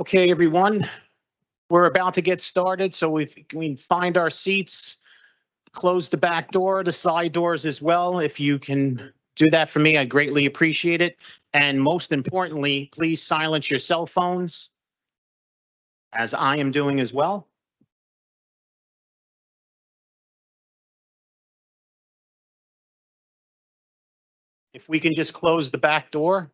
Okay, everyone, we're about to get started, so if we can find our seats, close the back door, the side doors as well. If you can do that for me, I'd greatly appreciate it. And most importantly, please silence your cell phones, as I am doing as well. If we can just close the back door.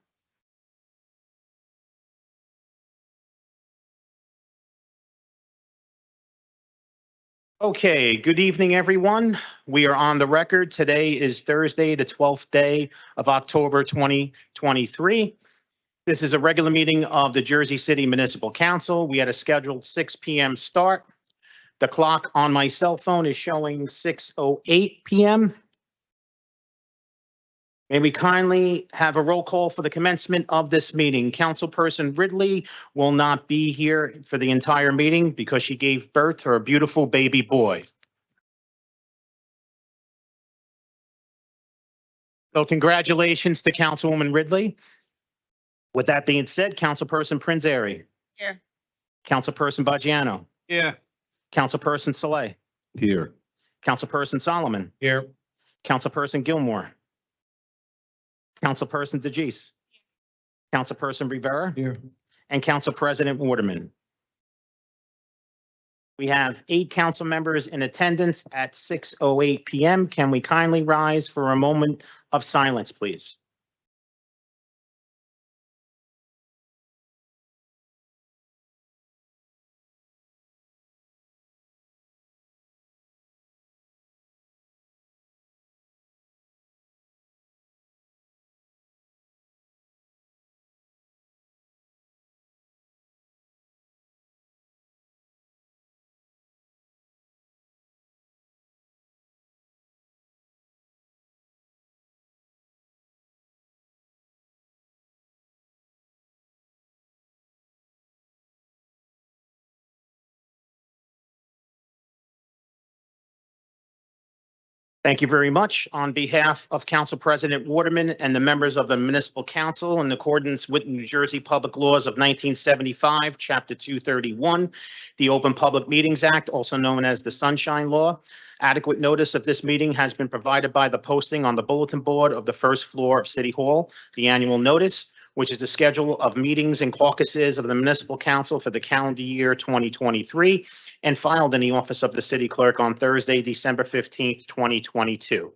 Okay, good evening, everyone. We are on the record. Today is Thursday, the 12th day of October 2023. This is a regular meeting of the Jersey City Municipal Council. We had a scheduled 6 p.m. start. The clock on my cell phone is showing 6:08 p.m. May we kindly have a roll call for the commencement of this meeting. Councilperson Ridley will not be here for the entire meeting because she gave birth to a beautiful baby boy. So congratulations to Councilwoman Ridley. With that being said, Councilperson Prinzary. Here. Councilperson Baggiano. Yeah. Councilperson Saleh. Here. Councilperson Solomon. Here. Councilperson Gilmore. Councilperson DeGise. Councilperson Rivera. Here. And Council President Waterman. We have 8 council members in attendance at 6:08 p.m. Can we kindly rise for a moment of silence, please? Thank you very much. On behalf of Council President Waterman and the members of the Municipal Council, in accordance with New Jersey Public Laws of 1975, Chapter 231, the Open Public Meetings Act, also known as the Sunshine Law, adequate notice of this meeting has been provided by the posting on the bulletin board of the first floor of City Hall. The annual notice, which is the schedule of meetings and caucuses of the Municipal Council for the calendar year 2023, and filed in the office of the city clerk on Thursday, December 15th, 2022.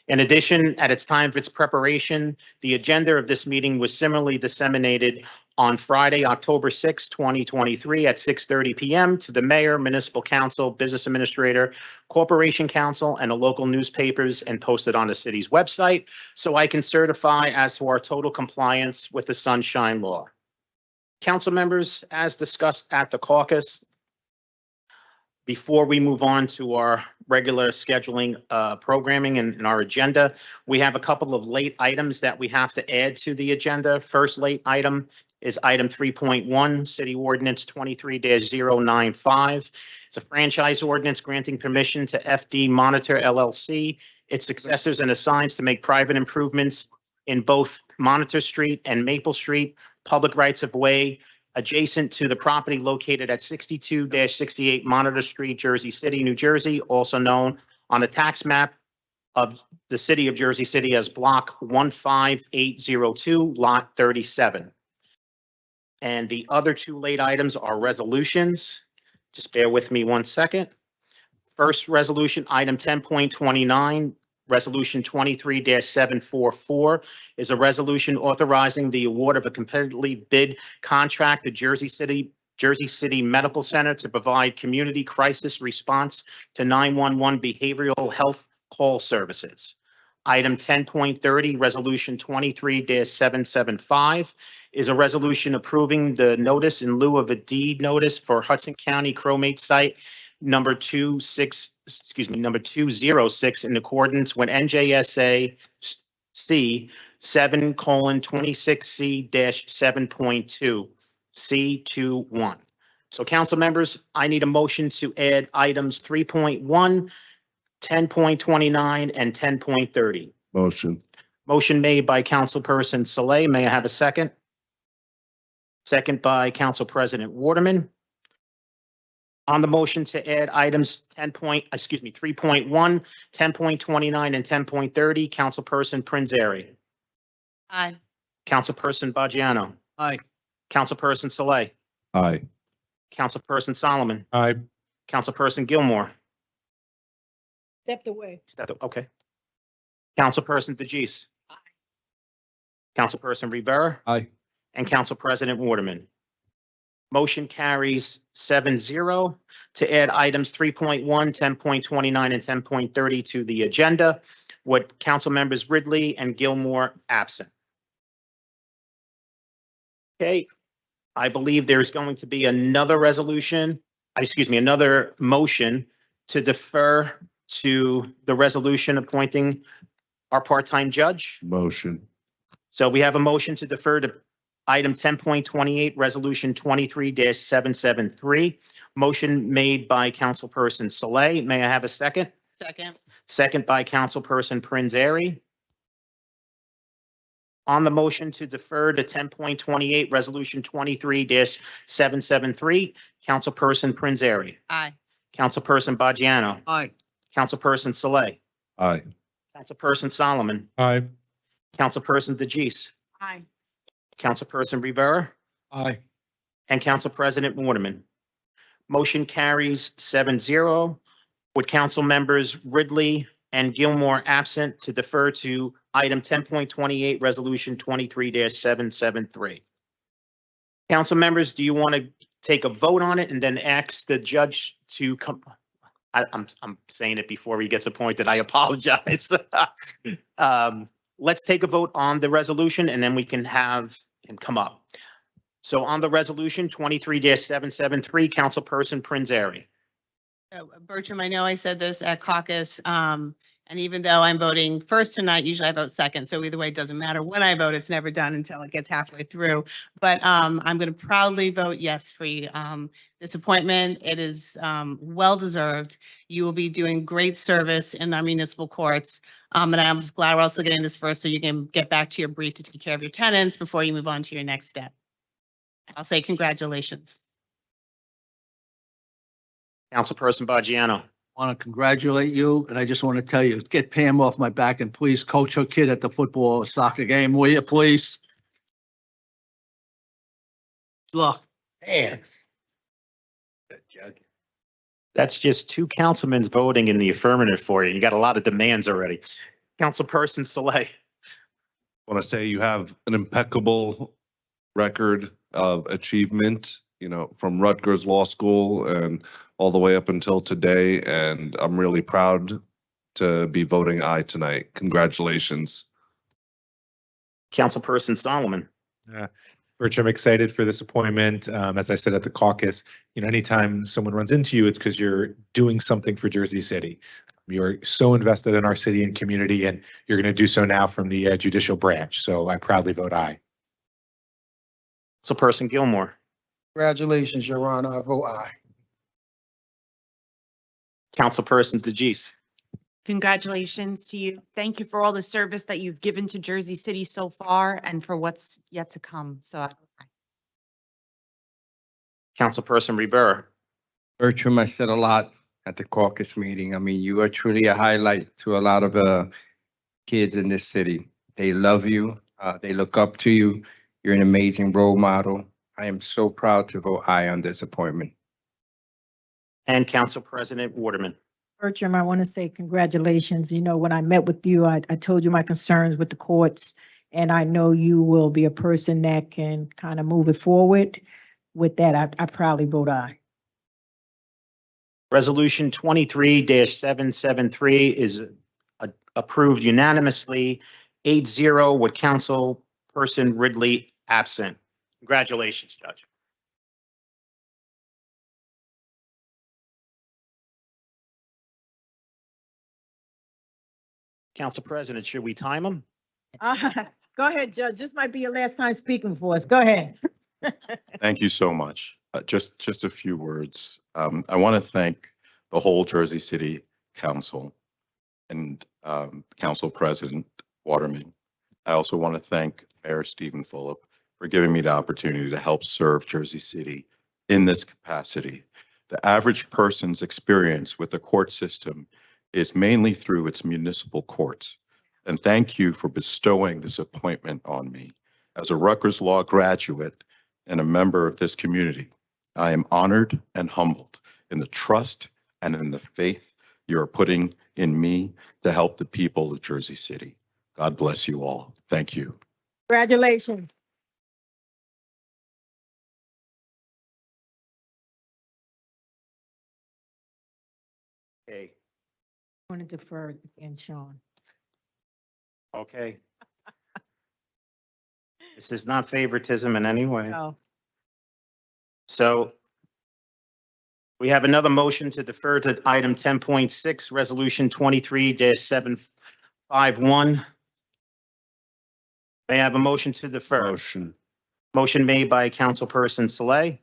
In addition, at its time of its preparation, the agenda of this meeting was similarly disseminated on Friday, October 6, 2023 at 6:30 p.m. to the mayor, municipal council, business administrator, corporation council, and the local newspapers, and posted on the city's website, so I can certify as to our total compliance with the Sunshine Law. Council members, as discussed at the caucus, before we move on to our regular scheduling programming and our agenda, we have a couple of late items that we have to add to the agenda. First late item is item 3.1, City Ordinance 23-095. It's a franchise ordinance granting permission to FD Monitor LLC, its successors and assigns to make private improvements in both Monitor Street and Maple Street, public rights of way, adjacent to the property located at 62-68 Monitor Street, Jersey City, New Jersey, also known on the tax map of the city of Jersey City as Block 15802, Lot 37. And the other 2 late items are resolutions. Just bear with me 1 second. First resolution, item 10.29. Resolution 23-744 is a resolution authorizing the award of a competitively bid contract to Jersey City Medical Center to provide community crisis response to 911 behavioral health call services. Item 10.30, Resolution 23-775 is a resolution approving the notice in lieu of a deed notice for Hudson County Chromate Site number 206 in accordance with NJSA C 7:26C-7.2 C21. So council members, I need a motion to add items 3.1, 10.29, and 10.30. Motion. Motion made by Councilperson Saleh. May I have a second? second by Council President Waterman. On the motion to add items 3.1, 10.29, and 10.30, Councilperson Prinzary. Aye. Councilperson Baggiano. Aye. Councilperson Saleh. Aye. Councilperson Solomon. Aye. Councilperson Gilmore. Stepped away. Okay. Councilperson DeGise. Councilperson Rivera. Aye. And Council President Waterman. Motion carries 7-0 to add items 3.1, 10.29, and 10.30 to the agenda, with council members Ridley and Gilmore absent. Okay, I believe there's going to be another another motion to defer to the resolution appointing our part-time judge. Motion. So we have a motion to defer to item 10.28, resolution 23-773. Motion made by Councilperson Saleh. May I have a second? Second. Second by Councilperson Prinzary. On the motion to defer to 10.28, resolution 23-773, Councilperson Prinzary. Aye. Councilperson Baggiano. Aye. Councilperson Saleh. Aye. Councilperson Solomon. Aye. Councilperson DeGise. Aye. Councilperson Rivera. Aye. And Council President Waterman. Motion carries 7-0 with council members Ridley and Gilmore absent to defer to item 10.28, resolution 23-773. Council members, do you want to take a vote on it and then ask the judge to come? I'm saying it before he gets appointed. I apologize. Let's take a vote on the resolution and then we can have him come up. So on the resolution 23-773, Councilperson Prinzary. Bertram, I know I said this at caucus, and even though I'm voting first tonight, usually I vote second. So either way, it doesn't matter when I vote. It's never done until it gets halfway through. But I'm going to proudly vote yes for this appointment. It is well-deserved. You will be doing great service in our municipal courts. And I'm glad we're also getting this first so you can get back to your brief to take care of your tenants before you move on to your next step. I'll say congratulations. Councilperson Baggiano. Want to congratulate you, and I just want to tell you, get Pam off my back and please coach her kid at the football or soccer game, will you, please? Look. Man. That's just two councilmen voting in the affirmative for you. You got a lot of demands already. Councilperson Saleh. I want to say you have an impeccable record of achievement, from Rutgers Law School and all the way up until today. And I'm really proud to be voting aye tonight. Congratulations. Councilperson Solomon. Rich, I'm excited for this appointment. As I said at the caucus, anytime someone runs into you, it's because you're doing something for Jersey City. You're so invested in our city and community, and you're going to do so now from the judicial branch. So I proudly vote aye. Councilperson Gilmore. Congratulations, Your Honor. I vote aye. Councilperson DeGise. Congratulations to you. Thank you for all the service that you've given to Jersey City so far and for what's yet to come. So Councilperson Rivera. Bertram, I said a lot at the caucus meeting. I mean, you are truly a highlight to a lot of kids in this city. They love you. They look up to you. You're an amazing role model. I am so proud to vote aye on this appointment. And Council President Waterman. Bertram, I want to say congratulations. When I met with you, I told you my concerns with the courts, and I know you will be a person that can kind of move it forward. With that, I proudly vote aye. Resolution 23-773 is approved unanimously, 8-0 with Councilperson Ridley absent. Congratulations, Judge. Council President, should we time them? Go ahead, Judge. This might be your last time speaking for us. Go ahead. Thank you so much. Just a few words. I want to thank the whole Jersey City Council and Council President Waterman. I also want to thank Mayor Stephen Fulop for giving me the opportunity to help serve Jersey City in this capacity. The average person's experience with the court system is mainly through its municipal courts. And thank you for bestowing this appointment on me. As a Rutgers Law graduate and a member of this community, I am honored and humbled in the trust and in the faith you are putting in me to help the people of Jersey City. God bless you all. Thank you. Congratulations. Okay. I want to defer again, Sean. Okay. This is not favoritism in any way. No. So we have another motion to defer to item 10.6, Resolution 23-751. May I have a motion to defer? Motion. Motion made by Councilperson Saleh,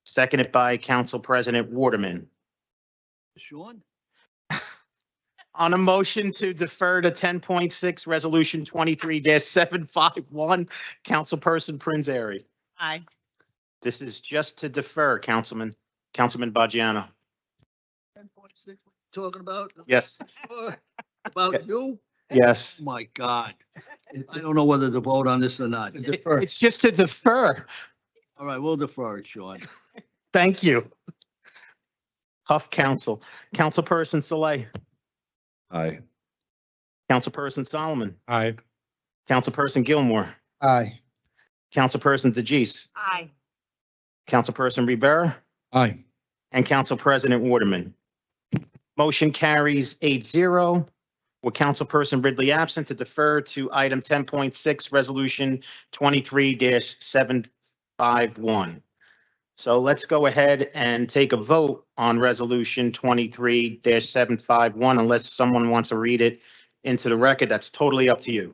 seconded by Council President Waterman. Sean? On a motion to defer to 10.6, Resolution 23-751, Councilperson Prince Airy. Aye. This is just to defer, Councilman Baggiano. Talking about? Yes, About you? yes. Oh, my God. I don't know whether to vote on this or not. It's just to defer. All right, we'll defer it, Sean. Thank you. Huff Council. Councilperson Saleh, Aye. Councilperson Solomon, Aye. Councilperson Gilmore, Aye. Councilperson DeJeece, Aye. Councilperson Rivera, Aye. and Council President Waterman. Motion carries 8-0, with Councilperson Ridley absent, to defer to item 10.6, Resolution 23-751. So let's go ahead and take a vote on Resolution 23-751, unless someone wants to read it into the record. That's totally up to you.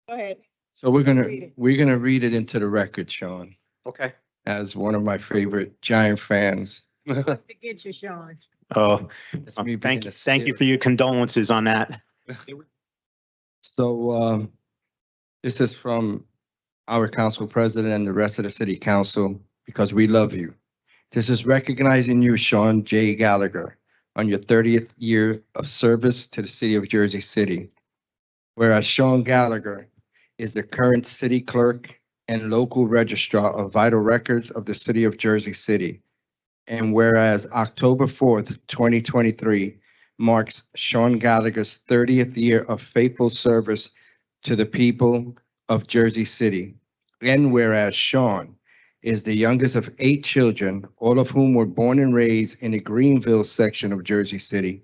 Go ahead. So we're Read it. gonna read it into the record, Sean, Okay. as one of my favorite Giant fans. To get you, Sean. Oh, It's me being thank a you. Thank you spirit. for your condolences on that. So, this is from our council president and the rest of the city council, because we love you. This is recognizing you, Sean J. Gallagher, on your 30th year of service to the city of Jersey City. Whereas Sean Gallagher is the current city clerk and local registrar of vital records of the city of Jersey City. And whereas October 4th, 2023 marks Sean Gallagher's 30th year of faithful service to the people of Jersey City. And whereas Sean is the youngest of 8 children, all of whom were born and raised in the Greenville section of Jersey City.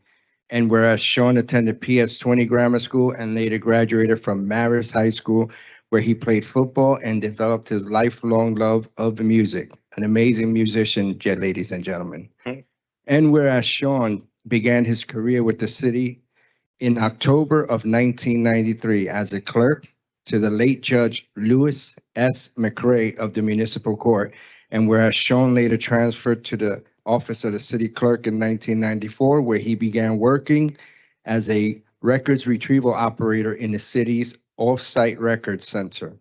And whereas Sean attended PS 20 Grammar School and later graduated from Marist High School, where he played football and developed his lifelong love of the music. An amazing musician, ladies and gentlemen. And whereas Sean began his career with the city in October of 1993 as a clerk to the late Judge Louis S. McRae of the Municipal Court, and whereas Sean later transferred to the office of the city clerk in 1994, where he began working as a records retrieval operator in the city's off-site record center.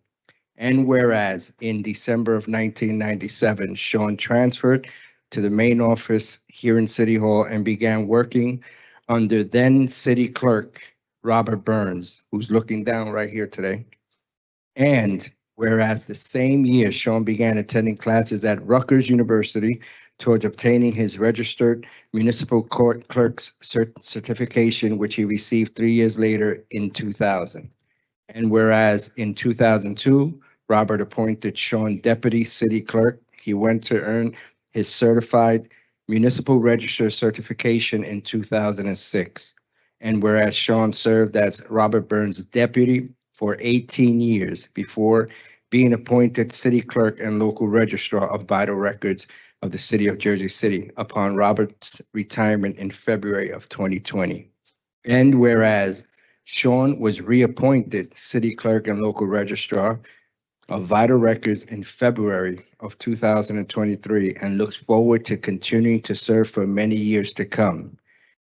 And whereas in December of 1997, Sean transferred to the main office here in City Hall and began working under then city clerk Robert Burns, who's looking down right here today. And whereas the same year, Sean began attending classes at Rutgers University towards obtaining his registered municipal court clerk's certification, which he received 3 years later in 2000. And whereas in 2002, Robert appointed Sean deputy city clerk, he went to earn his certified municipal register certification in 2006. And whereas Sean served as Robert Burns' deputy for 18 years before being appointed city clerk and local registrar of vital records of the city of Jersey City upon Robert's retirement in February of 2020. And whereas Sean was reappointed city clerk and local registrar of vital records in February of 2023 and looks forward to continuing to serve for many years to come.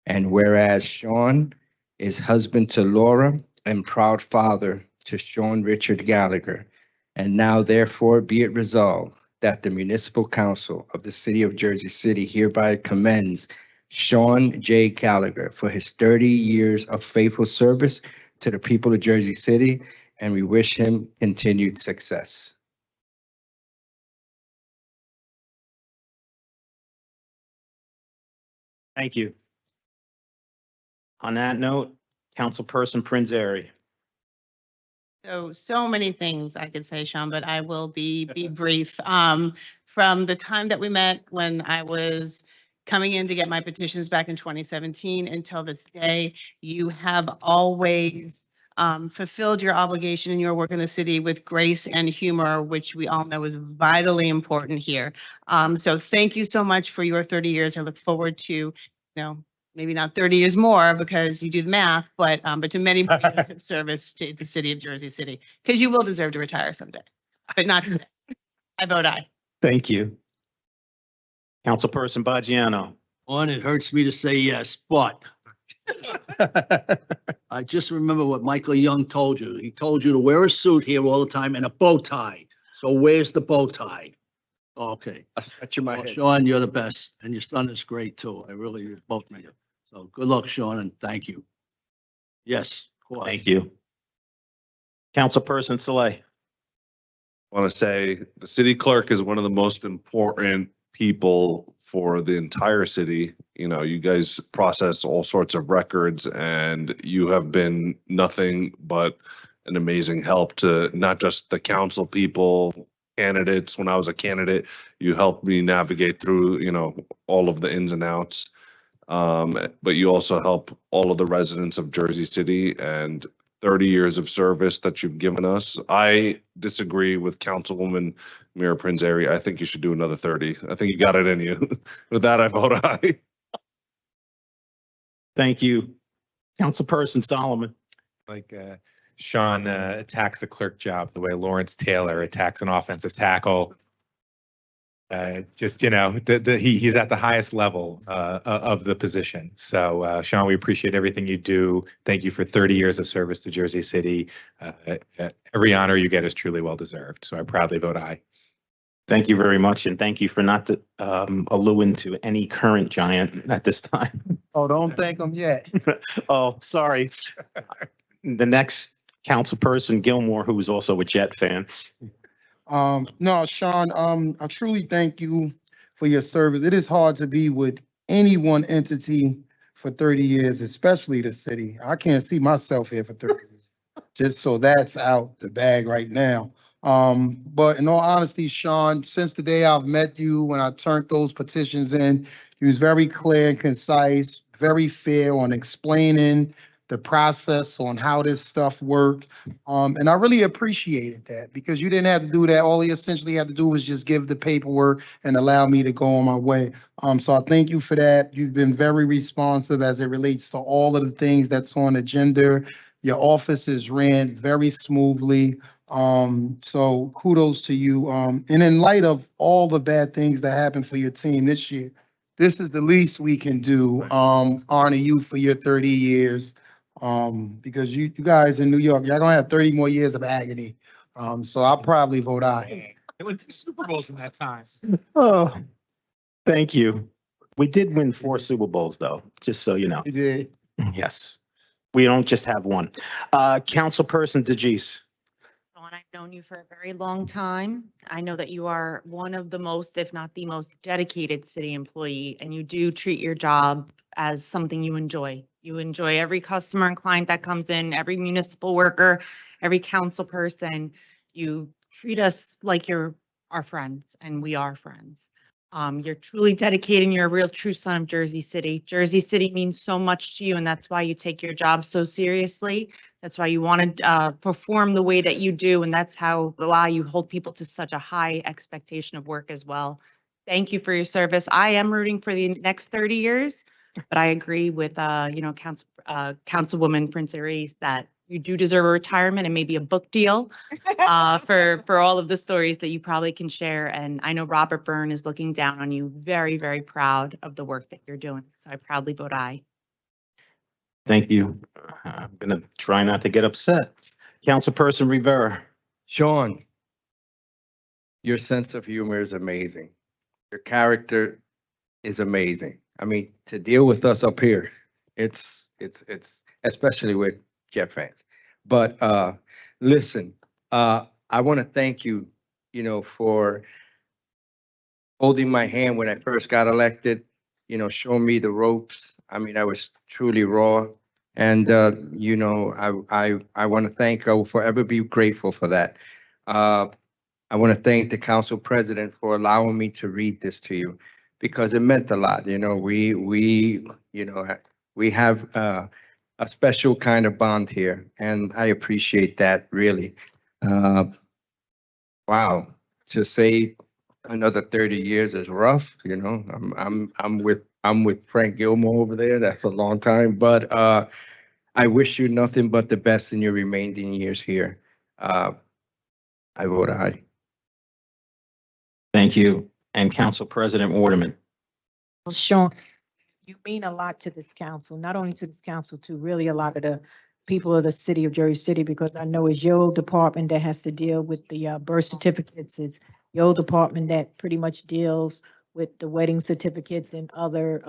And whereas Sean is husband to Laura and proud father to Sean Richard Gallagher. And now therefore be it resolved that the Municipal Council of the City of Jersey City hereby commends Sean J. Gallagher for his 30 years of faithful service to the people of Jersey City, and we wish him continued success. Thank you. On that note, Councilperson Prinzary. So many things I could say, Sean, but I will be brief. From the time that we met when I was coming in to get my petitions back in 2017 until this day, you have always fulfilled your obligation in your work in the city with grace and humor, which we all know is vitally important here. So thank you so much for your 30 years. I look forward to, maybe not 30 years more because you do the math, but to many more years of service to the city of Jersey City, because you will deserve to retire someday, but not today. I vote aye. Thank you. Councilperson Baggiano. One, it hurts me to say yes, but I just remember what Michael Young told you. He told you to wear a suit here all the time and a bow tie. So where's the bow tie? Okay. I scratch my Well, head. Sean, you're the best, and your son is great too. I really, both of you. So good luck, Sean, and thank you. Yes. go ahead. Thank you. Councilperson Saleh. I want to say the city clerk is one of the most important people for the entire city. You know, you guys process all sorts of records and you have been nothing but an amazing help to not just the council people, candidates. When I was a candidate, you helped me navigate through, all of the ins and outs. But you also help all of the residents of Jersey City, and 30 years of service that you've given us. I disagree with Councilwoman Mira Prinzary. I think you should do another 30. I think you got it in you. With that, I vote aye. Thank you. Councilperson Solomon. Like Sean attacks the clerk job the way Lawrence Taylor attacks an offensive tackle. He's at the highest level of the position. So Sean, we appreciate everything you do. Thank you for 30 years of service to Jersey City. Every honor you get is truly well deserved. So I proudly vote aye. Thank you very much, and thank you for not alluding to any current Giant at this time. Oh, don't thank them yet. Oh, sorry. The next Councilperson Gilmore, who is also a Jet fan. No, Sean, I truly thank you for your service. It is hard to be with any one entity for 30 years, especially the city. I can't see myself here for 30 years, just so that's out the bag right now. But in all honesty, Sean, since the day I've met you, when I turned those petitions in, you was very clear and concise, very fair on explaining the process on how this stuff worked. And I really appreciated that because you didn't have to do that. All you essentially had to do was just give the paperwork and allow me to go on my way. So I thank you for that. You've been very responsive as it relates to all of the things that's on the agenda. Your office is ran very smoothly. So kudos to you. And in light of all the bad things that happened for your team this year, this is the least we can do. Honor you for your 30 years. Because you guys in New York, y'all gonna have 30 more years of agony. So I'll probably vote aye. It went to Super Bowls in that time. Oh, thank you. We did win 4 Super Bowls, though, just so you know. You did. Yes. We don't just have one. Councilperson DeGise. Dawn, I've known you for a very long time. I know that you are one of the most, if not the most dedicated city employee, and you do treat your job as something you enjoy. You enjoy every customer and client that comes in, every municipal worker, every council person. You treat us like you're our friends, and we are friends. You're truly dedicated, and you're a real true son of Jersey City. Jersey City means so much to you, and that's why you take your job so seriously. That's why you want to perform the way that you do, and that's why you hold people to such a high expectation of work as well. Thank you for your service. I am rooting for the next 30 years, but I agree with Councilwoman Prinzary that you do deserve a retirement and maybe a book deal for all of the stories that you probably can share. And I know Robert Byrne is looking down on you, very, very proud of the work that you're doing. So I proudly vote aye. Thank you. I'm going to try not to get upset. Councilperson Rivera. Sean, your sense of humor is amazing. Your character is amazing. I mean, to deal with us up here, it's especially with Jet fans. But listen, I want to thank you, for holding my hand when I first got elected, showing me the ropes. I mean, I was truly raw. And, I want to thank, I will forever be grateful for that. I want to thank the council president for allowing me to read this to you because it meant a lot. We have a special kind of bond here, and I appreciate that really. Wow, to say another 30 years is rough. I'm with Frank Gilmore over there. That's a long time, but I wish you nothing but the best in your remaining years here. I vote aye. Thank you. And Council President Waterman. Well, Sean, you mean a lot to this council, not only to this council, to really a lot of the people of the city of Jersey City, because I know it's your department that has to deal with the birth certificates. It's your department that pretty much deals with the wedding certificates and other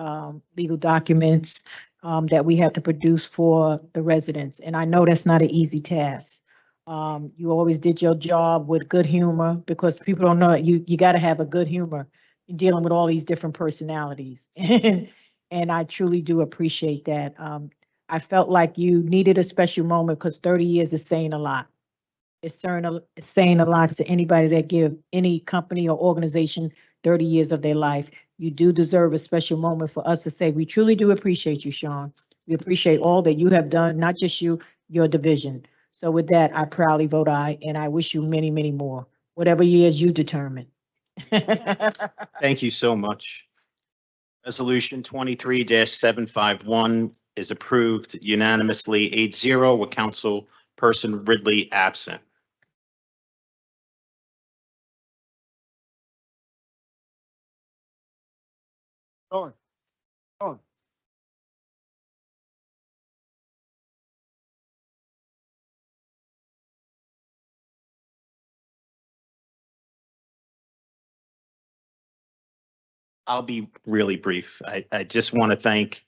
legal documents that we have to produce for the residents. And I know that's not an easy task. You always did your job with good humor because people don't know you got to have a good humor in dealing with all these different personalities. And I truly do appreciate that. I felt like you needed a special moment because 30 years is saying a lot. It's saying a lot to anybody that give any company or organization 30 years of their life. You do deserve a special moment for us to say, we truly do appreciate you, Sean. We appreciate all that you have done, not just you, your division. So with that, I proudly vote aye, and I wish you many, many more, whatever years you determine. Thank you so much. Resolution 23-751 is approved unanimously 8-0 with Councilperson Ridley absent. I'll be really brief. I just want to thank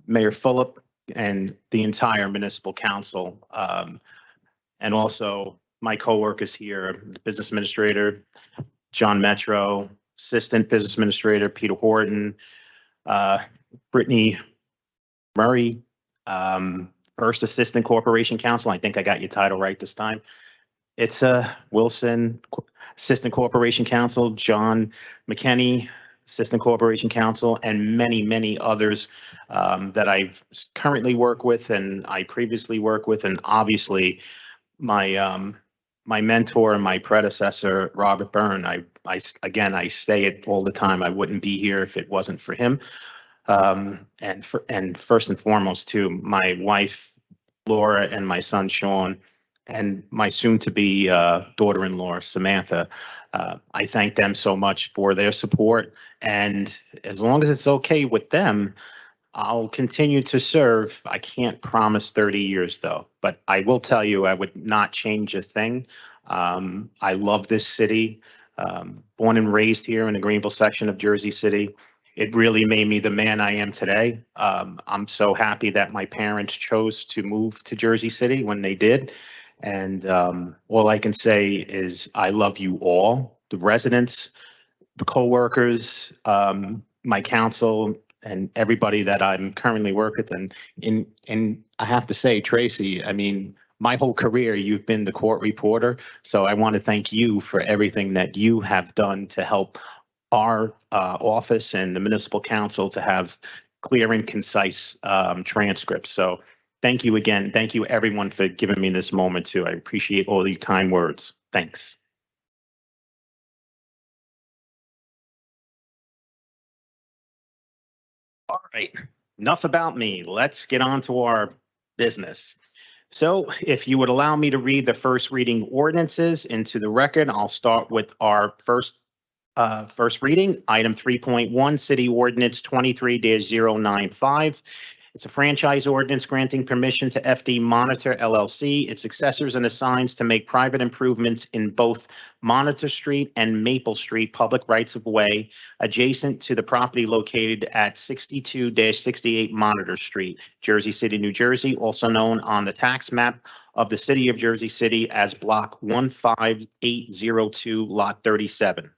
Mayor Fulop and the entire municipal council, and also my coworkers here, the business administrator, John Metro, assistant business administrator, Peter Horton, Brittany Murray, first assistant corporation counsel. I think I got your title right this time. It's Wilson, assistant corporation counsel, John McKenney, assistant corporation counsel, and many, many others that I've currently work with and I previously worked with, and obviously my my mentor and my predecessor, Robert Byrne. I say it all the time. I wouldn't be here if it wasn't for him. And first and foremost, too, my wife Laura and my son Sean, and my soon-to-be daughter-in-law Samantha. I thank them so much for their support, and as long as it's okay with them, I'll continue to serve. I can't promise 30 years though, but I will tell you I would not change a thing. I love this city. Born and raised here in the Greenville section of Jersey City. It really made me the man I am today. I'm so happy that my parents chose to move to Jersey City when they did. And all I can say is I love you all, the residents, the coworkers, my council, and everybody that I'm currently working with. And I have to say, Tracy, I mean, my whole career, you've been the court reporter. So I want to thank you for everything that you have done to help our office and the municipal council to have clear and concise transcripts. So thank you again. Thank you everyone for giving me this moment too. I appreciate all your kind words. Thanks. All right, enough about me. Let's get on to our business. So if you would allow me to read the first reading ordinances into the record, I'll start with our first reading, item 3.1, City Ordinance 23-095. It's a franchise ordinance granting permission to FD Monitor LLC, its successors and assigns to make private improvements in both Monitor Street and Maple Street public rights of way adjacent to the property located at 62-68 Monitor Street, Jersey City, New Jersey, also known on the tax map of the city of Jersey City as Block 15802, Lot 37.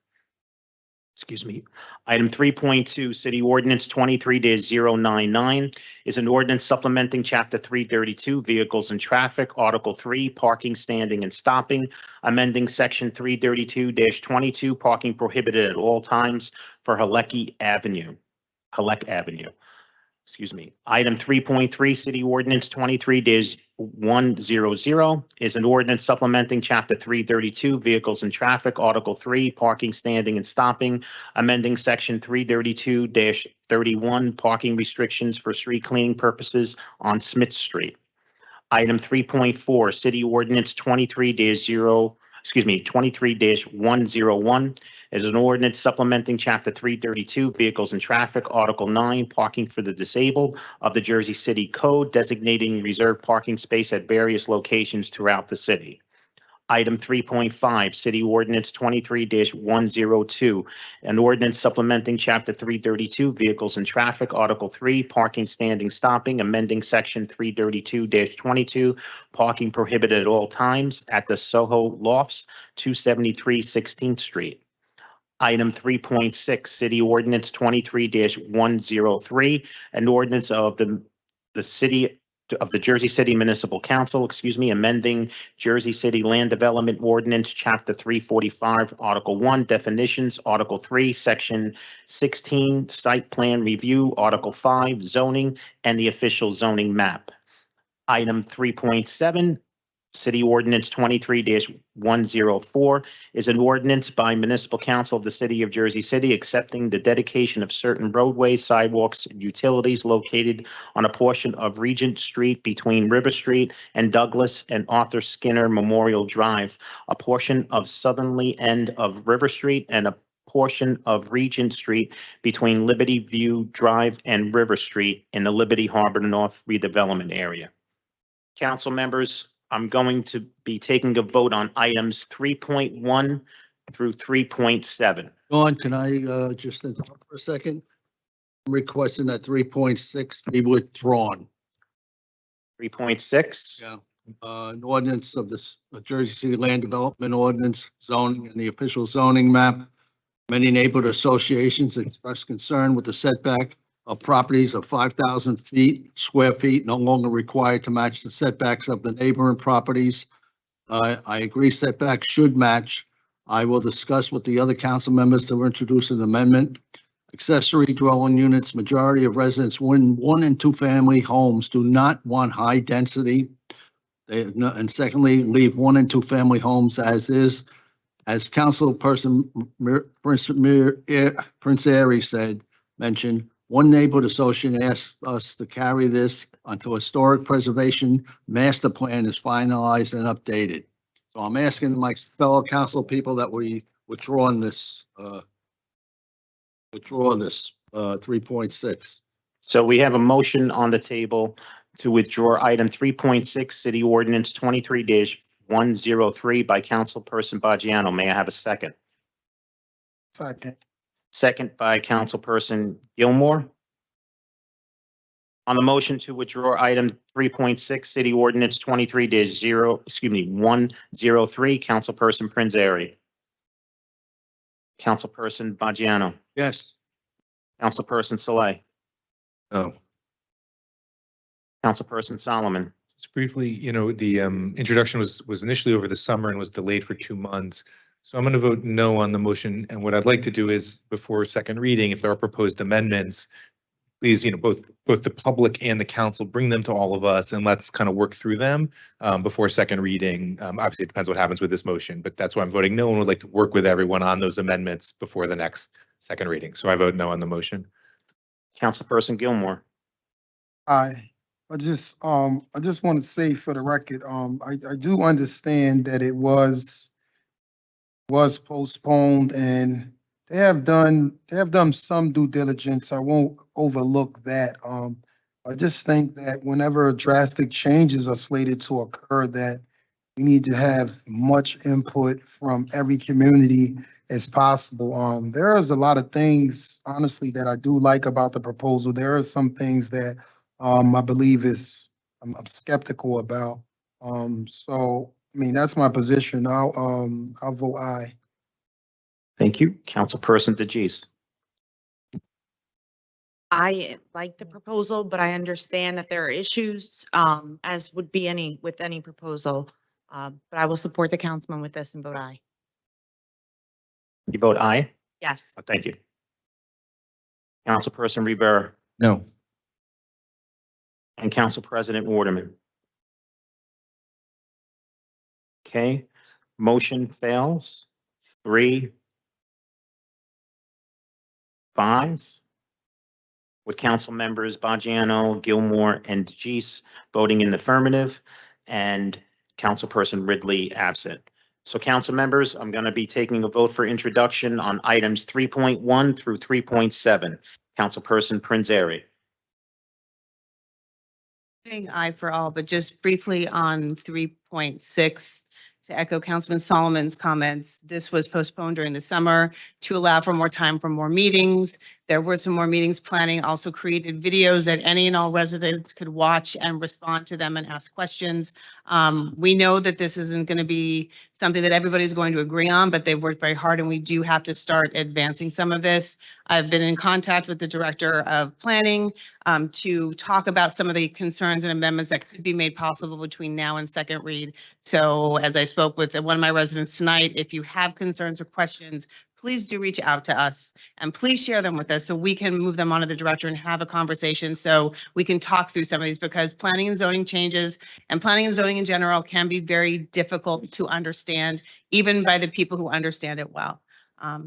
Excuse me. Item 3.2, City Ordinance 23-099 is an ordinance supplementing Chapter 332, Vehicles and Traffic, Article 3, Parking, Standing, and Stopping, amending Section 332-22, Parking Prohibited at all times for Halleck Avenue. Excuse me. Item 3.3, City Ordinance 23-100 is an ordinance supplementing Chapter 332, Vehicles and Traffic, Article 3, Parking, Standing, and Stopping, amending Section 332-31, Parking Restrictions for Street Cleaning Purposes on Smith Street. Item 3.4, City Ordinance 23-101 is an ordinance supplementing Chapter 332, Vehicles and Traffic, Article 9, Parking for the Disabled of the Jersey City Code, designating reserved parking space at various locations throughout the city. Item 3.5, City Ordinance 23-102, an ordinance supplementing Chapter 332, Vehicles and Traffic, Article 3, Parking, Standing, Stopping, amending Section 332-22, Parking Prohibited at all times at the Soho Lofts, 273 16th Street. Item 3.6, City Ordinance 23-103, an ordinance of the city of the Jersey City Municipal Council, amending Jersey City Land Development Ordinance, Chapter 345, Article 1, Definitions, Article 3, Section 16, Site Plan Review, Article 5, Zoning, and the official zoning map. Item 3.7, City Ordinance 23-104 is an ordinance by Municipal Council of the City of Jersey City accepting the dedication of certain roadways, sidewalks, and utilities located on a portion of Regent Street between River Street and Douglas and Arthur Skinner Memorial Drive, a portion of southerly end of River Street, and a portion of Regent Street between Liberty View Drive and River Street in the Liberty Harbor North redevelopment area. Council members, I'm going to be taking a vote on items 3.1 through 3.7. Dawn, can I just interrupt for a second? I'm requesting that 3.6 be withdrawn. 3.6, Yeah. An ordinance of this Jersey City Land Development Ordinance, zoning, and the official zoning map. Many neighborhood associations express concern with the setback of properties of 5,000 square feet, no longer required to match the setbacks of the neighboring properties. I agree setbacks should match. I will discuss with the other council members to introduce an amendment. Accessory dwelling units, majority of residents in 1 and 2 family homes do not want high density. And secondly, leave 1 and 2 family homes as is. As Councilperson Prince Airy mentioned, one neighborhood association asked us to carry this until historic preservation master plan is finalized and updated. So I'm asking my fellow council people that we withdraw this 3.6. so we have a motion on the table to withdraw item 3.6, City Ordinance 23-103 by Councilperson Baggiano. May I have a second? Second. Second by Councilperson Gilmore. On the motion to withdraw item 3.6, City Ordinance 103, Councilperson Prince Airy. Councilperson Baggiano. Yes. Councilperson Saleh. No. Councilperson Solomon. Just briefly, the introduction was initially over the summer and was delayed for 2 months. So I'm going to vote no on the motion. And what I'd like to do is before second reading, if there are proposed amendments, please, both the public and the council, bring them to all of us and let's kind of work through them before second reading. Obviously, it depends what happens with this motion, but that's why I'm voting no and would like to work with everyone on those amendments before the next second reading. So I vote no on the motion. Councilperson Gilmore. Aye. I just want to say for the record, I do understand that it was postponed and they have done some due diligence. I won't overlook that. I just think that whenever drastic changes are slated to occur, that we need to have much input from every community as possible. There is a lot of things, honestly, that I do like about the proposal. There are some things that, I believe I'm skeptical about. So, I mean, that's my position. I'll vote aye. Thank you. Councilperson DeGise. I like the proposal, but I understand that there are issues, as would be with any proposal. But I will support the councilman with this and vote aye. You vote aye? Yes. Thank you. Councilperson Rivera No. and Council President Waterman. Okay, motion fails. 3-5. With council members Bajano, Gilmore, and DeGise voting in the affirmative and Councilperson Ridley absent. So council members, I'm going to be taking a vote for introduction on items 3.1 through 3.7. Councilperson Prinzary. Voting aye for all, but just briefly on 3.6, to echo Councilman Solomon's comments, this was postponed during the summer to allow for more time for more meetings. There were some more meetings planning, also created videos that any and all residents could watch and respond to them and ask questions. We know that this isn't going to be something that everybody's going to agree on, but they've worked very hard and we do have to start advancing some of this. I've been in contact with the Director of Planning to talk about some of the concerns and amendments that could be made possible between now and second read. So as I spoke with one of my residents tonight, if you have concerns or questions, please do reach out to us and please share them with us so we can move them on to the director and have a conversation so we can talk through some of these, because planning and zoning changes and planning and zoning in general can be very difficult to understand, even by the people who understand it well.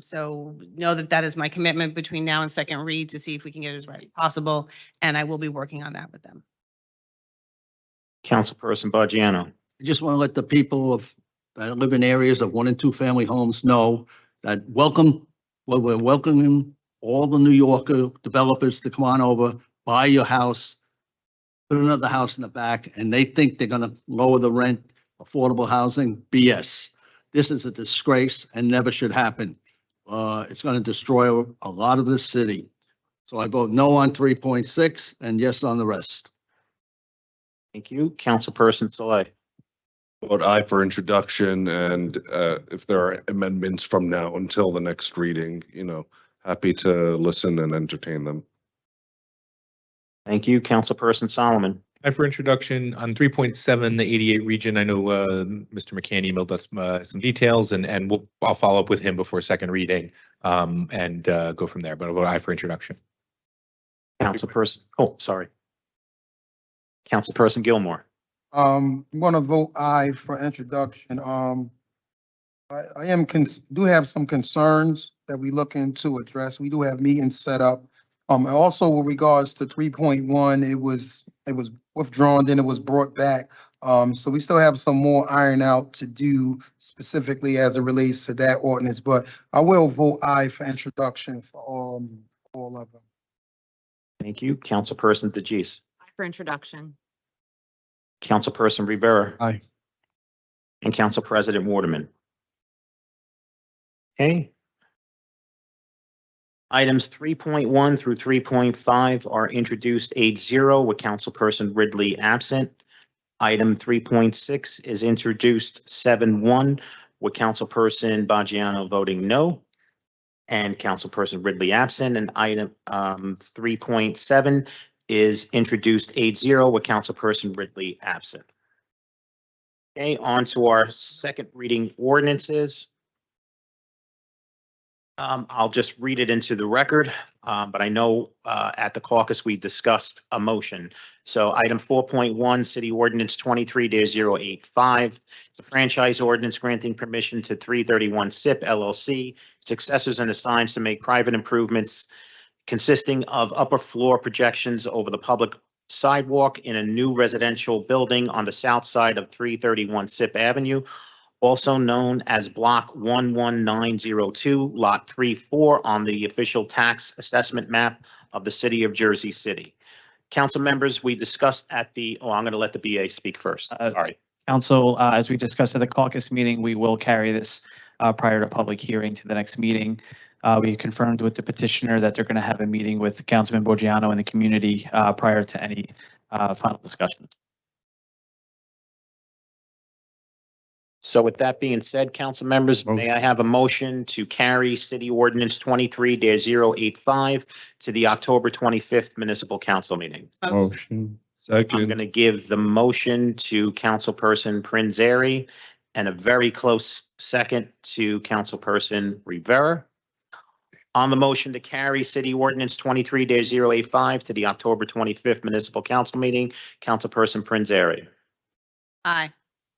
So know that that is my commitment between now and second read to see if we can get it as right as possible. And I will be working on that with them. Councilperson Bajano. I just want to let the people that live in areas of 1 and 2 family homes know that we're welcoming all the New Yorker developers to come on over, buy your house, put another house in the back, and they think they're going to lower the rent, affordable housing. BS. This is a disgrace and never should happen. It's going to destroy a lot of this city. So I vote no on 3.6 and yes on the rest. Thank you. Councilperson Saleh. Vote aye for introduction, and if there are amendments from now until the next reading, happy to listen and entertain them. Thank you. Councilperson Solomon. And for introduction on 3.7, the 88 region, I know Mr. McCann emailed us some details, and I'll follow up with him before second reading and go from there. But I'll vote aye for introduction. Councilperson, Councilperson Gilmore. I'm gonna vote aye for introduction. I do have some concerns that we looking to address. We do have meetings set up. Also with regards to 3.1, it was withdrawn, then it was brought back. So we still have some more iron out to do specifically as it relates to that ordinance, but I will vote aye for introduction for all of them. Thank you. Councilperson DeGise. Aye for introduction. Councilperson Rivera. Aye. And Council President Waterman. Okay. Items 3.1 through 3.5 are introduced 8-0 with Councilperson Ridley absent. Item 3.6 is introduced 7-1 with Councilperson Bajano voting no and Councilperson Ridley absent. And item 3.7 is introduced 8-0 with Councilperson Ridley absent. Okay, on to our second reading ordinances. I'll just read it into the record, but I know at the caucus we discussed a motion. So item 4.1, City Ordinance 23-085. It's a franchise ordinance granting permission to 331 SIP LLC, successors and assigns to make private improvements consisting of upper floor projections over the public sidewalk in a new residential building on the south side of 331 SIP Avenue, also known as Block 11902, Lot 34 on the official tax assessment map of the city of Jersey City. Council members, we discussed at I'm going to let the BA speak first. Uh, Sorry. Council, as we discussed at the caucus meeting, we will carry this prior to public hearing to the next meeting. We confirmed with the petitioner that they're going to have a meeting with Councilman Borgiano and the community prior to any final discussions. So with that being said, council members, may I have a motion to carry City Ordinance 23-085 to the October 25th Municipal Council meeting? Motion. I'm going Second. to give the motion to Councilperson Prinzary and a very close second to Councilperson Rivera. On the motion to carry City Ordinance 23-085 to the October 25th Municipal Council meeting, Councilperson Prinzary, Aye.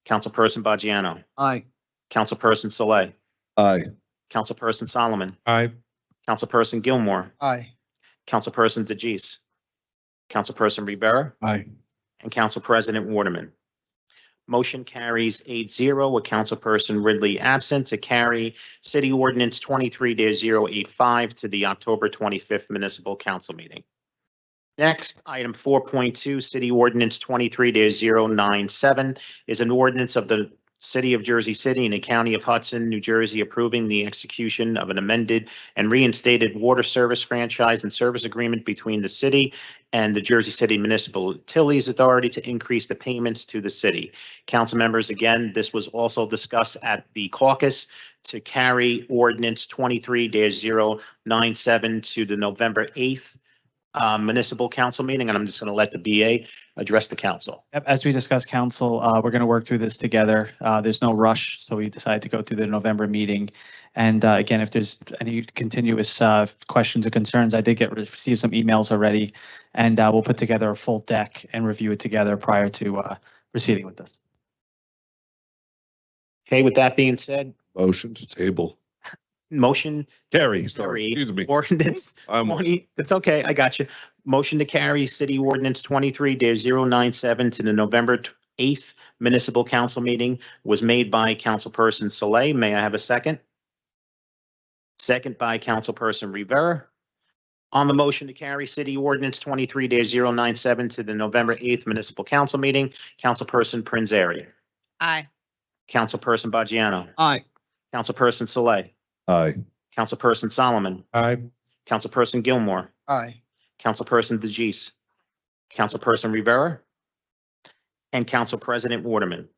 Councilperson Baggiano, Aye. Councilperson Saleh, Aye. Councilperson Solomon, Aye. Councilperson Gilmore, Aye. Councilperson DeGise, Councilperson Rivera, Aye. and Council President Waterman. Motion carries 8-0 with Councilperson Ridley absent to carry City Ordinance 23-085 to the October 25th Municipal Council meeting. Next, item 4.2, City Ordinance 23-097 is an ordinance of the City of Jersey City and the County of Hudson, New Jersey, approving the execution of an amended and reinstated water service franchise and service agreement between the city and the Jersey City Municipal Utilities Authority to increase the payments to the city. Council members, again, this was also discussed at the caucus to carry ordinance 23-097 to the November 8th municipal council meeting, and I'm just going to let the BA address the council. Yep, as we discussed, council, we're going to work through this together. There's no rush, so we decided to go through the November meeting. And again, if there's any continuous questions or concerns, I did receive some emails already, and we'll put together a full deck and review it together prior to proceeding with this. Okay, with that being said, Motion to table. motion Carry, sorry, excuse me. ordinance I'm 20, it's okay, I got you. Motion to carry City Ordinance 23-097 to the November 8th Municipal Council meeting was made by Councilperson Saleh. May I have a second? Second by Councilperson Rivera. On the motion to carry City Ordinance 23-097 to the November 8th Municipal Council meeting, Councilperson Prinzary, Aye. Councilperson Baggiano, Aye. Councilperson Saleh, Aye. Councilperson Solomon, Aye. Councilperson Gilmore, Aye. Councilperson DeGise, Councilperson Rivera, and Council President Waterman.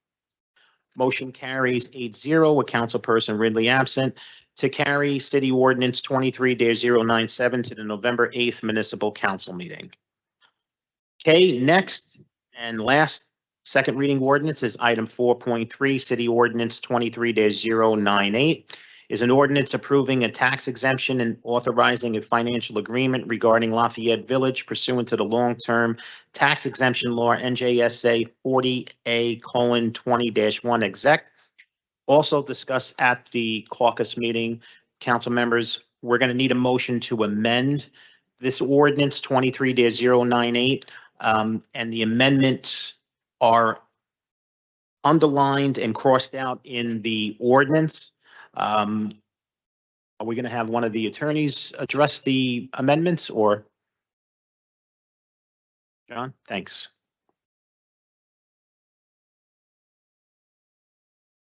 Motion carries 8-0 with Councilperson Ridley absent to carry City Ordinance 23-097 to the November 8th Municipal Council meeting. Okay, next and last second reading ordinance is item 4.3, City Ordinance 23-098. Is an ordinance approving a tax exemption and authorizing a financial agreement regarding Lafayette Village pursuant to the long-term tax exemption law NJSA 40A:20-1 exec. Also discussed at the caucus meeting, council members, we're going to need a motion to amend this ordinance 23-098. And the amendments are underlined and crossed out in the ordinance. Are we going to have one of the attorneys address the amendments or? John, thanks.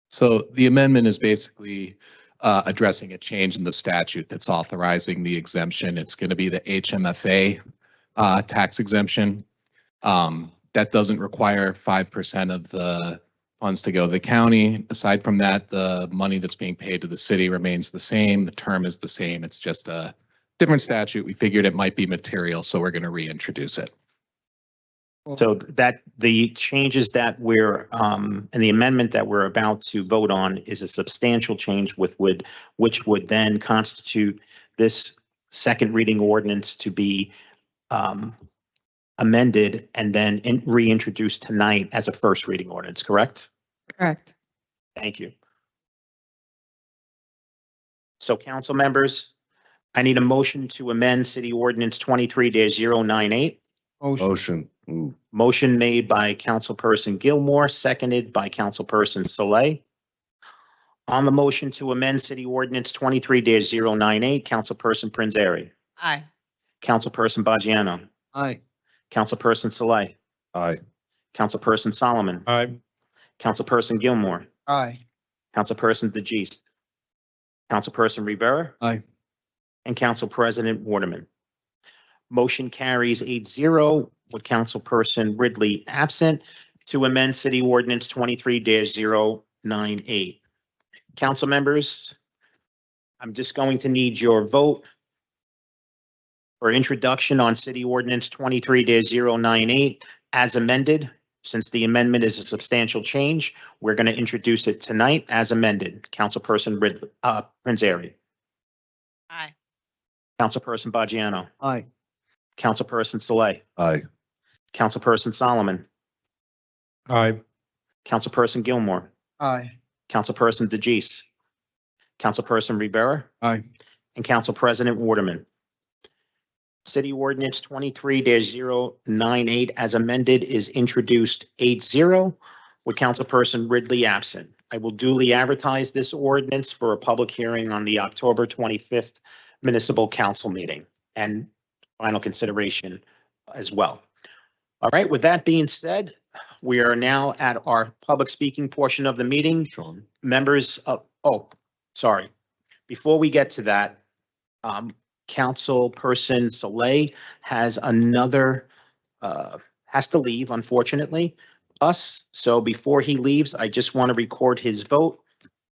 So the amendment is basically addressing a change in the statute that's authorizing the exemption. It's going to be the HMFA tax exemption. That doesn't require 5% of the funds to go to the county. Aside from that, the money that's being paid to the city remains the same. The term is the same. It's just a different statute. We figured it might be material, so we're going to reintroduce it. So that the changes that we're, and the amendment that we're about to vote on is a substantial change which would then constitute this second reading ordinance to be amended and then reintroduced tonight as a first reading ordinance, correct? Correct. Thank you. So council members, I need a motion to amend City Ordinance 23-098. Motion. Ooh. Motion made by Councilperson Gilmore, seconded by Councilperson Saleh. On the motion to amend City Ordinance 23-098, Councilperson Prinzary, Aye. Councilperson Baggiano, Aye. Councilperson Saleh, Aye. Councilperson Solomon, Aye. Councilperson Gilmore, Aye. Councilperson DeJeece, Councilperson Rivera, Aye. and Council President Waterman. Motion carries 8-0 with Councilperson Ridley absent to amend City Ordinance 23-098. Council members, I'm just going to need your vote for introduction on City Ordinance 23-098 as amended. Since the amendment is a substantial change, we're going to introduce it tonight as amended. Councilperson Ridley, Panzeri, Aye. Councilperson Bajano, Aye. Councilperson Saleh, Aye. Councilperson Solomon, Aye. Councilperson Gilmore, Aye. Councilperson DeJeece, Councilperson Rivera, Aye. and Council President Waterman. City Ordinance 23-098 as amended is introduced 8-0 with Councilperson Ridley absent. I will duly advertise this ordinance for a public hearing on the October 25th Municipal Council meeting and final consideration as well. All right, with that being said, we are now at our public speaking portion of the meeting. Sean. Members of, sorry. Before we get to that, Councilperson Saleh has another, has to leave, unfortunately, So before he leaves, I just want to record his vote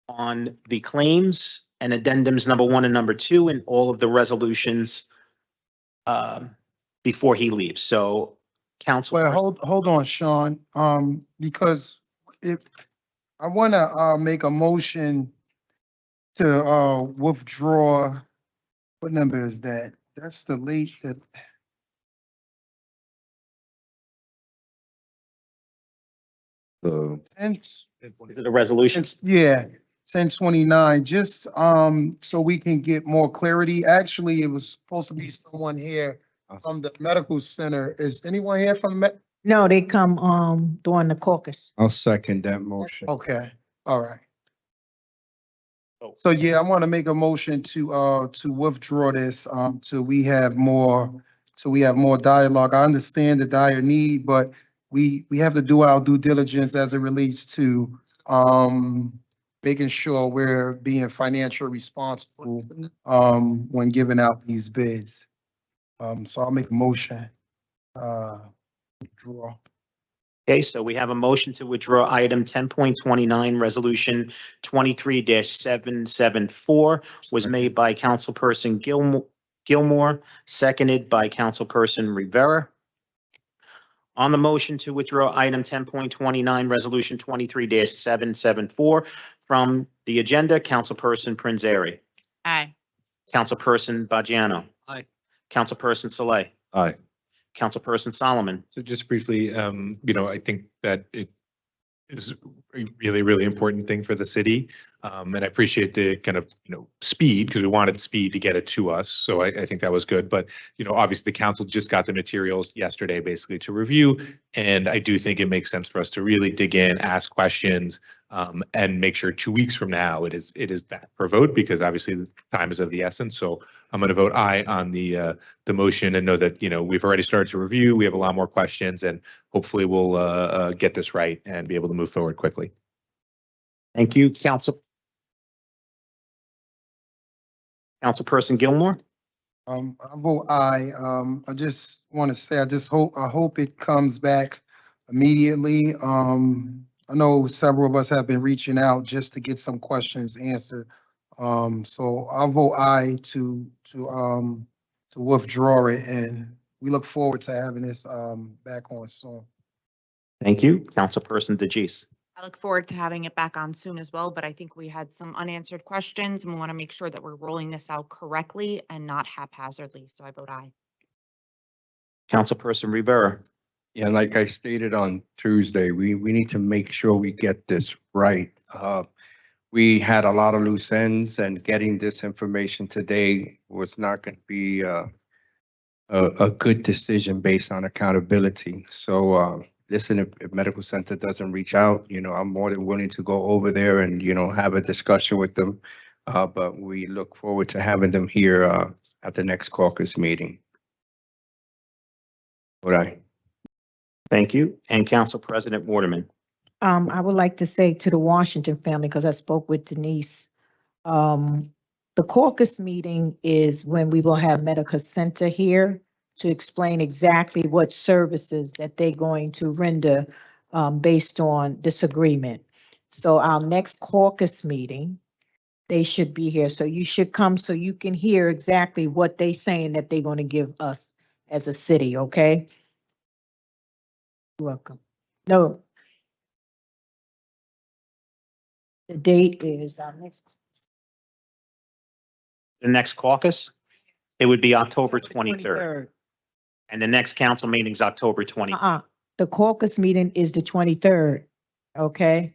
on the claims and addendums number 1 and number 2 and all of the resolutions before he leaves. So Council. Well, hold on, Sean, because if I want to make a motion to withdraw, what number is that? That's the late, that, The, since, Is it a resolution? yeah, 1029, just so we can get more clarity. Actually, it was supposed to be someone here from the medical center. Is anyone here from No, they come, during the caucus. I'll second that motion. Okay, all right. Oh. So yeah, I want to make a motion to withdraw this, till we have more dialogue. I understand the dire need, but we have to do our due diligence as it relates to, making sure we're being financially responsible, when giving out these bids. So I'll make a motion, withdraw. Okay, so we have a motion to withdraw item 10.29, resolution 23-774 was made by Councilperson Gilmore, seconded by Councilperson Rivera. On the motion to withdraw item 10.29, resolution 23-774 from the agenda, Councilperson Panzeri, Aye. Councilperson Bajano. Aye. Councilperson Saleh, aye. Councilperson Solomon, So just briefly, I think that it is a really, really important thing for the city. And I appreciate the kind of, speed, because we wanted speed to get it to us. So I think that was good. But, obviously the council just got the materials yesterday, basically to review. And I do think it makes sense for us to really dig in, ask questions, and make sure 2 weeks from now it is back for vote, because obviously the time is of the essence. So I'm going to vote aye on the motion and know that, we've already started to review. We have a lot more questions, and hopefully we'll get this right and be able to move forward quickly. thank you, Councilperson Gilmore. I vote aye. I just want to say, I hope it comes back immediately. I know several of us have been reaching out just to get some questions answered. So I'll vote aye to withdraw it, and we look forward to having this, back on soon. Thank you, Councilperson DeJeece. I look forward to having it back on soon as well, but I think we had some unanswered questions and we want to make sure that we're rolling this out correctly and not haphazardly. So I vote aye. Councilperson Rivera. Yeah, like I stated on Tuesday, we need to make sure we get this right. We had a lot of loose ends, and getting this information today was not going to be a good decision based on accountability. So listen, if Medical Center doesn't reach out, I'm more than willing to go over there and, have a discussion with them. But we look forward to having them here at the next caucus meeting. Would I? Thank you. And Council President Waterman. I would like to say to the Washington family, because I spoke with Denise, the caucus meeting is when we will have medical center here to explain exactly what services that they're going to render based on this agreement. So our next caucus meeting, they should be here. So you should come so you can hear exactly what they saying that they're going to give us as a city, okay? You're welcome. No. The date is our next. The next caucus, it would be October 23rd. And the next council meeting is October 20th. The caucus meeting is the 23rd, okay?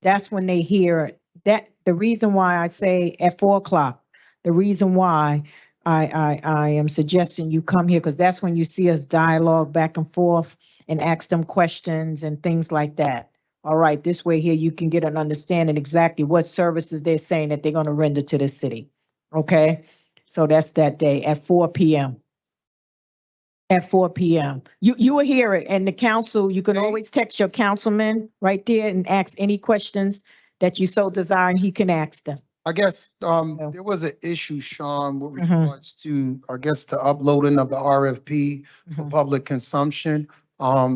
That's when they hear that. The reason why I say at 4:00, the reason why I am suggesting you come here, because that's when you see us dialogue back and forth and ask them questions and things like that. All right, this way here, you can get an understanding exactly what services they're saying that they're going to render to the city. Okay, so that's that day at 4 p.m. At 4 p.m. You will hear it, and the council, you can always text your councilman right there and ask any questions that you so desire, and he can ask them. I guess, there was an issue, Sean, with Mhm. regards to, I guess, the uploading of the RFP for Mhm. public consumption.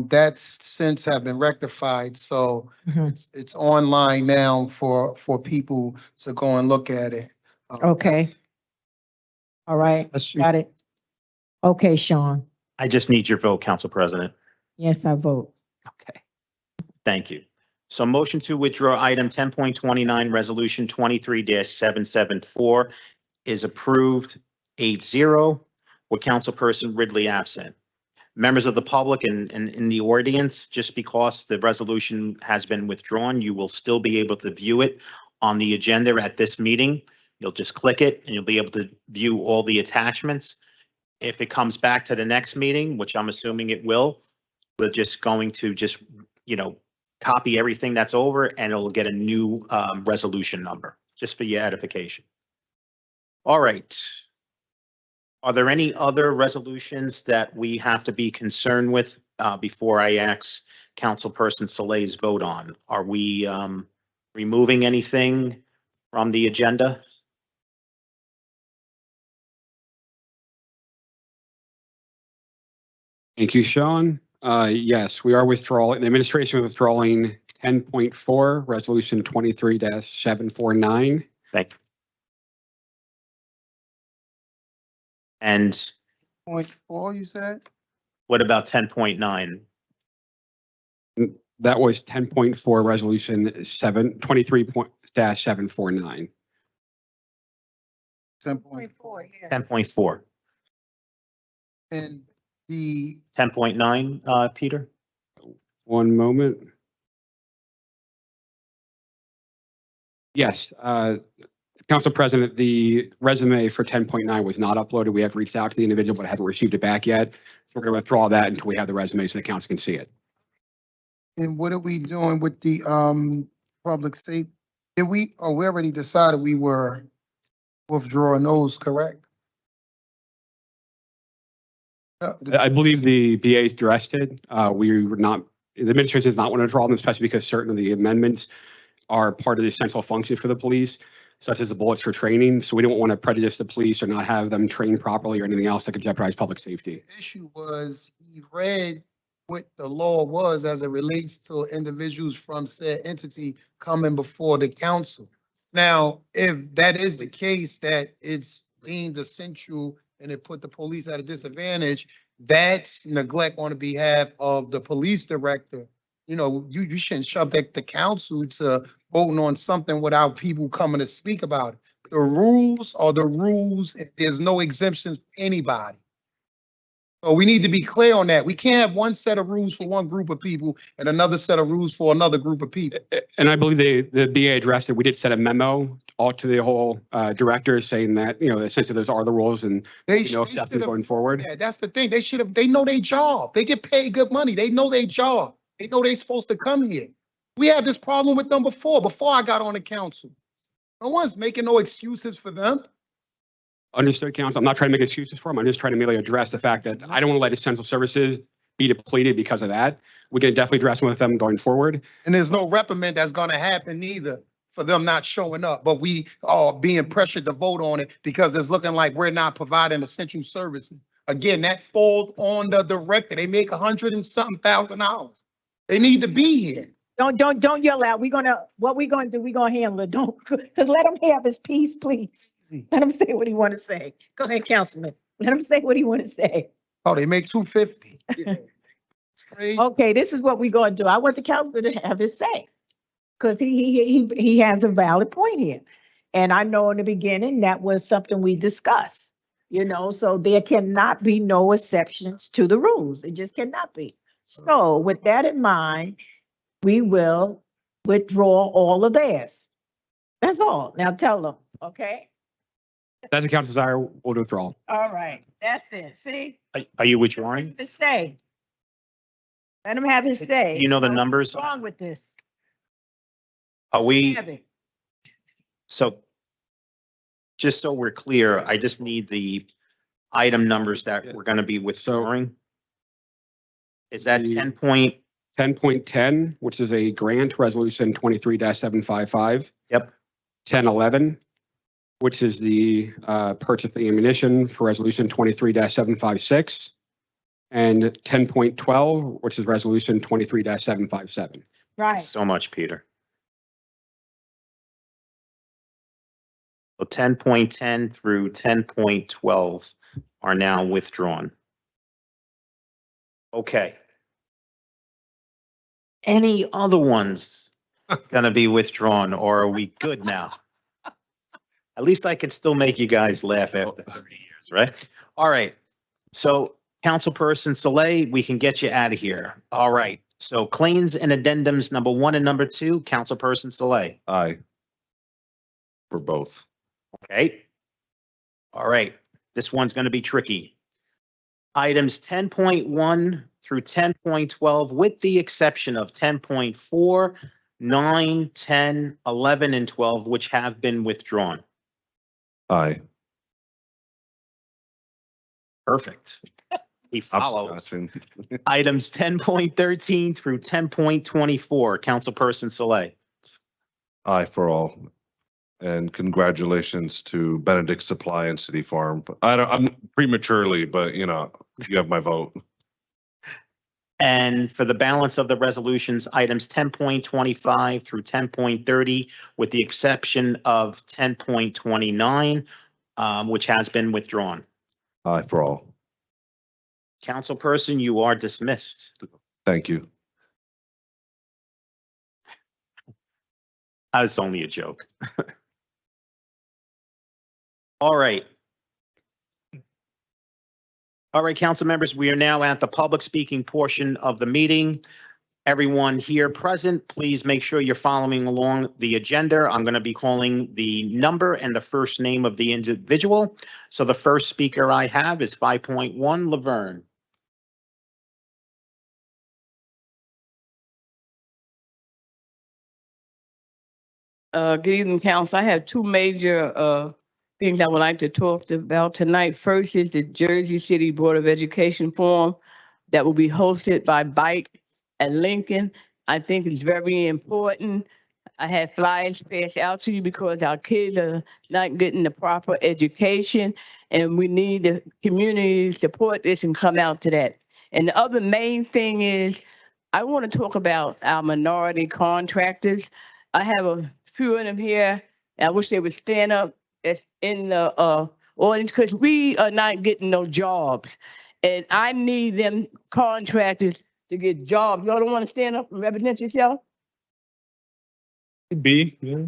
That's since have been rectified, so Mhm. it's online now for people to go and look at it. Okay. That's- All right, That's got it. Okay, Sean. I just need your vote, Council President. Yes, I vote. Okay. Thank you. So motion to withdraw item 10.29, resolution 23-774 is approved 8-0 with Councilperson Ridley absent. Members of the public and in the audience, just because the resolution has been withdrawn, you will still be able to view it on the agenda at this meeting. You'll just click it and you'll be able to view all the attachments. If it comes back to the next meeting, which I'm assuming it will, we're just going to copy everything that's over and it'll get a new resolution number, just for your edification. All right. Are there any other resolutions that we have to be concerned with before I ask Councilperson Soleil's vote on? Are we removing anything from the agenda? Thank you, Sean. Yes, we are withdrawing, the administration is withdrawing 10.4, resolution 23-749. Thank you. And 0.4, you said? what about 10.9? That was 10.4, resolution 23-749. 10.4. And the 10.9, Peter? One moment. Yes, Council President, the resume for 10.9 was not uploaded. We have reached out to the individual, but haven't received it back yet. So we're going to withdraw that until we have the resume so the council can see it. And what are we doing with the public safety? We already decided we were withdrawing those, correct? I believe the BA's addressed it. We were not, the administration does not want to withdraw them, especially because certain of the amendments are part of the essential function for the police, such as the bullets for training. So we don't want to prejudice the police or not have them trained properly or anything else that could jeopardize public safety. The issue was he read what the law was as it relates to individuals from said entity coming before the council. Now, if that is the case, that it's deemed essential and it put the police at a disadvantage, that's neglect on the behalf of the police director. You know, you shouldn't shove the council to voting on something without people coming to speak about it. The rules are the rules. There's no exemptions for anybody. So we need to be clear on that. We can't have one set of rules for one group of people and another set of rules for another group of people. And I believe the BA addressed it. We did send a memo all to the whole director saying that, essentially those are the rules and steps going forward. Yeah, that's the thing. They know their job. They get paid good money. They know their job. They know they're supposed to come here. We had this problem with them before I got on the council. No one's making no excuses for them. Understood, council. I'm not trying to make excuses for them. I'm just trying to merely address the fact that I don't want to let essential services be depleted because of that. We can definitely address with them going forward. And there's no reprimand that's gonna happen either for them not showing up, but we are being pressured to vote on it because it's looking like we're not providing essential services. Again, that falls on the director. They make $100,000. They need to be here. Don't yell out. What we gonna do, we gonna handle it. Don't, cause let him have his piece, please. Let him say what he wanna say. Go ahead, Councilman. Let him say what he wanna say. Oh, they make $250. Okay, this is what we gonna do. I want the councilman to have his say. Cause he has a valid point here. And I know in the beginning, that was something we discussed, so there cannot be no exceptions to the rules. It just cannot be. So with that in mind, we will withdraw all of theirs. That's all. Now tell them, okay? That's the council's desire. We'll do withdrawal. All right, that's it. See? Are you withdrawing? To say. Let him have his say. You know the What's numbers? wrong with this? Are we, Have it. so just so we're clear, I just need the item numbers that we're going to be withdrawing. Is that The- 10 which is a grant resolution 23-755. Yep. 1011, which is the purchase of ammunition for resolution 23-756. And 10.12, which is resolution 23-757. Right. So much, Peter. So 10.10 through 10.12 are now withdrawn. Okay. Any other ones gonna be withdrawn, or are we good now? At least I can still make you guys laugh after 30 years, right? All right. So Councilperson Soleil, we can get you out of here. All right. So claims and addendums number 1 and number 2, Councilperson Soleil. Aye. For both. Okay. All right. This one's going to be tricky. Items 10.1 through 10.12, with the exception of 10.4, 9, 10, 11, and 12, which have been withdrawn. Aye. Perfect. He I'm follows. scratching. Items 10.13 through 10.24, Councilperson Soleil. Aye for all. And congratulations to Benedict Supply and City Farm. I'm prematurely, but you have my vote. And for the balance of the resolutions, items 10.25 through 10.30, with the exception of 10.29, which has been withdrawn. Aye for all. Councilperson, you are dismissed. Thank you. That's only a joke. All right. All right, council members, we are now at the public speaking portion of the meeting. Everyone here present, please make sure you're following along the agenda. I'm going to be calling the number and the first name of the individual. So the first speaker I have is 5.1 Laverne. Good evening, council. I have two major things I would like to talk about tonight. First is the Jersey City Board of Education Forum that will be hosted by Bike at Lincoln. I think it's very important. I had flyers passed out to you because our kids are not getting the proper education, and we need the community to support this and come out to that. And the other main thing is I want to talk about our minority contractors. I have a few of them here. And I wish they would stand up in the audience because we are not getting no jobs. And I need them contractors to get jobs. Y'all don't want to stand up and represent yourself? B, yeah.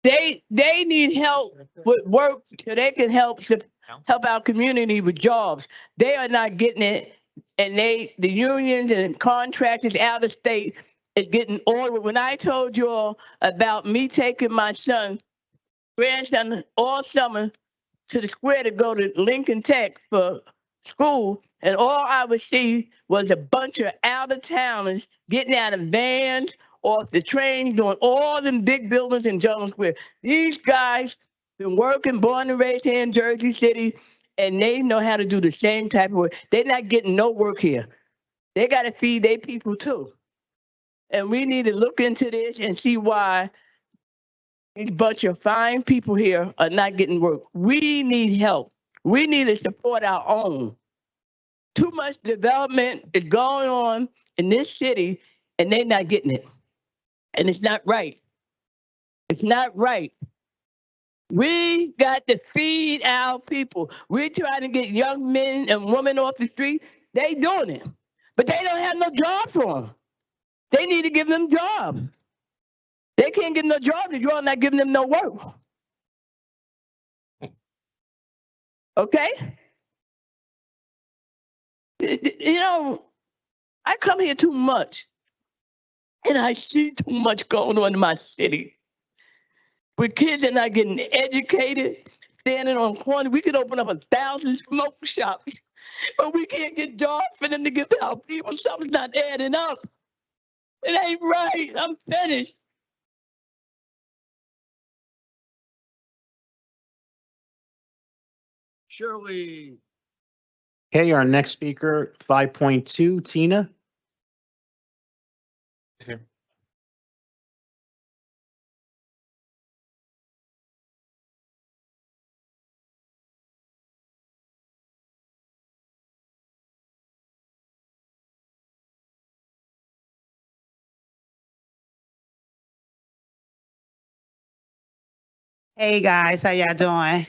They need help with work so they can help our community with jobs. They are not getting it. And the unions and contractors out of state is getting ordered. When I told you all about me taking my grandson all summer to the square to go to Lincoln Tech for school, and all I would see was a bunch of out-of-towners getting out of vans off the train, doing all them big buildings in Jones Square. These guys been working, born and raised here in Jersey City, and they know how to do the same type of work. They're not getting no work here. They got to feed their people too. And we need to look into this and see why these bunch of fine people here are not getting work. We need help. We need to support our own. Too much development is going on in this city and they're not getting it. And it's not right. It's not right. We got to feed our people. We're trying to get young men and women off the street. They doing it, but they don't have no job for them. They need to give them jobs. They can't get no job if you're not giving them no work. Okay? You know, I come here too much and I see too much going on in my city. With kids that are not getting educated, standing on corners, we could open up 1,000 smoke shops, but we can't get jobs for them to give to our people. Something's not adding up. It ain't right. I'm finished. Shirley. Okay, our next speaker, 5.2, Tina. Hey guys, how y'all doing?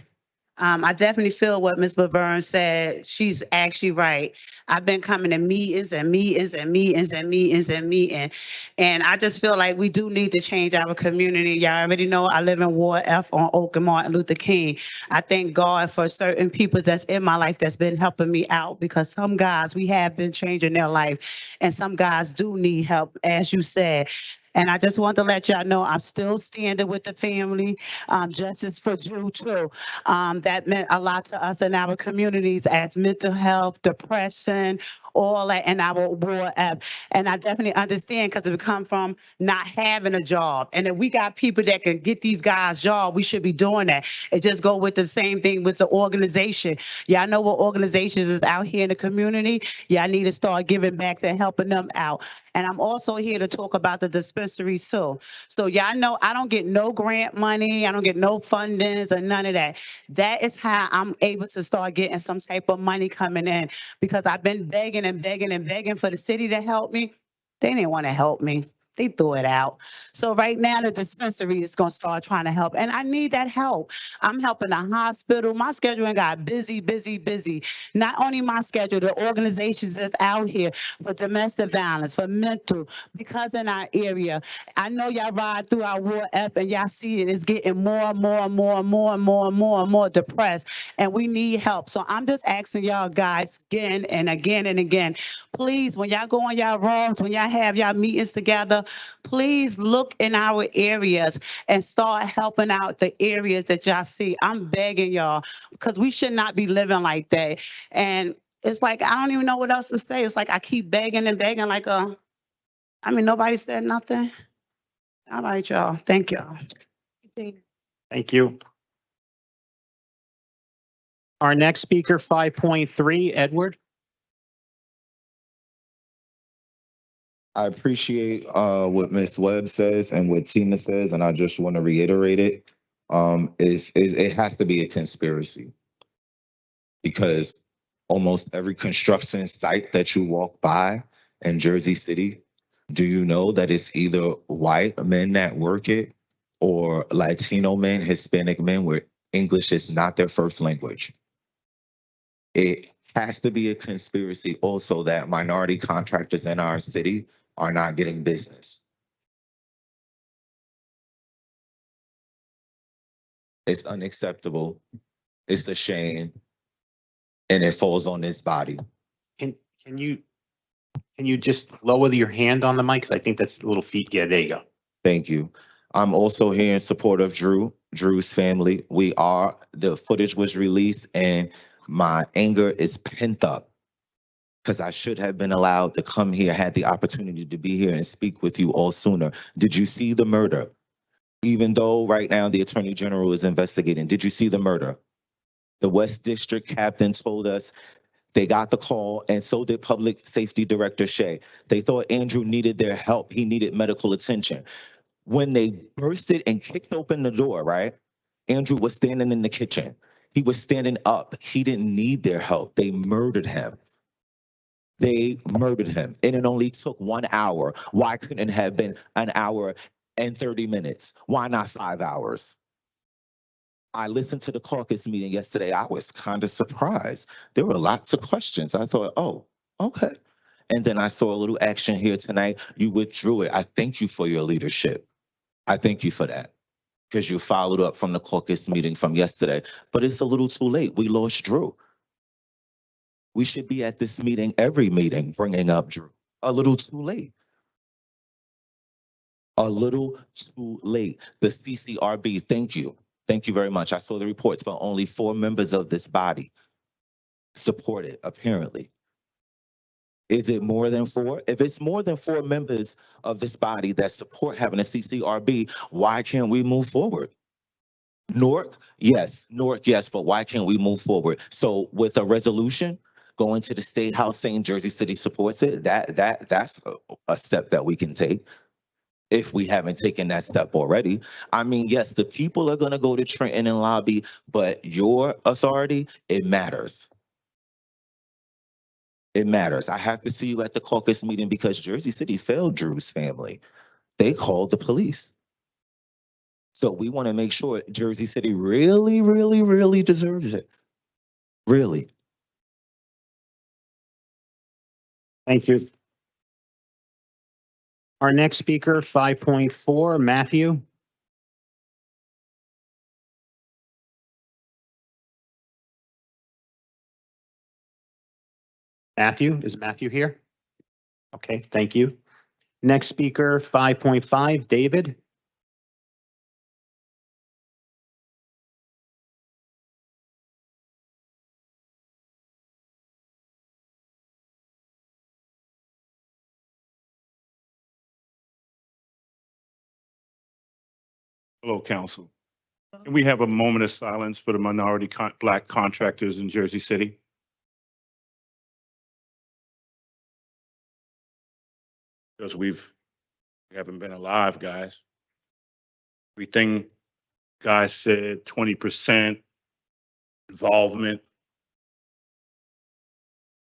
I definitely feel what Ms. Laverne said. She's actually right. I've been coming to meetings and meetings and meetings and meetings and meetings. And I just feel like we do need to change our community. Y'all already know I live in Ward F on Oak and Martin Luther King. I thank God for certain people that's in my life that's been helping me out, because some guys, we have been changing their life, and some guys do need help, as you said. And I just want to let y'all know I'm still standing with the family. Justice for Drew too. That meant a lot to us in our communities as mental health, depression, all that in our Ward F. And I definitely understand, because we come from not having a job. And if we got people that can get these guys jobs, we should be doing that. It just go with the same thing with the organization. Y'all know what organizations is out here in the community. Y'all need to start giving back and helping them out. And I'm also here to talk about the dispensaries too. So y'all know I don't get no grant money. I don't get no fundings or none of that. That is how I'm able to start getting some type of money coming in, because I've been begging and begging and begging for the city to help me. They didn't want to help me. They threw it out. So right now the dispensary is going to start trying to help, and I need that help. I'm helping the hospital. My scheduling got busy, busy, busy. Not only my schedule, the organizations that's out here for domestic violence, for mental, because in our area, I know y'all ride through our Ward F and y'all see it is getting more and more and more and more and more and more and more depressed, and we need help. So I'm just asking y'all guys again and again and again, please, when y'all go on y'all rooms, when y'all have y'all meetings together, please look in our areas and start helping out the areas that y'all see. I'm begging y'all, because we should not be living like that. And it's like, I don't even know what else to say. It's like I keep begging and begging like, nobody said nothing. All right, y'all. Thank y'all. Thank you. Our next speaker, 5.3, Edward. I appreciate what Ms. Webb says and what Tina says, and I just want to reiterate it. It has to be a conspiracy, because almost every construction site that you walk by in Jersey City, do you know that it's either white men that work it or Latino men, Hispanic men, where English is not their first language? It has to be a conspiracy also that minority contractors in our city are not getting business. It's unacceptable. It's a shame. And it falls on this body. Can you just lower your hand on the mic? Because I think that's a little feet. Yeah, there you go. Thank you. I'm also here in support of Drew's family. The footage was released and my anger is pent up. because I should have been allowed to come here, had the opportunity to be here and speak with you all sooner. Did you see the murder? Even though right now the Attorney General is investigating, did you see the murder? The West District captain told us they got the call, and so did Public Safety Director Shea. They thought Andrew needed their help. He needed medical attention. When they bursted and kicked open the door, right? Andrew was standing in the kitchen. He was standing up. He didn't need their help. They murdered him. They murdered him. And it only took 1 hour. Why couldn't it have been an hour and 30 minutes? Why not 5 hours? I listened to the caucus meeting yesterday. I was kind of surprised. There were lots of questions. I thought, oh, okay. And then I saw a little action here tonight. You withdrew it. I thank you for your leadership. I thank you for that, because you followed up from the caucus meeting from yesterday. But it's a little too late. We lost Drew. We should be at this meeting, every meeting, bringing up Drew. A little too late. A little too late. The CCRB, thank you. Thank you very much. I saw the reports, but only 4 members of this body support it, apparently. Is it more than 4? If it's more than 4 members of this body that support having a CCRB, why can't we move forward? Newark, yes, but why can't we move forward? So with a resolution going to the State House saying Jersey City supports it, that's a step that we can take. If we haven't taken that step already. I mean, yes, the people are going to go to Trenton and lobby, but your authority, it matters. It matters. I have to see you at the caucus meeting because Jersey City failed Drew's family. They called the police. So we want to make sure Jersey City really, really, really deserves it. Really. Thank you. Our next speaker, 5.4, Matthew. Matthew, is Matthew here? Okay, thank you. Next speaker, 5.5, David. Hello, council. Can we have a moment of silence for the minority Black contractors in Jersey City? Because we haven't been alive, guys. Everything guys said, 20% involvement.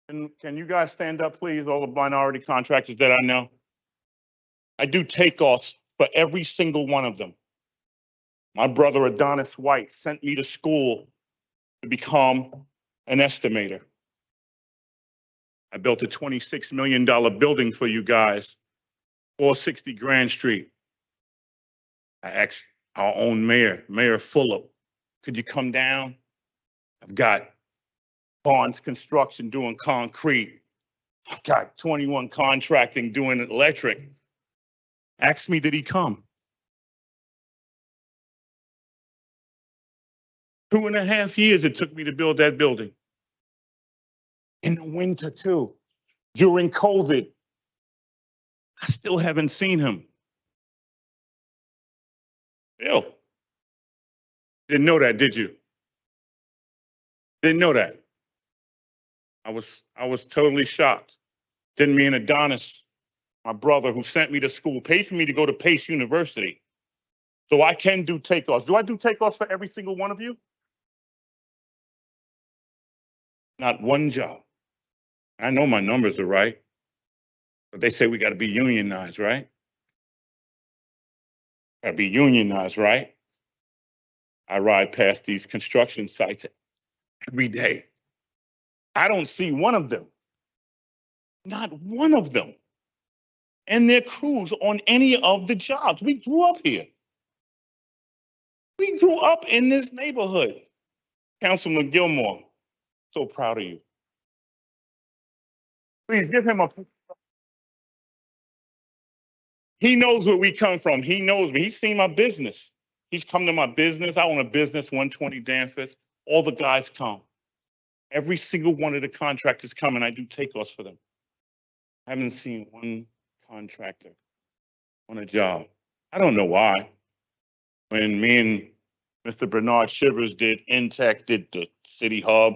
Can you guys stand up, please, all the minority contractors that I know? I do takeoffs for every single one of them. My brother Adonis White sent me to school to become an estimator. I built a $26 million building for you guys, 460 Grand Street. I asked our own mayor, Mayor Fuller, could you come down? I've got Barnes Construction doing concrete. I've got 21 Contracting doing electric. Asked me, did he come? 2.5 years it took me to build that building. In the winter too, during COVID. I still haven't seen him. Bill, didn't know that, did you? Didn't know that. I was totally shocked. Then me and Adonis, my brother who sent me to school, paid for me to go to Pace University. So I can do takeoffs. Do I do takeoffs for every single one of you? Not one job. I know my numbers are right, but they say we got to be unionized, right? Got to be unionized, right? I ride past these construction sites every day. I don't see one of them, not one of them, and their crews on any of the jobs. We grew up here. We grew up in this neighborhood. Councilman Gilmore, so proud of you. Please give him a. He knows where we come from. He knows me. He's seen my business. He's come to my business. I own a business, 120 Danforth. All the guys come. Every single one of the contractors coming, I do takeoffs for them. I haven't seen one contractor on a job. I don't know why. When me and Mr. Bernard Shivers did Intech, did the City Hub,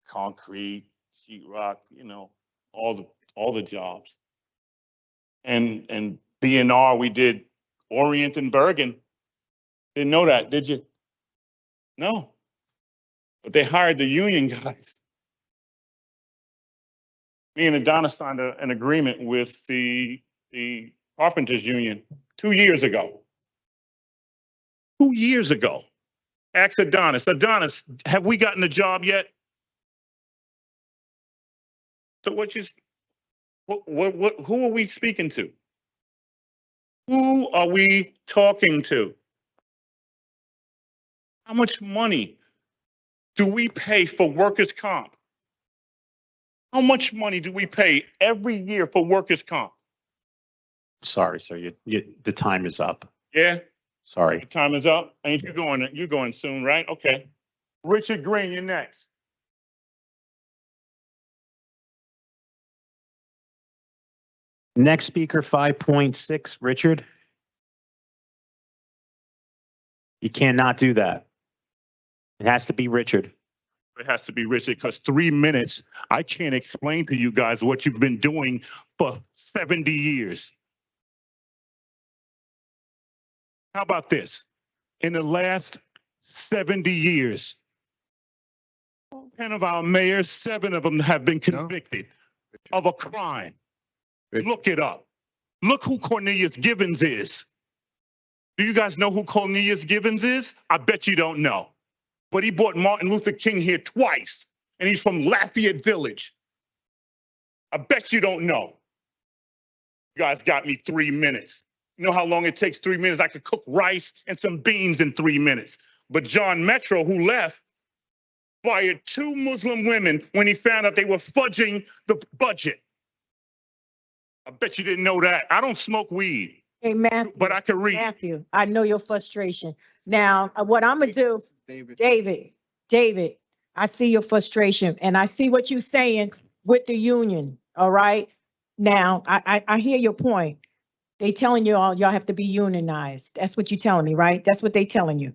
concrete, sheetrock, you know, all the jobs. And B&R, we did Orient and Bergen. Didn't know that, did you? No. But they hired the union guys. Me and Adonis signed an agreement with the Carpenters Union 2 years ago. 2 years ago. Ask Adonis. Adonis, have we gotten a job yet? So who are we speaking to? Who are we talking to? How much money do we pay for workers' comp? How much money do we pay every year for workers' comp? Sorry, sir, the time is up. Yeah, Sorry. the time is up. Ain't you going? You're going soon, right? Okay. Richard Green, you're next. Next speaker, 5.6, Richard. You cannot do that. It has to be Richard. It has to be Richard because 3 minutes, I can't explain to you guys what you've been doing for 70 years. How about this? In the last 70 years, 10 of our mayors, 7 of them have been convicted of a crime. Look it up. Look who Cornelius Gibbons is. Do you guys know who Cornelius Gibbons is? I bet you don't know. But he brought Martin Luther King here twice, and he's from Lafayette Village. I bet you don't know. You guys got me 3 minutes. You know how long it takes 3 minutes? I could cook rice and some beans in 3 minutes. But John Metro, who left, fired 2 Muslim women when he found out they were fudging the budget. I bet you didn't know that. I don't smoke weed, Hey, Matthew. but I can read. Matthew, I know your frustration. Now, what I'm gonna do, David, I see your frustration and I see what you're saying with the union, all right? Now, I hear your point. They telling you y'all have to be unionized. That's what you're telling me, right? That's what they telling you.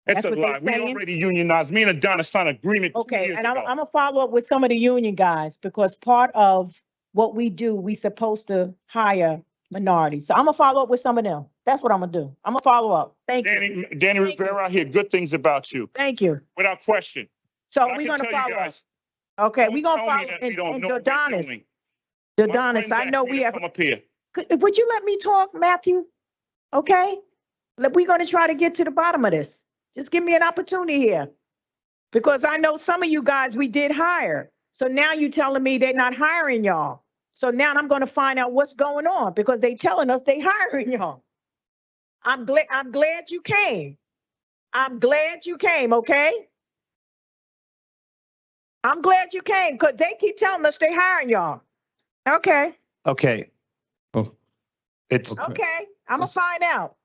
It's That's a what they lie. We saying? already unionized. Me and Adonis signed an agreement 2 Okay, years and I'm ago. gonna follow up with some of the union guys because part of what we do, we supposed to hire minorities. So I'm gonna follow up with some of them. That's what I'm gonna do. I'm gonna follow up. Thank you. Danny Rivera, I hear good things about you, Thank you. without question. So But I we're can gonna tell you follow up. guys, Okay, don't we're gonna tell me follow. that we don't And know what we're Dodonis, doing. My Dodonis, friends I asked know me we to have. come up here. Would you let me talk, Matthew? Okay? We're gonna try to get to the bottom of this. Just give me an opportunity here. Because I know some of you guys we did hire. So now you're telling me they're not hiring y'all. So now I'm gonna find out what's going on because they telling us they hiring y'all. I'm glad you came. I'm glad you came, okay? I'm glad you came because they keep telling us they hiring y'all. Okay, Okay. Oh, It's okay. I'm gonna find out.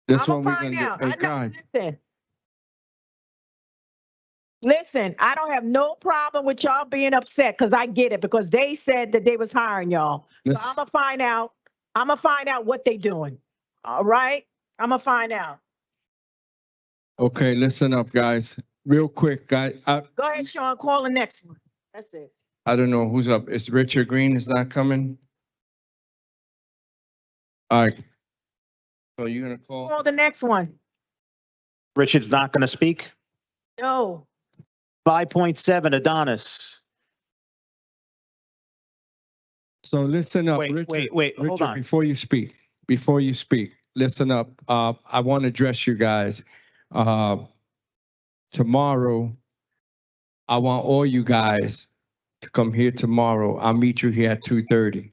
this I'm one gonna we're find gonna out. do. Hey, I know, guys, listen, I don't have no problem with y'all being upset because I get it because they said that they was hiring y'all. So Let's- I'm gonna find out. I'm gonna find out what they doing. All right? I'm gonna find out. okay, listen up, guys. Real quick, guys. Go ahead, Sean. Call the next one. That's it. I don't know who's up. Is Richard Green is not coming? All right. So you're gonna call? Call the next one. Richard's not going to speak. No. 5.7, Adonis. So listen up. Wait, Richard, wait, hold Richard, on. Before you speak, listen up. I want to address you guys. Tomorrow, I want all you guys to come here tomorrow. I'll meet you here at 2:30.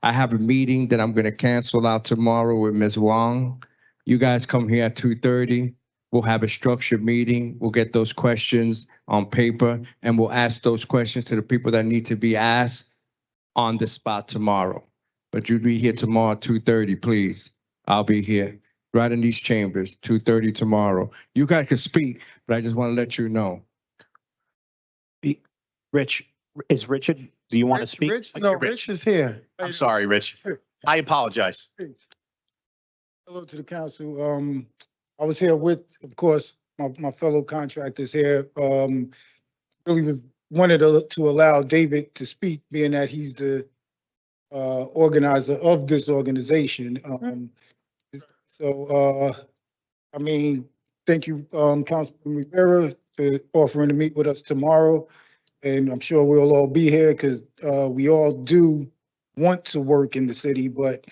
I have a meeting that I'm going to cancel out tomorrow with Ms. Wong. You guys come here at 2:30. We'll have a structured meeting. We'll get those questions on paper and we'll ask those questions to the people that need to be asked on the spot tomorrow. But you'll be here tomorrow at 2:30, please. I'll be here right in these chambers, 2:30 tomorrow. You guys can speak, but I just want to let you know. Rich, is Richard, do you want to speak? Rich, Okay, no, Rich is here. I'm sorry, Rich. I apologize. Hello to the council. I was here with, of course, my fellow contractors here. Really wanted to allow David to speak, being that he's the organizer of this organization. I mean, thank you, Councilman Rivera, for offering to meet with us tomorrow. And I'm sure we'll all be here because we all do want to work in the city, but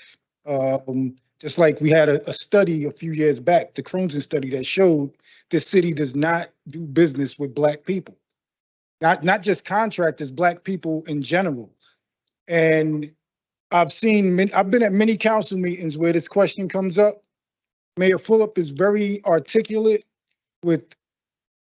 just like we had a study a few years back, the Crohn's study that showed this city does not do business with Black people. Not just contractors, Black people in general. And I've been at many council meetings where this question comes up. Mayor Fulop is very articulate with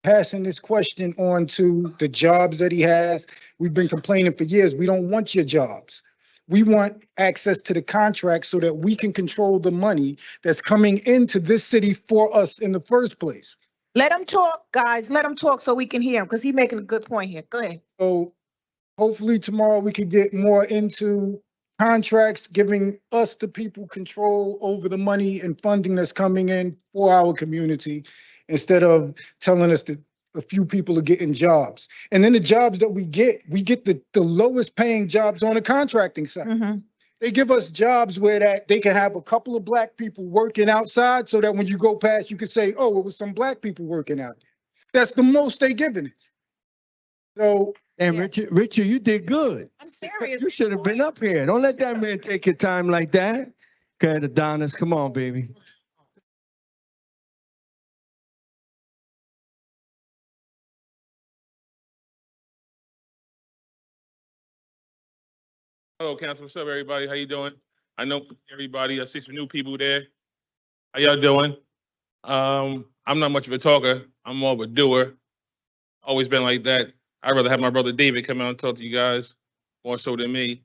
passing this question on to the jobs that he has. We've been complaining for years. We don't want your jobs. We want access to the contract so that we can control the money that's coming into this city for us in the first place. Let him talk, guys. Let him talk so we can hear him because he's making a good point here. Go ahead. So hopefully tomorrow we can get more into contracts, giving us the people control over the money and funding that's coming in for our community, instead of telling us that a few people are getting jobs. And then the jobs that we get the lowest paying jobs on the contracting side. They give us jobs where that they can have a couple of Black people working outside so that when you go past, you can say, oh, it was some Black people working out there. That's the most they giving it. So. And Richard, you did good. I'm serious. You should have been up here. Don't let that man take your time like that. Okay, Adonis, come on, baby. Hello, Council. What's up, everybody? How you doing? I know everybody. I see some new people there. How y'all doing? I'm not much of a talker. I'm more of a doer. Always been like that. I'd rather have my brother David come out and talk to you guys more so than me.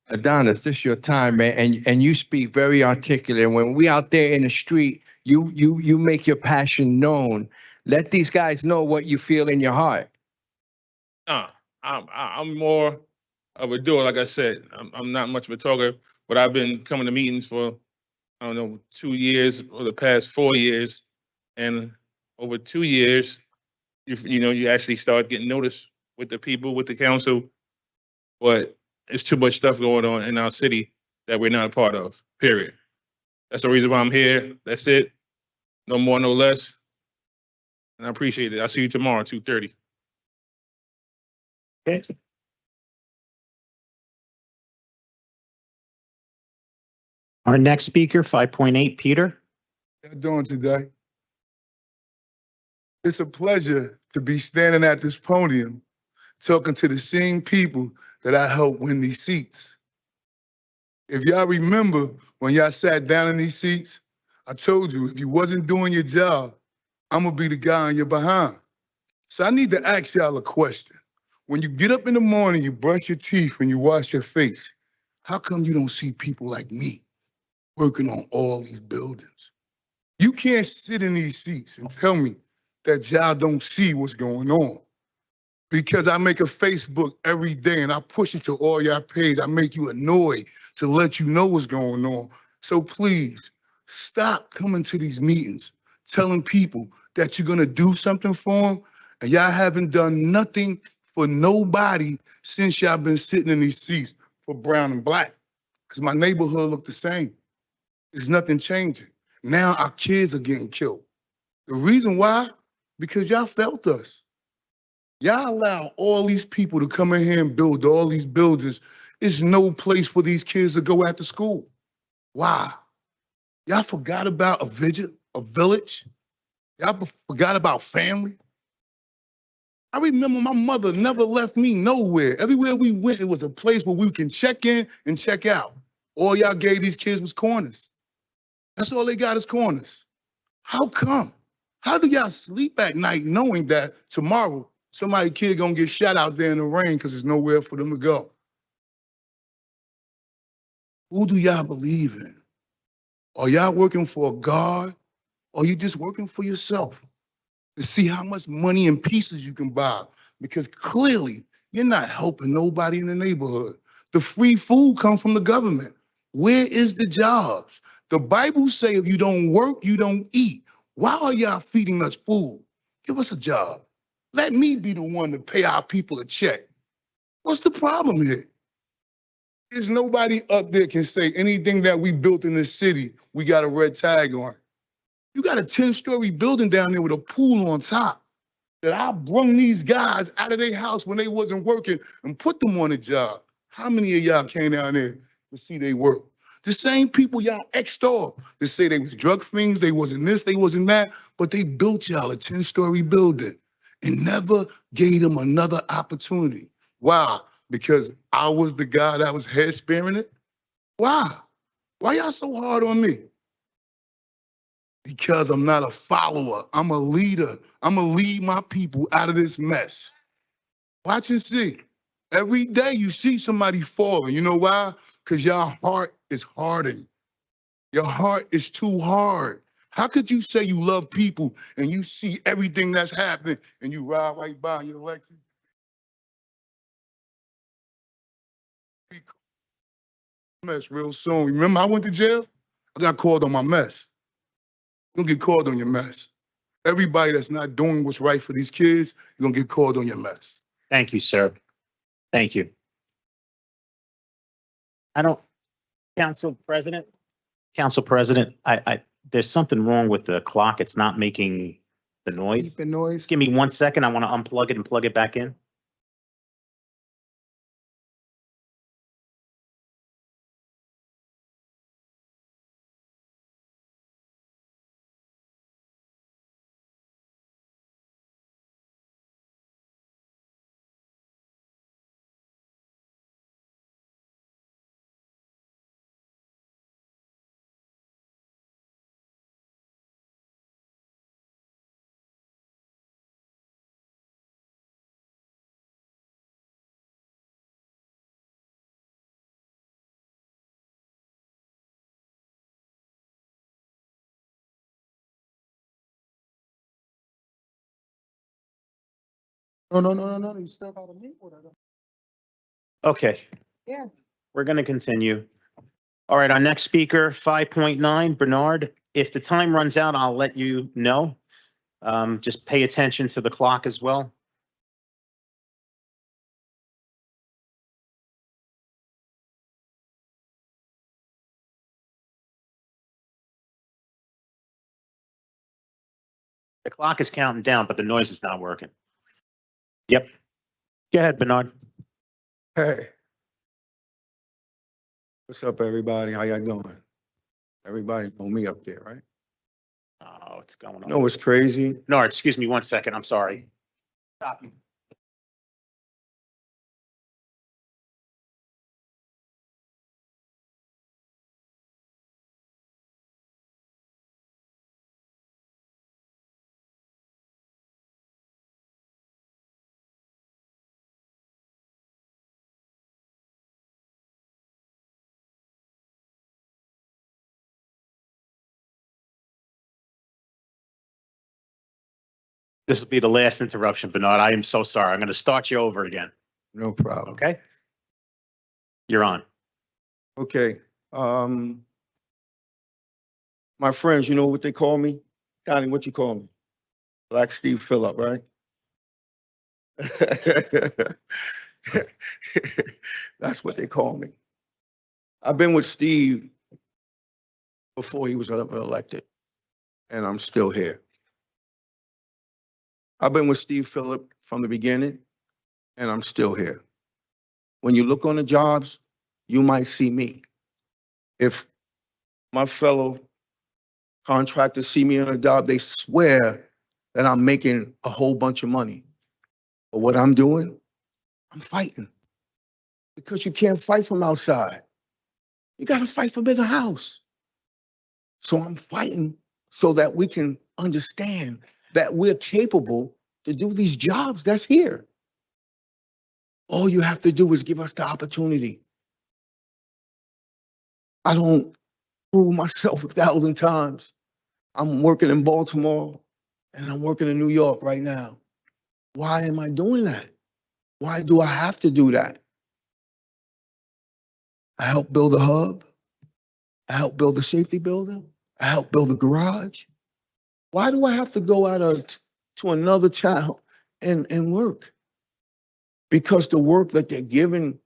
Adonis, this is your time, man, and you speak very articulate. When we out there in the street, you make your passion known. Let these guys know what you feel in your heart. I'm more of a doer. Like I said, I'm not much of a talker, but I've been coming to meetings for, I don't know, 2 years or the past 4 years. And over 2 years, you actually start getting noticed with the people, with the council. But it's too much stuff going on in our city that we're not a part of, period. That's the reason why I'm here. That's it. No more, no less. And I appreciate it. I'll see you tomorrow at 2:30. Okay. Our next speaker, 5.8, Peter. How you doing today? It's a pleasure to be standing at this podium talking to the same people that I helped win these seats. If y'all remember when y'all sat down in these seats, I told you if you wasn't doing your job, I'm gonna be the guy on your behind. So I need to ask y'all a question. When you get up in the morning, you brush your teeth and you wash your face, how come you don't see people like me working on all these buildings? You can't sit in these seats and tell me that y'all don't see what's going on. Because I make a Facebook every day and I push it to all y'all pages. I make you annoyed to let you know what's going on. So please, stop coming to these meetings, telling people that you're gonna do something for them, and y'all haven't done nothing for nobody since y'all been sitting in these seats for brown and Black. Because my neighborhood look the same. There's nothing changing. Now our kids are getting killed. The reason why? Because y'all felt us. Y'all allow all these people to come in here and build all these buildings. There's no place for these kids to go after school. Why? Y'all forgot about a village? Y'all forgot about family? I remember my mother never left me nowhere. Everywhere we went, it was a place where we can check in and check out. All y'all gave these kids was corners. That's all they got is corners. How come? How do y'all sleep at night knowing that tomorrow somebody kid gonna get shot out there in the rain because there's nowhere for them to go? Who do y'all believe in? Are y'all working for a God, or you just working for yourself to see how much money and pieces you can buy? Because clearly you're not helping nobody in the neighborhood. The free food comes from the government. Where is the jobs? The Bible say if you don't work, you don't eat. Why are y'all feeding us food? Give us a job. Let me be the one to pay our people a check. What's the problem here? There's nobody up there can say anything that we built in this city, we got a red tag on. You got a 10-story building down there with a pool on top that I brung these guys out of their house when they wasn't working and put them on a job. How many of y'all came down there to see they work? The same people y'all extol that say they was drug fiends, they wasn't this, they wasn't that, but they built y'all a 10-story building and never gave them another opportunity. Why? Because I was the guy that was head spearing it? Why? Why y'all so hard on me? Because I'm not a follower. I'm a leader. I'm gonna lead my people out of this mess. Watch and see. Every day you see somebody falling. You know why? Because your heart is hardened. Your heart is too hard. How could you say you love people and you see everything that's happening and you ride right by in your Lexus? Mess real soon. Remember I went to jail? I got called on my mess. You're gonna get called on your mess. Everybody that's not doing what's right for these kids, you're gonna get called on your mess. Thank you, sir. Thank you. I don't, Council President, there's something wrong with the clock. It's not making the noise. Beeping noise. Give me 1 second. I want to unplug it and plug it back in. No. You still got to meet with her. Okay. Yeah. We're going to continue. All right, our next speaker, 5.9, Bernard. If the time runs out, I'll let you know. Just pay attention to the clock as well. The clock is counting down, but the noise is not working. Yep. Go ahead, Bernard. Hey. What's up, everybody? How y'all doing? Everybody know me up there, right? Oh, what's going on? You know what's crazy? No, excuse me 1 second. I'm sorry. Stop you. This will be the last interruption, Bernard. I am so sorry. I'm going to start you over again. No problem. Okay? You're on. Okay. My friends, you know what they call me? Donnie, what you call me? Black Steve Phillip, right? That's what they call me. I've been with Steve before he was ever elected, and I'm still here. I've been with Steve Phillip from the beginning, and I'm still here. When you look on the jobs, you might see me. If my fellow contractors see me on a job, they swear that I'm making a whole bunch of money. But what I'm doing, I'm fighting. Because you can't fight from outside. You got to fight from in the house. So I'm fighting so that we can understand that we're capable to do these jobs that's here. All you have to do is give us the opportunity. I don't prove myself 1,000 times. I'm working in Baltimore and I'm working in New York right now. Why am I doing that? Why do I have to do that? I helped build a hub. I helped build a safety building. I helped build a garage. Why do I have to go to another child and work? Because the work that they're giving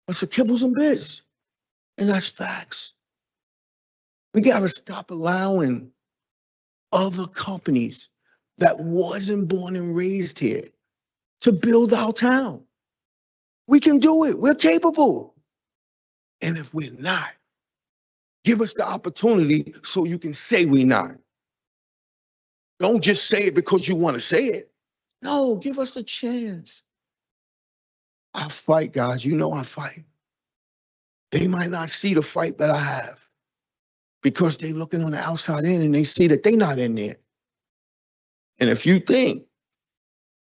us are kibbles and bits. And that's facts. We got to stop allowing other companies that wasn't born and raised here to build our town. We can do it. We're capable. And if we're not, give us the opportunity so you can say we're not. Don't just say it because you want to say it. No, give us a chance. I fight, guys. You know I fight. They might not see the fight that I have because they're looking on the outside in and they see that they're not in there. And if you think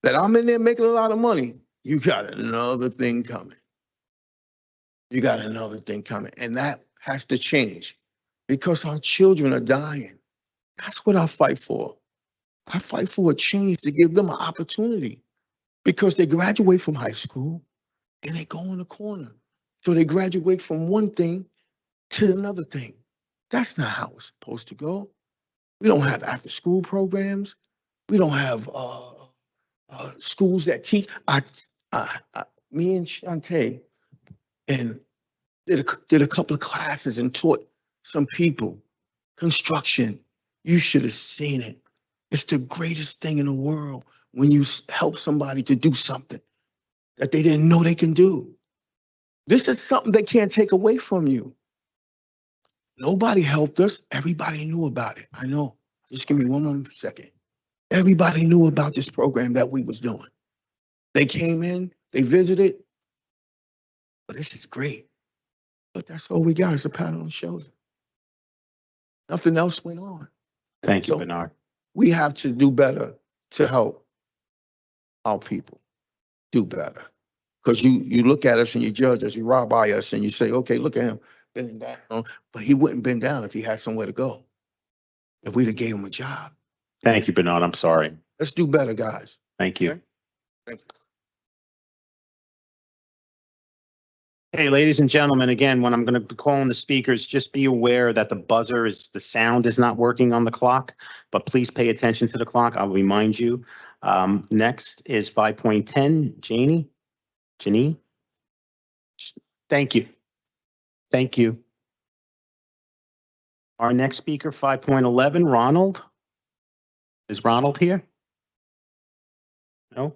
that I'm in there making a lot of money, you got another thing coming. You got another thing coming. And that has to change because our children are dying. That's what I fight for. I fight for a change to give them an opportunity because they graduate from high school and they go in the corner. So they graduate from one thing to another thing. That's not how it's supposed to go. We don't have after school programs. We don't have schools that teach. Me and Shantae and did a couple of classes and taught some people construction. You should have seen it. It's the greatest thing in the world when you help somebody to do something that they didn't know they can do. This is something they can't take away from you. Nobody helped us. Everybody knew about it. I know. Just give me one more second. Everybody knew about this program that we was doing. They came in, they visited. But this is great. But that's all we got is a pat on the shoulder. Nothing else went on. Thank you, So Bernard. we have to do better to help our people do better. Because you look at us and you judge us, you rob by us and you say, okay, look at him bending down. But he wouldn't bend down if he had somewhere to go. If we'd have gave him a job. Thank you, Bernard. I'm sorry. Let's do better, guys. Thank you. Okay? Thank you. Hey, ladies and gentlemen, again, when I'm going to be calling the speakers, just be aware that the sound is not working on the clock, but please pay attention to the clock. I'll remind you. Next is 5.10, Janie. Thank you. Thank you. Our next speaker, 5.11, Ronald. Is Ronald here? No?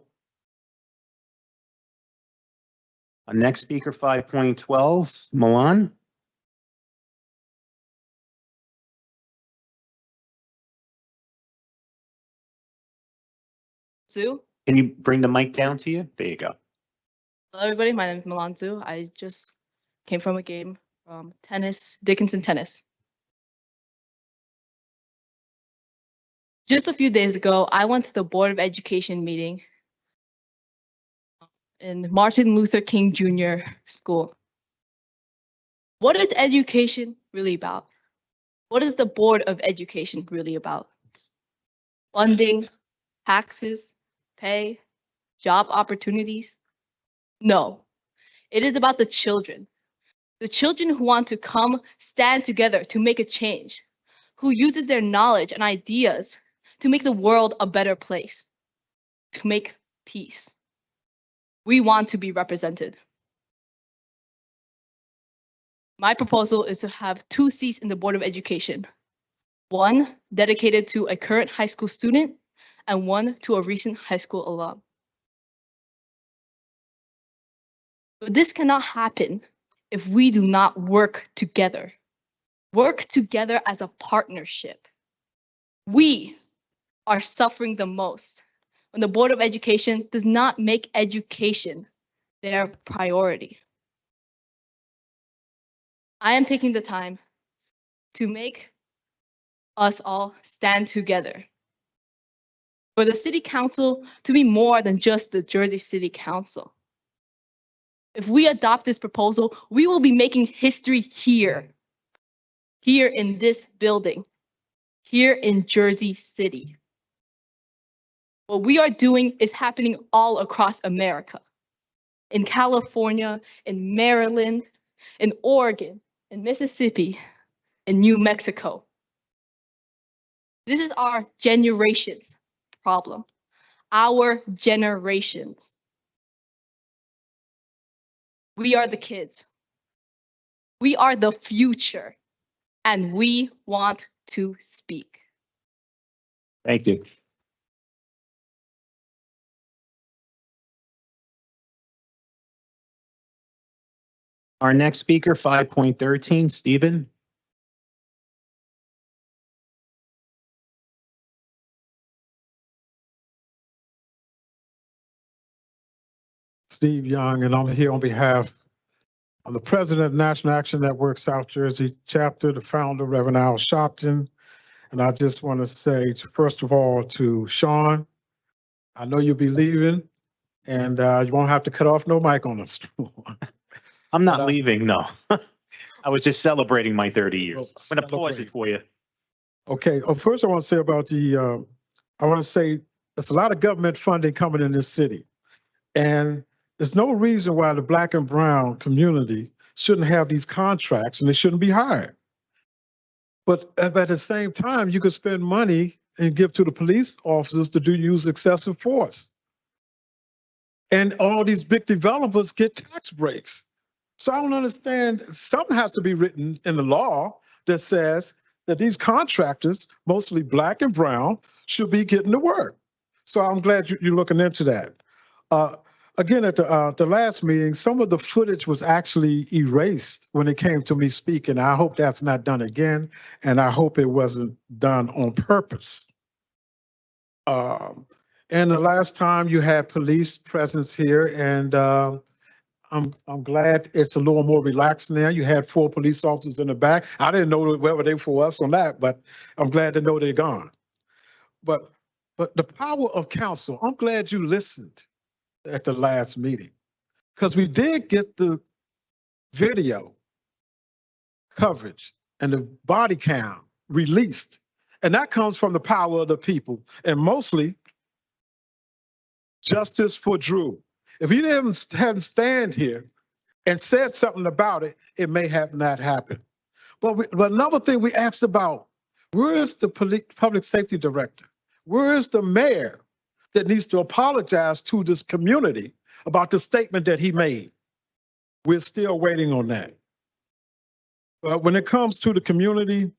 Our next speaker, 5.12, Milan. Sue. Can you bring the mic down to you? There you go. Hello, everybody. My name is Milan Sue. I just came from a game from Dickinson Tennis. Just a few days ago, I went to the Board of Education meeting in Martin Luther King Jr. School. What is education really about? What is the Board of Education really about? Funding, taxes, pay, job opportunities? No, it is about the children. The children who want to come stand together to make a change, who uses their knowledge and ideas to make the world a better place, to make peace. We want to be represented. My proposal is to have 2 seats in the Board of Education. 1 dedicated to a current high school student and 1 to a recent high school alum. But this cannot happen if we do not work together. Work together as a partnership. We are suffering the most when the Board of Education does not make education their priority. I am taking the time to make us all stand together. For the City Council to be more than just the Jersey City Council. If we adopt this proposal, we will be making history here in this building, here in Jersey City. What we are doing is happening all across America. In California, in Maryland, in Oregon, in Mississippi, in New Mexico. This is our generation's problem. Our generations. We are the kids. We are the future, and we want to speak. Thank you. Our next speaker, 5.13, Stephen. Steve Young, and I'm here on behalf of the president of National Action Network South Jersey chapter, the founder, Reverend Al Sharpton. And I just want to say, first of all, to Sean, I know you'll be leaving, and you won't have to cut off no mic on us. I'm not leaving, no. I was just celebrating my 30 years. I'm going to pause it for you. Okay, first I want to say about there's a lot of government funding coming in this city. And there's no reason why the Black and brown community shouldn't have these contracts and they shouldn't be hired. But at the same time, you could spend money and give to the police officers to use excessive force. And all these big developers get tax breaks. So I don't understand, something has to be written in the law that says that these contractors, mostly Black and brown, should be getting to work. So I'm glad you're looking into that. Again, at the last meeting, some of the footage was actually erased when it came to me speaking. I hope that's not done again, and I hope it wasn't done on purpose. And the last time you had police presence here, and I'm glad it's a little more relaxed now. You had 4 police officers in the back. I didn't know whether they were for us or not, but I'm glad to know they're gone. But the power of counsel, I'm glad you listened at the last meeting, because we did get the video coverage and the body cam released. And that comes from the power of the people, and mostly justice for Drew. If he hadn't stand here and said something about it, it may have not happened. But another thing we asked about, where is the public safety director? Where is the mayor that needs to apologize to this community about the statement that he made? We're still waiting on that. But when it comes to the community,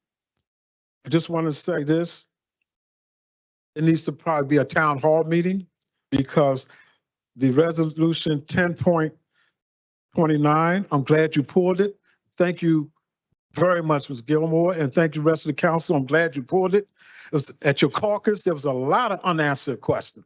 I just want to say this. It needs to probably be a town hall meeting, because the resolution 10.29, I'm glad you pulled it. Thank you very much, Ms. Gilmore, and thank you, rest of the council. I'm glad you pulled it. It was at your caucus, there was a lot of unanswered questions.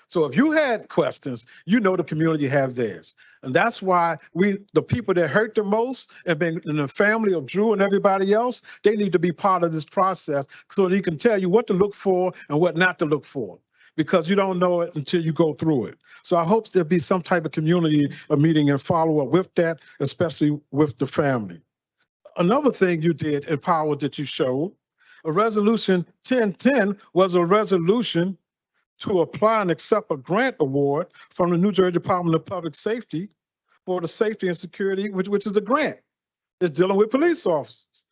So if you had questions, you know the community has theirs. And that's why the people that hurt the most have been in the family of Drew and everybody else, they need to be part of this process so that he can tell you what to look for and what not to look for, because you don't know it until you go through it. So I hope there'll be some type of community meeting and follow up with that, especially with the family. Another thing you did in power that you showed, a resolution 1010 was a resolution to apply and accept a grant award from the New Jersey Department of Public Safety for the safety and security, which is a grant. It's dealing with police officers.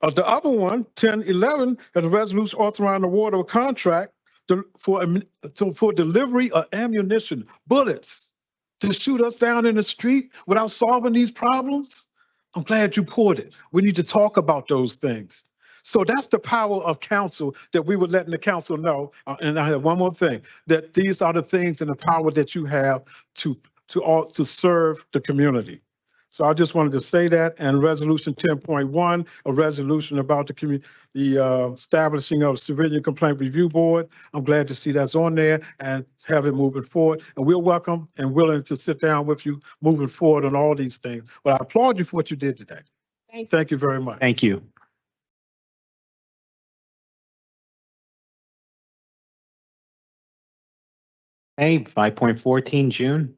The other one, 1011, is a resolution authorizing the award of a contract for delivery of ammunition, bullets, to shoot us down in the street without solving these problems. I'm glad you poured it. We need to talk about those things. So that's the power of council, that we were letting the council know. And I have one more thing, that these are the things and the power that you have to serve the community. So I just wanted to say that. And resolution 10.1, a resolution about the establishing of Civilian Complaint Review Board. I'm glad to see that's on there and have it moving forward. And we're welcome and willing to sit down with you moving forward on all these things. But I applaud you for what you did today. Thank you very much. Thank you. Hey, 5.14, June.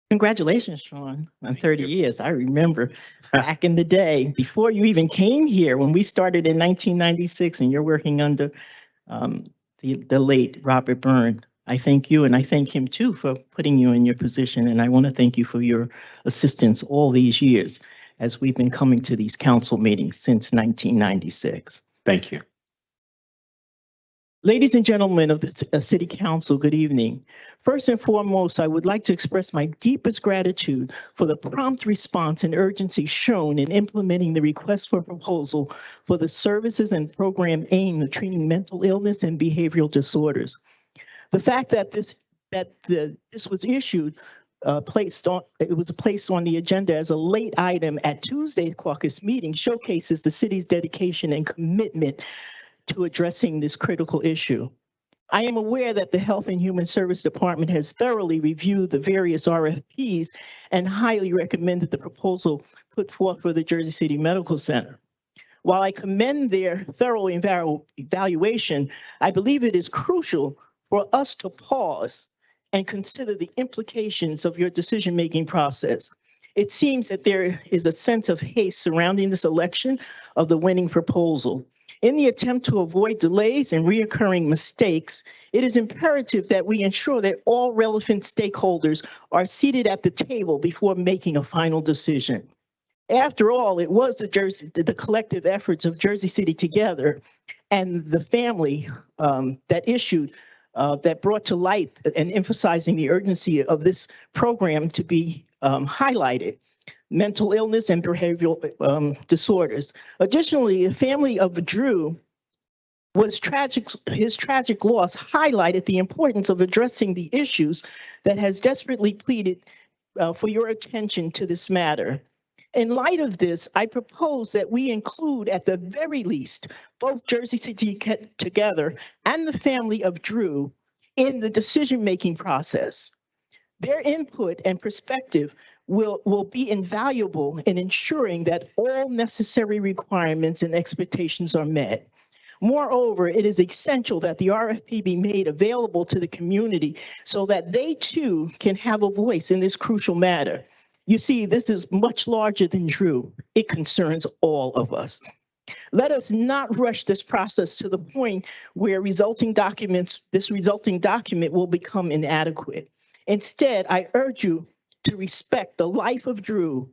Congratulations, Sean, on 30 years. I remember back in the day, before you even came here, when we started in 1996, and you're working under the late Robert Byrne. I thank you, and I thank him too for putting you in your position. And I want to thank you for your assistance all these years as we've been coming to these council meetings since 1996. Thank you. Ladies and gentlemen of the City Council, good evening. First and foremost, I would like to express my deepest gratitude for the prompt response and urgency shown in implementing the request for proposal for the services and program aimed at treating mental illness and behavioral disorders. The fact that this was issued placed on the agenda as a late item at Tuesday's caucus meeting showcases the city's dedication and commitment to addressing this critical issue. I am aware that the Health and Human Service Department has thoroughly reviewed the various RFPs and highly recommended the proposal put forth for the Jersey City Medical Center. While I commend their thorough evaluation, I believe it is crucial for us to pause and consider the implications of your decision-making process. It seems that there is a sense of haste surrounding this election of the winning proposal. In the attempt to avoid delays and reoccurring mistakes, it is imperative that we ensure that all relevant stakeholders are seated at the table before making a final decision. After all, it was the collective efforts of Jersey City Together and the family that brought to light and emphasizing the urgency of this program to be highlighted. Mental illness and behavioral disorders. Additionally, the family of Drew his tragic loss highlighted the importance of addressing the issues that has desperately pleaded for your attention to this matter. In light of this, I propose that we include at the very least both Jersey City Together and the family of Drew in the decision-making process. Their input and perspective will be invaluable in ensuring that all necessary requirements and expectations are met. Moreover, it is essential that the RFP be made available to the community so that they too can have a voice in this crucial matter. You see, this is much larger than Drew. It concerns all of us. Let us not rush this process to the point where this resulting document will become inadequate. Instead, I urge you to respect the life of Drew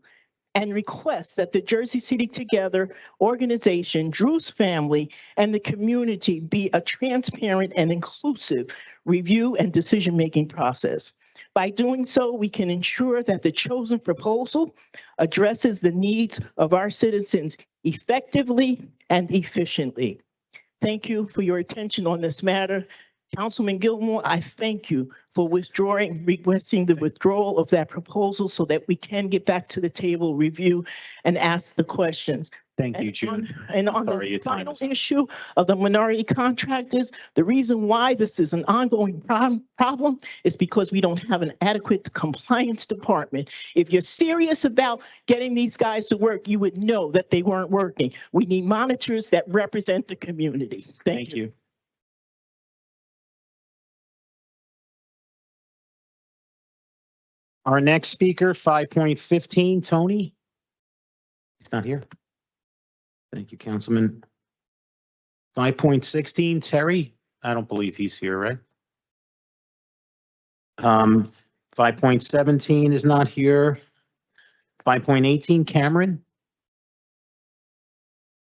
and request that the Jersey City Together organization, Drew's family, and the community be a transparent and inclusive review and decision-making process. By doing so, we can ensure that the chosen proposal addresses the needs of our citizens effectively and efficiently. Thank you for your attention on this matter. Councilman Gilmore, I thank you for requesting the withdrawal of that proposal so that we can get back to the table, review, and ask the questions. Thank you, June. And on Sorry, the your time final is- issue of the minority contractors, the reason why this is an ongoing problem is because we don't have an adequate compliance department. If you're serious about getting these guys to work, you would know that they weren't working. We need monitors that represent the community. Thank you. Our next speaker, 5.15, Tony. He's not here. Thank you, Councilman. 5.16, Terry. I don't believe he's here, right? 5.17 is not here. 5.18, Cameron.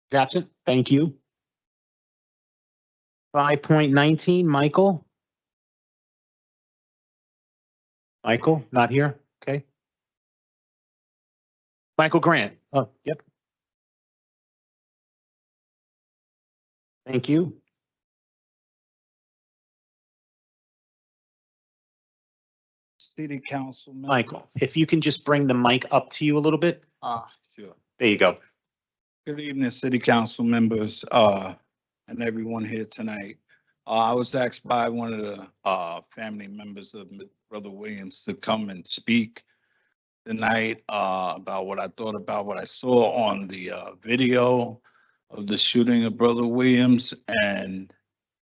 Is absent. Thank you. 5.19, Michael. Michael, not here. Okay. Michael Grant. Oh, yep. Thank you. City Council. Michael, if you can just bring the mic up to you a little bit. Sure. There you go. Good evening, City Council members, and everyone here tonight. I was asked by one of the family members of Brother Williams to come and speak tonight about what I thought about what I saw on the video of the shooting of Brother Williams and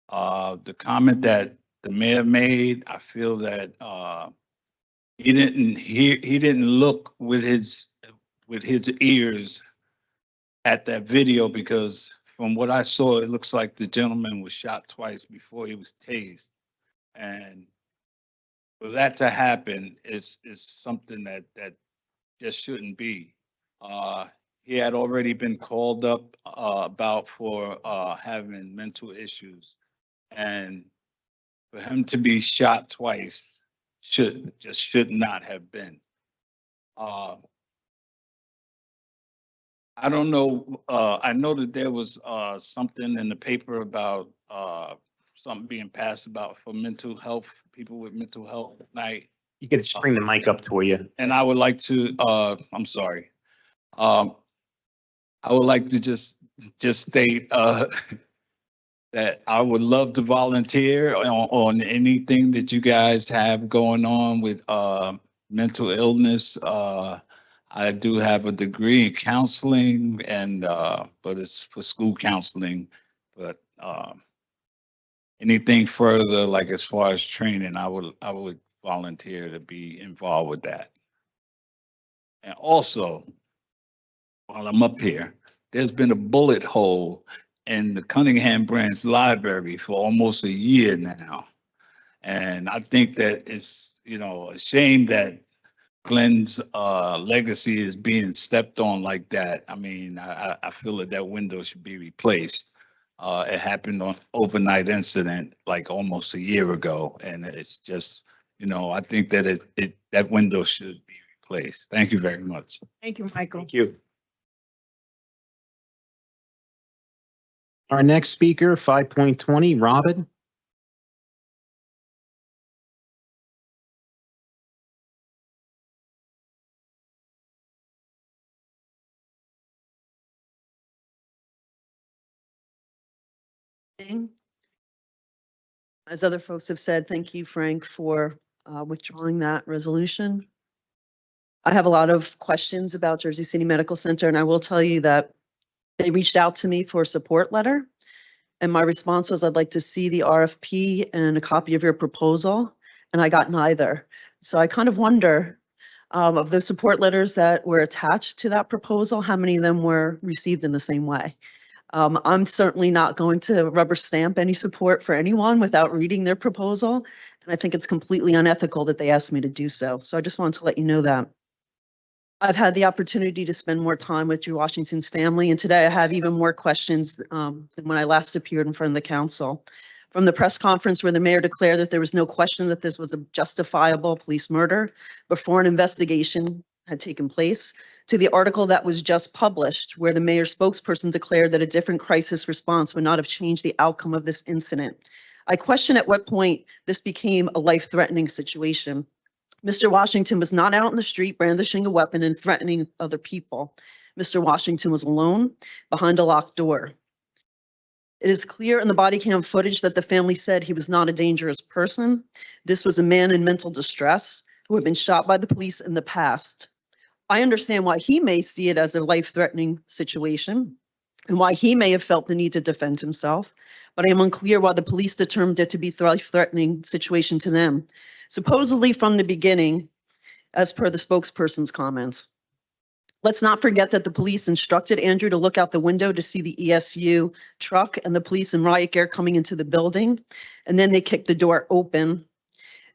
the comment that the mayor made. I feel that he didn't look with his ears at that video, because from what I saw, it looks like the gentleman was shot twice before he was tased. And for that to happen is something that just shouldn't be. He had already been called up about for having mental issues. And for him to be shot twice should not have been. I don't know, I know that there was something in the paper about something being passed about for mental health, people with mental health night. You can just bring the mic up to you. And I would like to, I'm sorry. I would like to just state that I would love to volunteer on anything that you guys have going on with mental illness. I do have a degree in counseling and but it's for school counseling. But anything further, like as far as training, I would volunteer to be involved with that. And also, while I'm up here, there's been a bullet hole in the Cunningham Branch Library for almost a year now. And I think that it's, a shame that Glenn's legacy is being stepped on like that. I mean, I feel that window should be replaced. It happened on overnight incident like almost a year ago. And it's just, I think that that window should be replaced. Thank you very much. Thank you, Michael. Thank you. Our next speaker, 5.20, Robin. As other folks have said, thank you, Frank, for withdrawing that resolution. I have a lot of questions about Jersey City Medical Center, and I will tell you that they reached out to me for a support letter. And my response was, I'd like to see the RFP and a copy of your proposal. And I got neither. So I kind of wonder, of the support letters that were attached to that proposal, how many of them were received in the same way? I'm certainly not going to rubber stamp any support for anyone without reading their proposal. And I think it's completely unethical that they asked me to do so. So I just wanted to let you know that. I've had the opportunity to spend more time with Drew Washington's family, and today I have even more questions than when I last appeared in front of the council. From the press conference where the mayor declared that there was no question that this was a justifiable police murder before an investigation had taken place, to the article that was just published where the mayor's spokesperson declared that a different crisis response would not have changed the outcome of this incident. I question at what point this became a life-threatening situation. Mr. Washington was not out in the street brandishing a weapon and threatening other people. Mr. Washington was alone behind a locked door. It is clear in the body cam footage that the family said he was not a dangerous person. This was a man in mental distress who had been shot by the police in the past. I understand why he may see it as a life-threatening situation and why he may have felt the need to defend himself, but I am unclear why the police determined it to be a life-threatening situation to them. Supposedly from the beginning, as per the spokesperson's comments. Let's not forget that the police instructed Andrew to look out the window to see the ESU truck and the police in riot gear coming into the building. And then they kicked the door open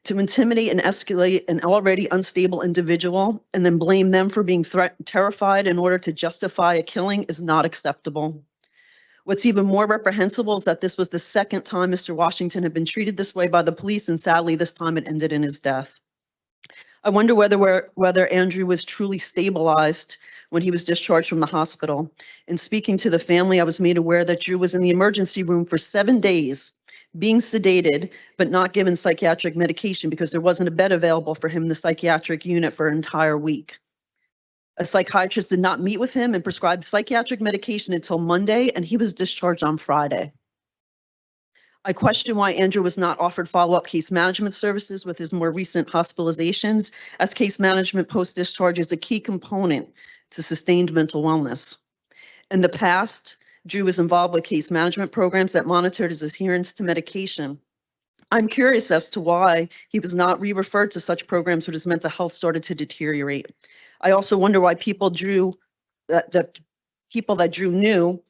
to intimidate and escalate an already unstable individual and then blame them for being terrified in order to justify a killing is not acceptable. What's even more reprehensible is that this was the second time Mr. Washington had been treated this way by the police, and sadly, this time it ended in his death. I wonder whether Andrew was truly stabilized when he was discharged from the hospital. In speaking to the family, I was made aware that Drew was in the emergency room for 7 days, being sedated, but not given psychiatric medication because there wasn't a bed available for him in the psychiatric unit for an entire week. A psychiatrist did not meet with him and prescribe psychiatric medication until Monday, and he was discharged on Friday. I question why Andrew was not offered follow-up case management services with his more recent hospitalizations, as case management post-discharge is a key component to sustained mental wellness. In the past, Drew was involved with case management programs that monitored his adherence to medication. I'm curious as to why he was not re-referred to such programs when his mental health started to deteriorate. I also wonder why people that Drew knew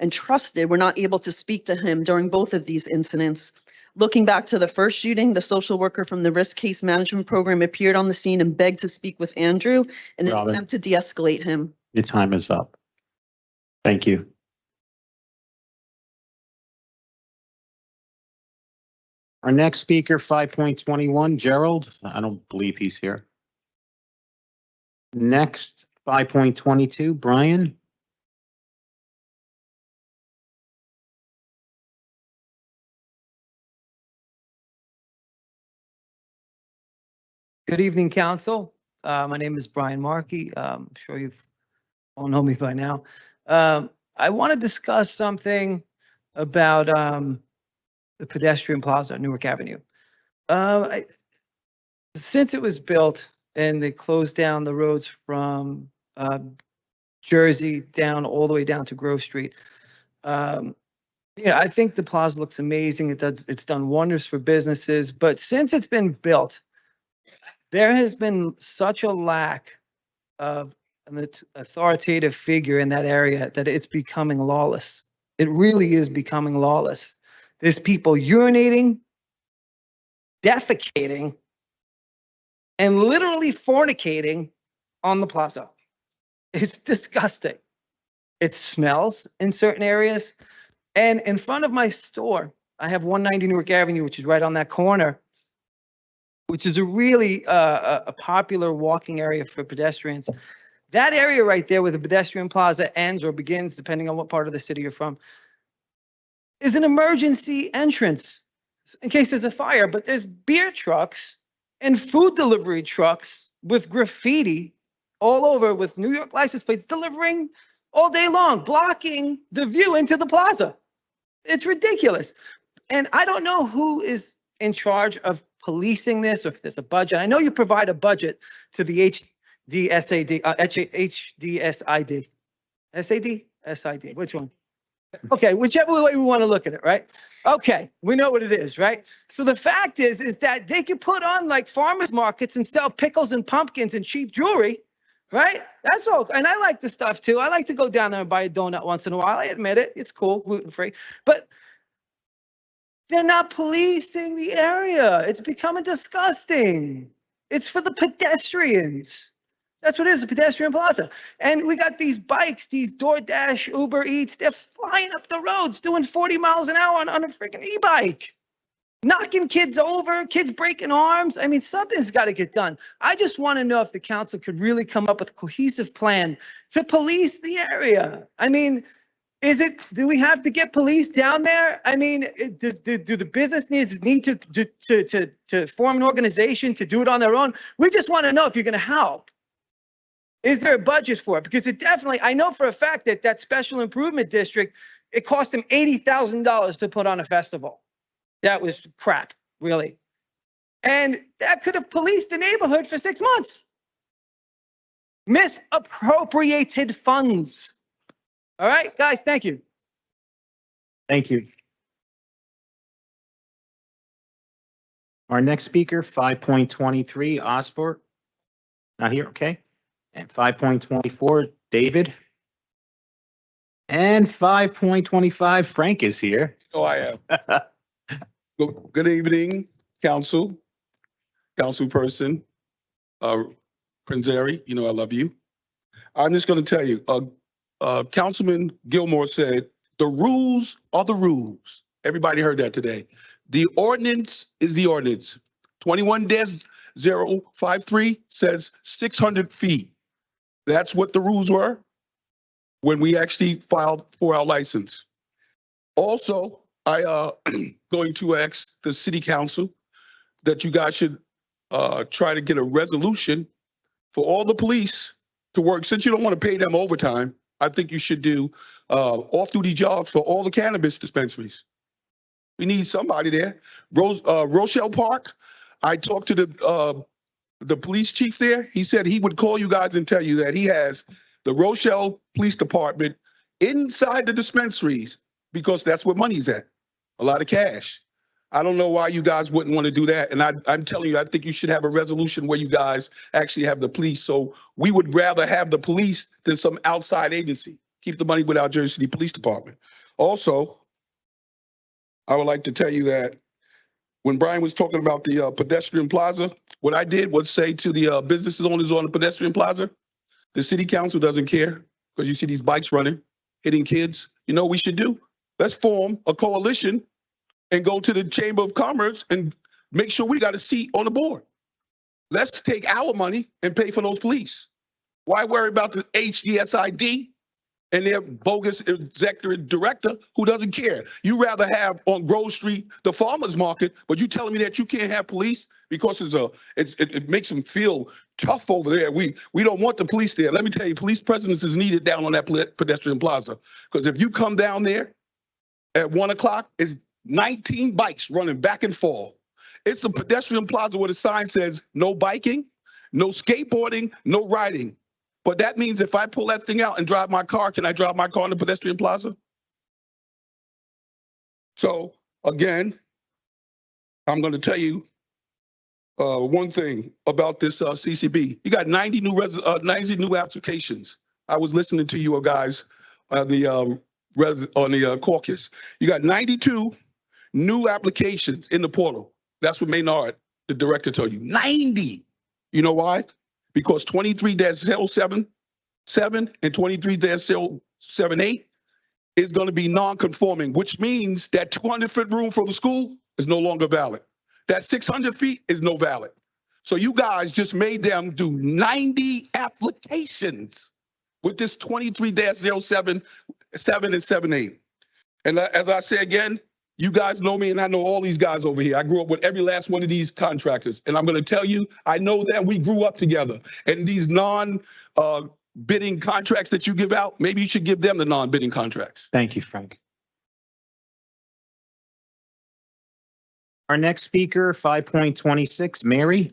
and trusted were not able to speak to him during both of these incidents. Looking back to the first shooting, the social worker from the risk case management program appeared on the scene and begged to speak with Andrew in an Robin. attempt to de-escalate him. Your time is up. Thank you. Our next speaker, 5.21, Gerald. I don't believe he's here. Next, 5.22, Brian. Good evening, council. My name is Brian Markey. I'm sure you've all know me by now. I want to discuss something about the pedestrian plaza on Newark Avenue. Since it was built and they closed down the roads from Jersey down all the way down to Grove Street, I think the plaza looks amazing. It's done wonders for businesses, but since it's been built, there has been such a lack of an authoritative figure in that area that it's becoming lawless. It really is becoming lawless. There's people urinating, defecating, and literally fornicating on the plaza. It's disgusting. It smells in certain areas. And in front of my store, I have 190 Newark Avenue, which is right on that corner, which is a really a popular walking area for pedestrians. That area right there where the pedestrian plaza ends or begins, depending on what part of the city you're from, is an emergency entrance in case there's a fire. But there's beer trucks and food delivery trucks with graffiti all over with New York license plates delivering all day long, blocking the view into the plaza. It's ridiculous. And I don't know who is in charge of policing this or if there's a budget. I know you provide a budget to the HDSID, SAD, which one? Okay, whichever way we want to look at it, right? Okay, we know what it is, right? So the fact is that they can put on like farmers markets and sell pickles and pumpkins and cheap jewelry, right? That's all. And I like the stuff too. I like to go down there and buy a donut once in a while. I admit it. It's cool, gluten-free. But they're not policing the area. It's becoming disgusting. It's for the pedestrians. That's what it is, a pedestrian plaza. And we got these bikes, these DoorDash, Uber Eats, they're flying up the roads doing 40 miles an hour on a freaking e-bike, knocking kids over, kids breaking arms. I mean, something's got to get done. I just want to know if the council could really come up with a cohesive plan to police the area. I mean, do we have to get police down there? I mean, do the business need to form an organization to do it on their own? We just want to know if you're going to help. Is there a budget for it? Because it definitely, I know for a fact that that special improvement district, it cost them $80,000 to put on a festival. That was crap, really. And that could have policed the neighborhood for 6 months. Misappropriated funds. All right, guys, thank you. Thank you. Our next speaker, 5.23, Osborne. Not here, okay. And 5.24, David. And 5.25, Frank is here. Oh, I am. Good evening, council, councilperson, Prinzeri, you know I love you. I'm just going to tell you, Councilman Gilmore said, the rules are the rules. Everybody heard that today. The ordinance is the ordinance. 21-053 says 600 feet. That's what the rules were when we actually filed for our license. Also, I going to ask the city council that you guys should try to get a resolution for all the police to work. Since you don't want to pay them overtime, I think you should do off-duty jobs for all the cannabis dispensaries. We need somebody there. Rochelle Park, I talked to the police chief there. He said he would call you guys and tell you that he has the Rochelle Police Department inside the dispensaries because that's where money's at, a lot of cash. I don't know why you guys wouldn't want to do that. And I'm telling you, I think you should have a resolution where you guys actually have the police. So we would rather have the police than some outside agency. keep the money with our Jersey City Police Department. Also, I would like to tell you that when Brian was talking about the pedestrian plaza, what I did was say to the business owners on the pedestrian plaza, the city council doesn't care because you see these bikes running, hitting kids. You know what we should do? Let's form a coalition and go to the Chamber of Commerce and make sure we got a seat on the board. Let's take our money and pay for those police. Why worry about the HDSID and their bogus executive director who doesn't care? You rather have on Grove Street the farmers market, but you telling me that you can't have police because it makes them feel tough over there. We don't want the police there. Let me tell you, police presence is needed down on that pedestrian plaza. Because if you come down there at 1 o'clock, it's 19 bikes running back and forth. It's a pedestrian plaza where the sign says no biking, no skateboarding, no riding. But that means if I pull that thing out and drive my car, can I drive my car in the pedestrian plaza? So again, I'm going to tell you one thing about this CCB. You got 90 new applications. I was listening to you guys on the caucus. You got 92 new applications in the portal. That's what Maynard, the director, told you. 90. You know why? Because 23-077 and 23-078 is going to be non-conforming, which means that 200-foot room for the school is no longer valid. That 600 feet is no valid. So you guys just made them do 90 applications with this 23-077 and 78. And as I say again, you guys know me and I know all these guys over here. I grew up with every last one of these contractors. And I'm going to tell you, I know that we grew up together. And these non-bidding contracts that you give out, maybe you should give them the non-bidding contracts. Thank you, Frank. Our next speaker, 5.26, Mary.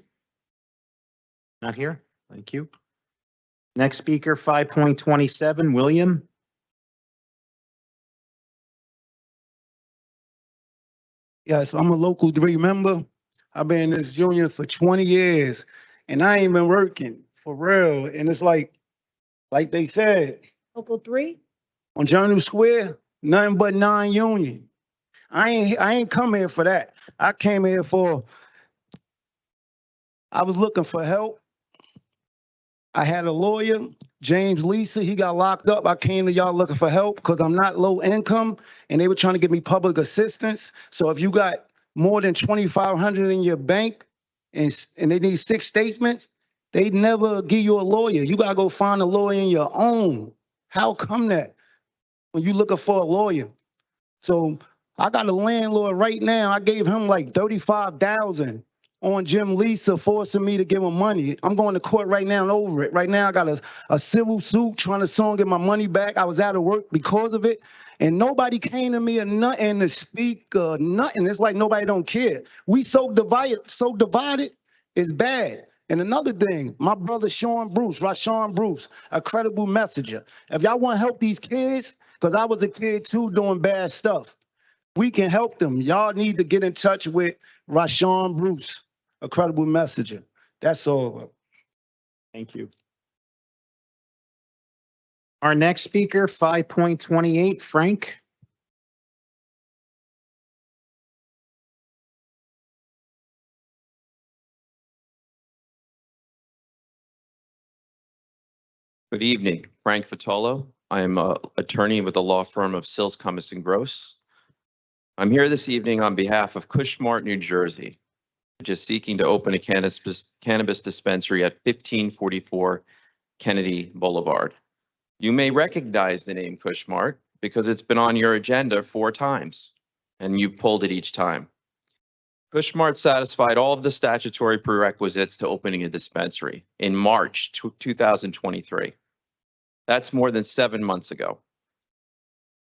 Not here. Thank you. Next speaker, 5.27, William. Yes, I'm a local 3 member. I've been in this union for 20 years and I ain't been working for real. And it's like they said, Local 3? on Journal Square, nothing but non-union. I ain't come here for that. I came here I was looking for help. I had a lawyer, James Lisa, he got locked up. I came to y'all looking for help because I'm not low income and they were trying to give me public assistance. So if you got more than 2,500 in your bank and they need 6 statements, they never give you a lawyer. You gotta go find a lawyer in your own. How come that when you looking for a lawyer? So I got a landlord right now. I gave him like 35,000 on Jim Lisa forcing me to give him money. I'm going to court right now and over it. Right now I got a civil suit trying to sue and get my money back. I was out of work because of it. And nobody came to me or nothing to speak, nothing. It's like nobody don't care. We so divided, it's bad. And another thing, my brother Rashawn Bruce, a credible messenger. If y'all want to help these kids, because I was a kid too doing bad stuff, we can help them. Y'all need to get in touch with Rashawn Bruce, a credible messenger. That's all. Thank you. Our next speaker, 5.28, Frank. Good evening, Frank Fitolo. I am an attorney with the law firm of Sills, Cummins & Gross. I'm here this evening on behalf of Cushmart, New Jersey, which is seeking to open a cannabis dispensary at 1544 Kennedy Boulevard. You may recognize the name Cushmart because it's been on your agenda 4 times, and you've pulled it each time. Cushmart satisfied all of the statutory prerequisites to opening a dispensary in March 2023. That's more than 7 months ago.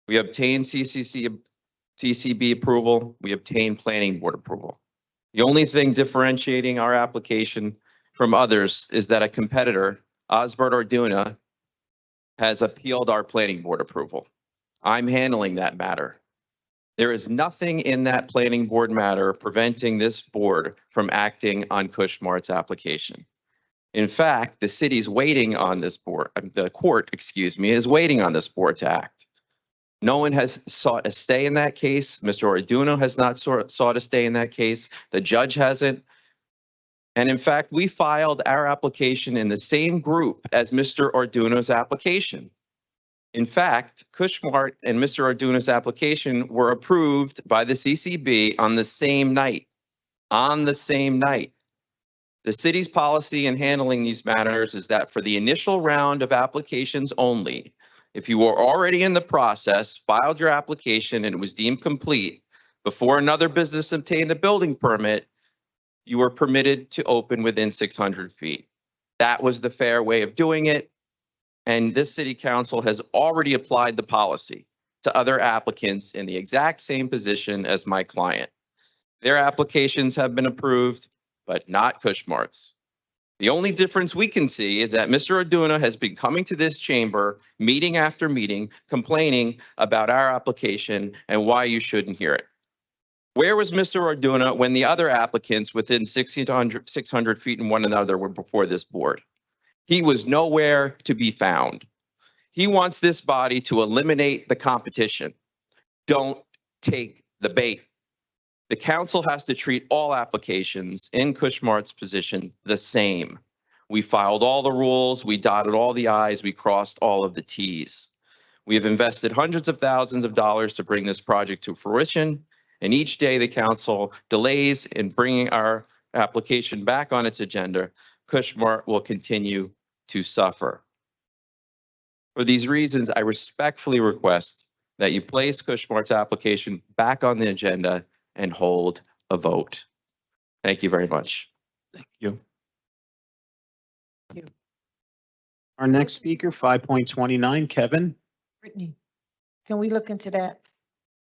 We obtained CCB approval. We obtained planning board approval. The only thing differentiating our application from others is that a competitor, Osbert Orduna, has appealed our planning board approval. I'm handling that matter. There is nothing in that planning board matter preventing this board from acting on Cushmart's application. In fact, the city's waiting on this board, the court, excuse me, is waiting on this board to act. No one has sought a stay in that case. Mr. Orduno has not sought a stay in that case. The judge hasn't. And in fact, we filed our application in the same group as Mr. Orduno's application. In fact, Cushmart and Mr. Orduno's application were approved by the CCB on the same night. On the same night. The city's policy in handling these matters is that for the initial round of applications only, if you were already in the process, filed your application and it was deemed complete before another business obtained a building permit, you were permitted to open within 600 feet. That was the fair way of doing it. And this city council has already applied the policy to other applicants in the exact same position as my client. Their applications have been approved, but not Cushmart's. The only difference we can see is that Mr. Orduno has been coming to this chamber meeting after meeting, complaining about our application and why you shouldn't hear it. Where was Mr. Orduno when the other applicants within 600 feet in one another were before this board? He was nowhere to be found. He wants this body to eliminate the competition. Don't take the bait. The council has to treat all applications in Cushmart's position the same. We filed all the rules, we dotted all the I's, we crossed all of the T's. We have invested hundreds of thousands of dollars to bring this project to fruition, and each day the council delays in bringing our application back on its agenda, Cushmart will continue to suffer. For these reasons, I respectfully request that you place Cushmart's application back on the agenda and hold a vote. Thank you very much. Thank you. Our next speaker, 5.29, Kevin. Brittany, can we look into that?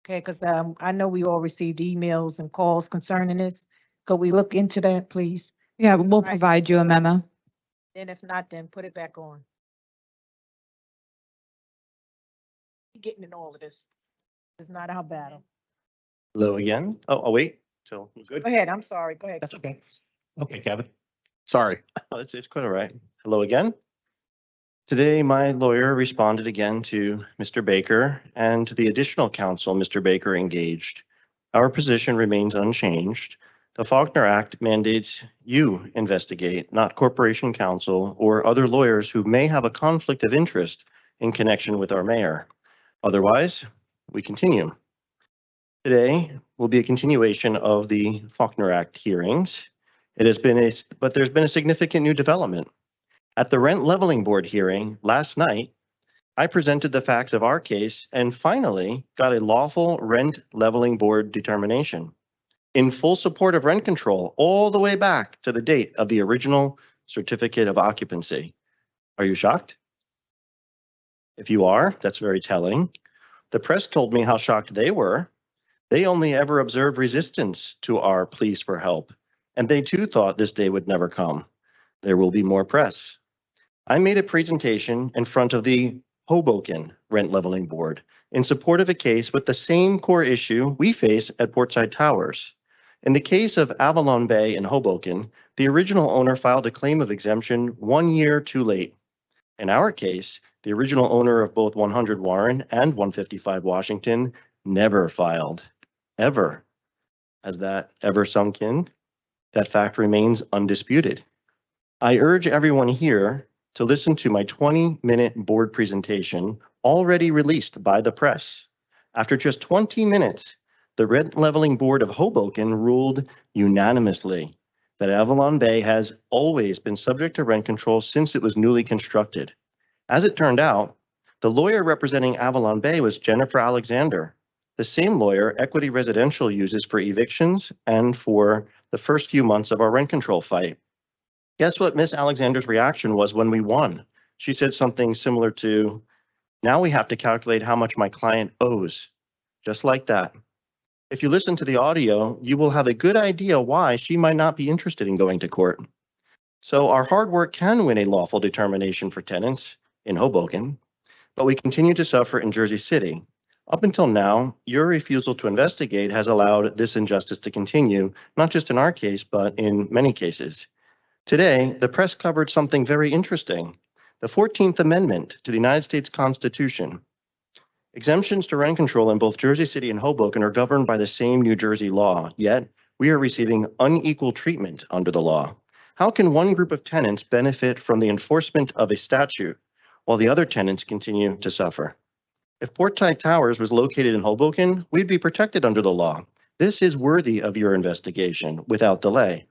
Okay, because I know we all received emails and calls concerning this. Could we look into that, please? Yeah, we'll provide you a memo. And if not, then put it back on. Getting in all of this. It's not our battle. Hello again. Oh, I'll wait till we're good. Go ahead, I'm sorry, go ahead. That's okay. Okay, Kevin. Sorry. Oh, it's quite all right. Hello again. Today, my lawyer responded again to Mr. Baker and to the additional counsel Mr. Baker engaged. Our position remains unchanged. The Faulkner Act mandates you investigate, not Corporation Counsel or other lawyers who may have a conflict of interest in connection with our mayor. Otherwise, we continue. Today will be a continuation of the Faulkner Act hearings. But there's been a significant new development. At the Rent Leveling Board hearing last night, I presented the facts of our case and finally got a lawful Rent Leveling Board determination in full support of rent control all the way back to the date of the original certificate of occupancy. Are you shocked? If you are, that's very telling. The press told me how shocked they were. They only ever observed resistance to our pleas for help, and they too thought this day would never come. There will be more press. I made a presentation in front of the Hoboken Rent Leveling Board in support of a case with the same core issue we face at Portside Towers. In the case of Avalon Bay in Hoboken, the original owner filed a claim of exemption 1 year too late. In our case, the original owner of both 100 Warren and 155 Washington never filed, ever. Has that ever sunk in? That fact remains undisputed. I urge everyone here to listen to my 20-minute board presentation already released by the press. After just 20 minutes, the Rent Leveling Board of Hoboken ruled unanimously that Avalon Bay has always been subject to rent control since it was newly constructed. As it turned out, the lawyer representing Avalon Bay was Jennifer Alexander, the same lawyer Equity Residential uses for evictions and for the first few months of our rent control fight. Guess what Miss Alexander's reaction was when we won? She said something similar to, "Now we have to calculate how much my client owes." Just like that. If you listen to the audio, you will have a good idea why she might not be interested in going to court. So our hard work can win a lawful determination for tenants in Hoboken, but we continue to suffer in Jersey City. Up until now, your refusal to investigate has allowed this injustice to continue, not just in our case, but in many cases. Today, the press covered something very interesting, the 14th Amendment to the United States Constitution. Exemptions to rent control in both Jersey City and Hoboken are governed by the same New Jersey law, yet we are receiving unequal treatment under the law. How can one group of tenants benefit from the enforcement of a statute while the other tenants continue to suffer? If Portside Towers was located in Hoboken, we'd be protected under the law. This is worthy of your investigation without delay.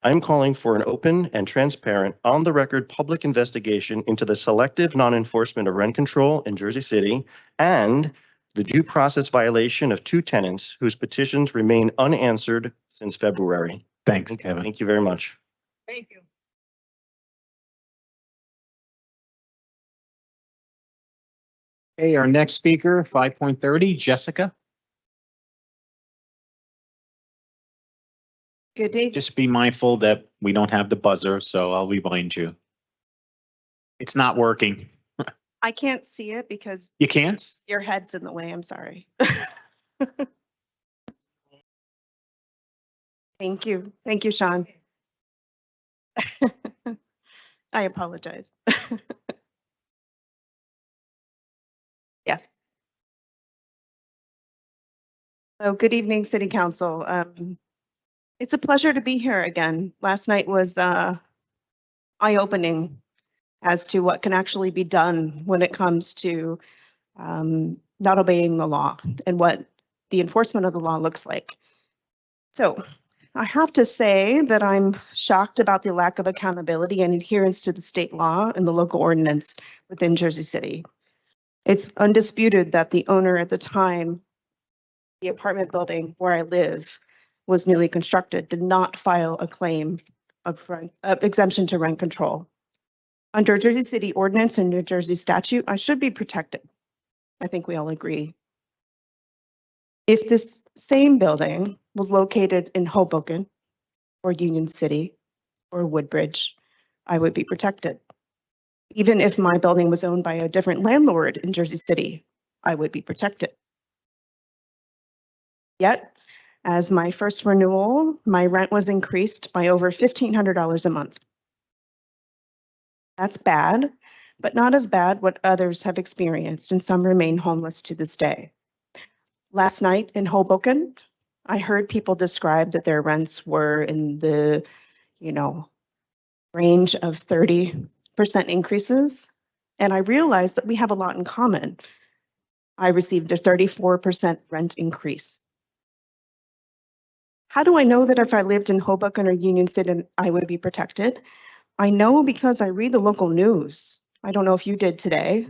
I'm calling for an open and transparent, on-the-record public investigation into the selective non-enforcement of rent control in Jersey City and the due process violation of two tenants whose petitions remain unanswered since February. Thanks, Kevin. Thank you very much. Thank you. Okay, our next speaker, 5.30, Jessica. Good day. Just be mindful that we don't have the buzzer, so I'll remind you. It's not working. I can't see it because You can't? your head's in the way. I'm sorry. Thank you. Thank you, Sean. I apologize. Yes. So good evening, City Council. It's a pleasure to be here again. Last night was eye-opening as to what can actually be done when it comes to not obeying the law and what the enforcement of the law looks like. So I have to say that I'm shocked about the lack of accountability and adherence to the state law and the local ordinance within Jersey City. It's undisputed that the owner at the time, the apartment building where I live, was newly constructed, did not file a claim of exemption to rent control. Under Jersey City ordinance and New Jersey statute, I should be protected. I think we all agree. If this same building was located in Hoboken or Union City or Woodbridge, I would be protected. Even if my building was owned by a different landlord in Jersey City, I would be protected. Yet, as my first renewal, my rent was increased by over $1,500 a month. That's bad, but not as bad what others have experienced, and some remain homeless to this day. Last night in Hoboken, I heard people describe that their rents were in the, range of 30% increases, and I realized that we have a lot in common. I received a 34% rent increase. How do I know that if I lived in Hoboken or Union City, I would be protected? I know because I read the local news. I don't know if you did today.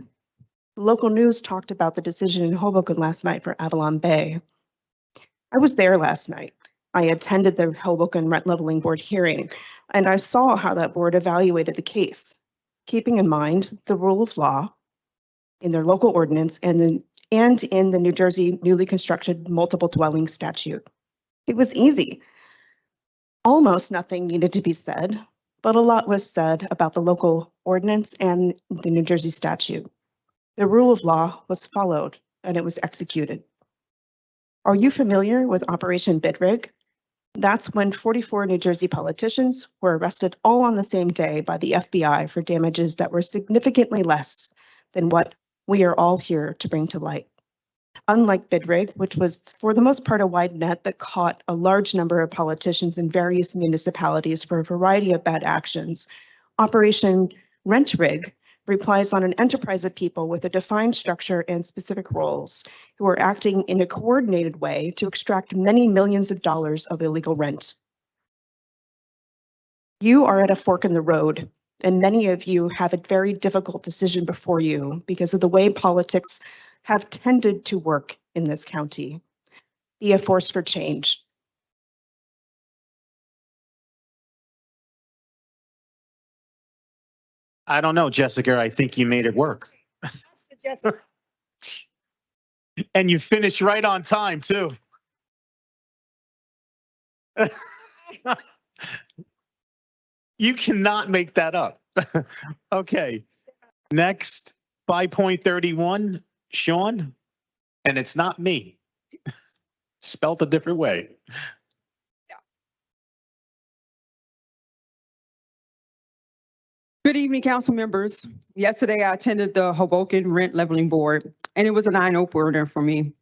The local news talked about the decision in Hoboken last night for Avalon Bay. I was there last night. I attended the Hoboken Rent Leveling Board hearing, and I saw how that board evaluated the case, keeping in mind the rule of law in their local ordinance and in the New Jersey newly constructed multiple dwelling statute. It was easy. Almost nothing needed to be said, but a lot was said about the local ordinance and the New Jersey statute. The rule of law was followed and it was executed. Are you familiar with Operation Bidrig? That's when 44 New Jersey politicians were arrested all on the same day by the FBI for damages that were significantly less than what we are all here to bring to light. Unlike Bidrig, which was for the most part a wide net that caught a large number of politicians in various municipalities for a variety of bad actions, Operation Rent Rig relies on an enterprise of people with a defined structure and specific roles who are acting in a coordinated way to extract many millions of dollars of illegal rent. You are at a fork in the road, and many of you have a very difficult decision before you because of the way politics have tended to work in this county. Be a force for change. I don't know, Jessica. I think you made it work. And you finished right on time, too. You cannot make that up. Okay. Next, 5.31, Sean. And it's not me. Spelt a different way. Good evening, council members. Yesterday, I attended the Hoboken Rent Leveling Board, and it was an eye-opener for me.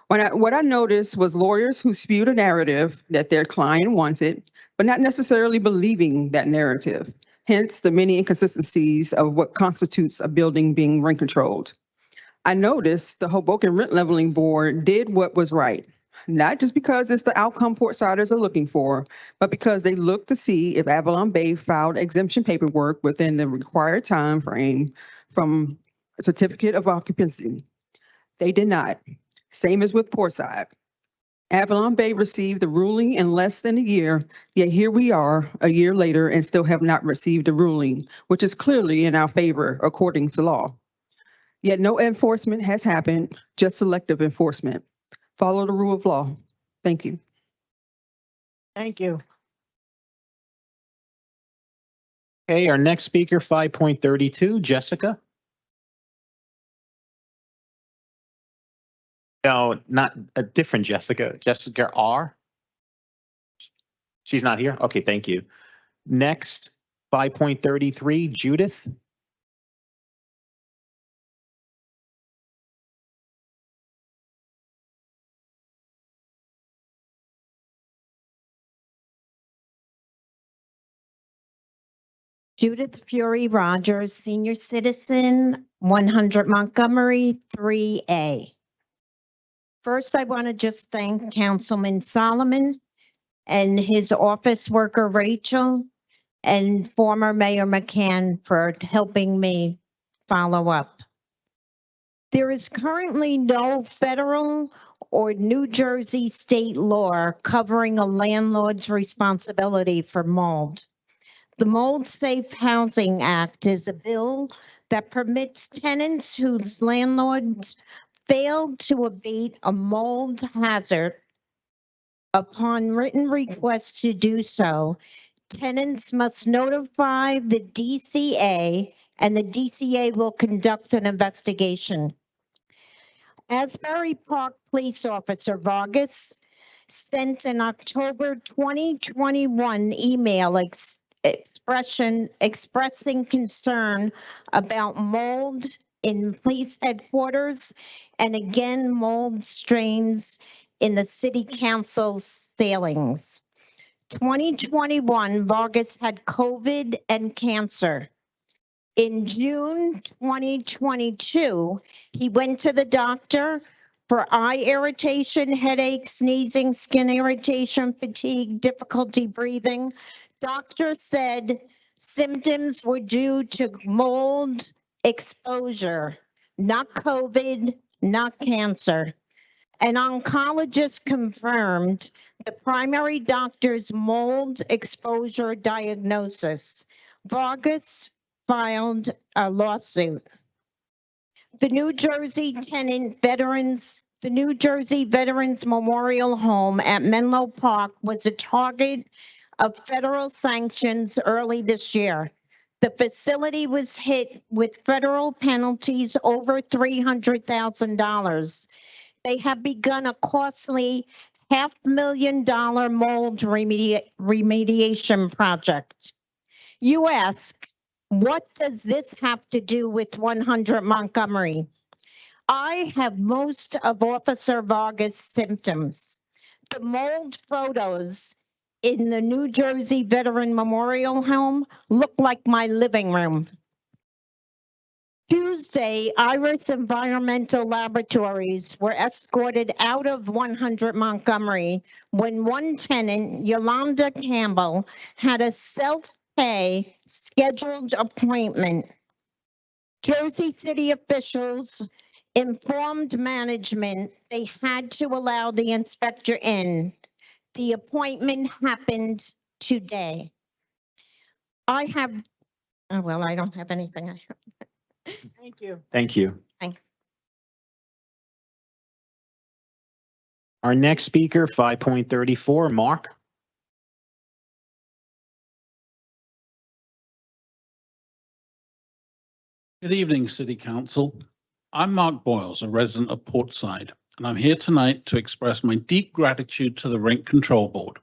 What I noticed was lawyers who spewed a narrative that their client wanted, but not necessarily believing that narrative. Hence, the many inconsistencies of what constitutes a building being rent controlled. I noticed the Hoboken Rent Leveling Board did what was right, not just because it's the outcome Portsiders are looking for, but because they looked to see if Avalon Bay filed exemption paperwork within the required time frame from a certificate of occupancy. They did not. Same as with Portside. Avalon Bay received the ruling in less than a year, yet here we are a year later and still have not received a ruling, which is clearly in our favor according to law. Yet no enforcement has happened, just selective enforcement. Follow the rule of law. Thank you. Thank you. Okay, our next speaker, 5.32, Jessica. No, not a different Jessica. Jessica R. She's not here? Okay, thank you. Next, 5.33, Judith. Judith Fury Rogers, senior citizen, 100 Montgomery, 3A. First, I want to just thank Councilman Solomon and his office worker Rachel and former Mayor McCann for helping me follow up. There is currently no federal or New Jersey state law covering a landlord's responsibility for mold. The Mold Safe Housing Act is a bill that permits tenants whose landlords failed to abate a mold hazard upon written request to do so. Tenants must notify the DCA and the DCA will conduct an investigation. Asbury Park Police Officer Vargas sent an October 2021 email expressing concern about mold in police headquarters and again mold strains in the city council's ceilings. 2021, Vargas had COVID and cancer. In June 2022, he went to the doctor for eye irritation, headache, sneezing, skin irritation, fatigue, difficulty breathing. Doctor said symptoms were due to mold exposure, not COVID, not cancer. An oncologist confirmed the primary doctor's mold exposure diagnosis. Vargas filed a lawsuit. The New Jersey Veterans Memorial Home at Menlo Park was a target of federal sanctions early this year. The facility was hit with federal penalties over $300,000. They have begun a costly $500,000 mold remediation project. You ask, what does this have to do with 100 Montgomery? I have most of Officer Vargas' symptoms. The mold photos in the New Jersey Veteran Memorial Home look like my living room. Tuesday, Iris Environmental Laboratories were escorted out of 100 Montgomery when one tenant, Yolanda Campbell, had a self-pay scheduled appointment. Jersey City officials informed management they had to allow the inspector in. The appointment happened today. I don't have anything. Thank you. Thank you. Thanks. Our next speaker, 5.34, Mark. Good evening, City Council. I'm Mark Boyles, a resident of Portside, and I'm here tonight to express my deep gratitude to the Rent Control Board.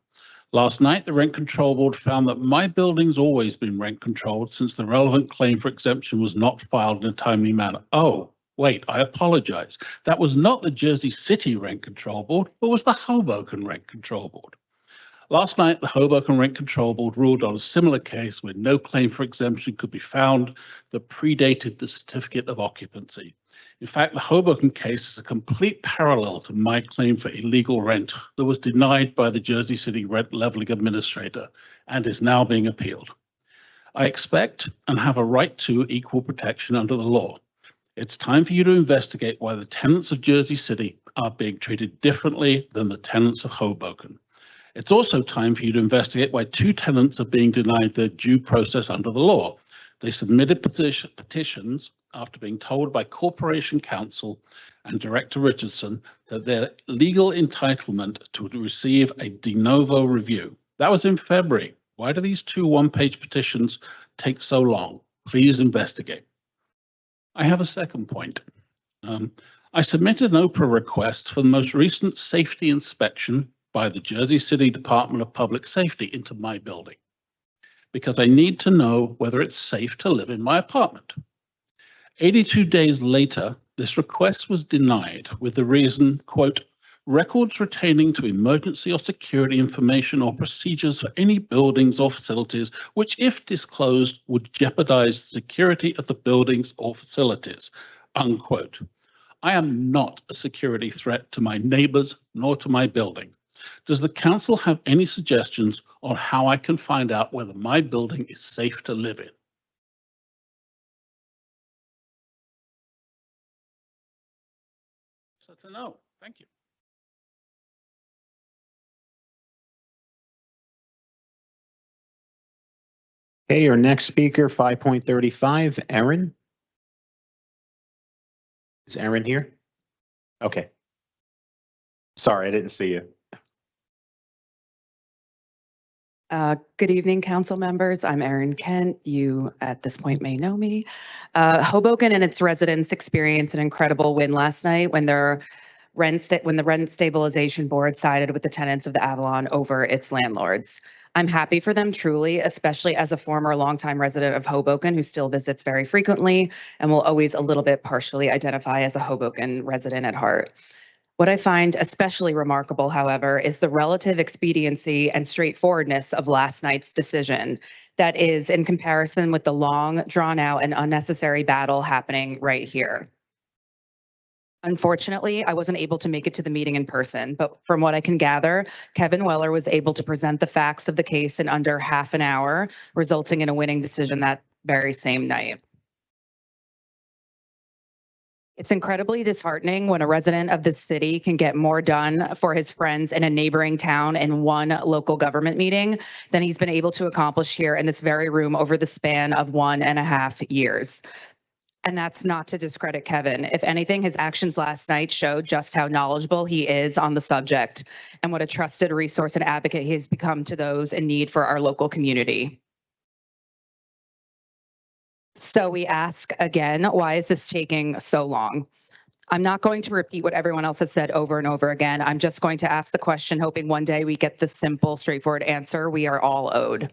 Last night, the Rent Control Board found that my building's always been rent controlled since the relevant claim for exemption was not filed in a timely manner. Oh, wait, I apologize. That was not the Jersey City Rent Control Board, but was the Hoboken Rent Control Board. Last night, the Hoboken Rent Control Board ruled on a similar case where no claim for exemption could be found that predated the certificate of occupancy. In fact, the Hoboken case is a complete parallel to my claim for illegal rent that was denied by the Jersey City Rent Leveling Administrator and is now being appealed. I expect and have a right to equal protection under the law. It's time for you to investigate why the tenants of Jersey City are being treated differently than the tenants of Hoboken. It's also time for you to investigate why 2 tenants are being denied their due process under the law. They submitted petitions after being told by Corporation Counsel and Director Richardson that their legal entitlement to receive a de novo review. That was in February. Why do these 2 one-page petitions take so long? Please investigate. I have a second point. I submitted an OPRA request for the most recent safety inspection by the Jersey City Department of Public Safety into my building because I need to know whether it's safe to live in my apartment. 82 days later, this request was denied with the reason, quote, records pertaining to emergency or security information or procedures for any buildings or facilities which, if disclosed, would jeopardize the security of the buildings or facilities, unquote. I am not a security threat to my neighbors nor to my building. Does the council have any suggestions on how I can find out whether my building is safe to live in? So to know. Thank you. Okay, your next speaker, 5.35, Erin. Is Erin here? Okay. Sorry, I didn't see you. Good evening, council members. I'm Erin Kent. You at this point may know me. Hoboken and its residents experienced an incredible win last night when the rent stabilization board sided with the tenants of the Avalon over its landlords. I'm happy for them truly, especially as a former longtime resident of Hoboken who still visits very frequently and will always a little bit partially identify as a Hoboken resident at heart. What I find especially remarkable, however, is the relative expediency and straightforwardness of last night's decision. That is in comparison with the long, drawn out and unnecessary battle happening right here. Unfortunately, I wasn't able to make it to the meeting in person, but from what I can gather, Kevin Weller was able to present the facts of the case in under half an hour, resulting in a winning decision that very same night. It's incredibly disheartening when a resident of the city can get more done for his friends in a neighboring town in one local government meeting than he's been able to accomplish here in this very room over the span of 1.5 years. And that's not to discredit Kevin. If anything, his actions last night showed just how knowledgeable he is on the subject and what a trusted resource and advocate he has become to those in need for our local community. So we ask again, why is this taking so long? I'm not going to repeat what everyone else has said over and over again. I'm just going to ask the question, hoping one day we get the simple, straightforward answer we are all owed.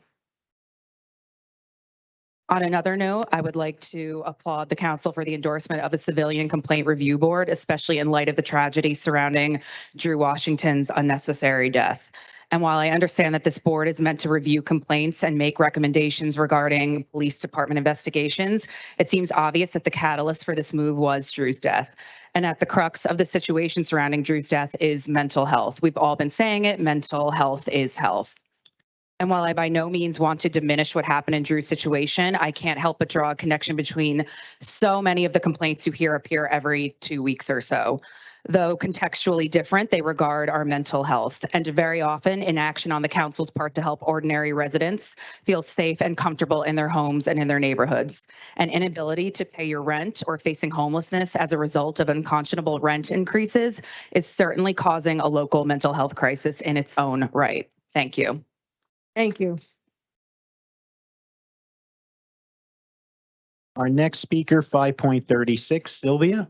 On another note, I would like to applaud the council for the endorsement of a civilian complaint review board, especially in light of the tragedy surrounding Drew Washington's unnecessary death. And while I understand that this board is meant to review complaints and make recommendations regarding police department investigations, it seems obvious that the catalyst for this move was Drew's death. And at the crux of the situation surrounding Drew's death is mental health. We've all been saying it, mental health is health. And while I by no means want to diminish what happened in Drew's situation, I can't help but draw a connection between so many of the complaints you hear appear every 2 weeks or so. Though contextually different, they regard our mental health, and very often inaction on the council's part to help ordinary residents feel safe and comfortable in their homes and in their neighborhoods. An inability to pay your rent or facing homelessness as a result of unconscionable rent increases is certainly causing a local mental health crisis in its own right. Thank you. Thank you. Our next speaker, 5.36, Sylvia.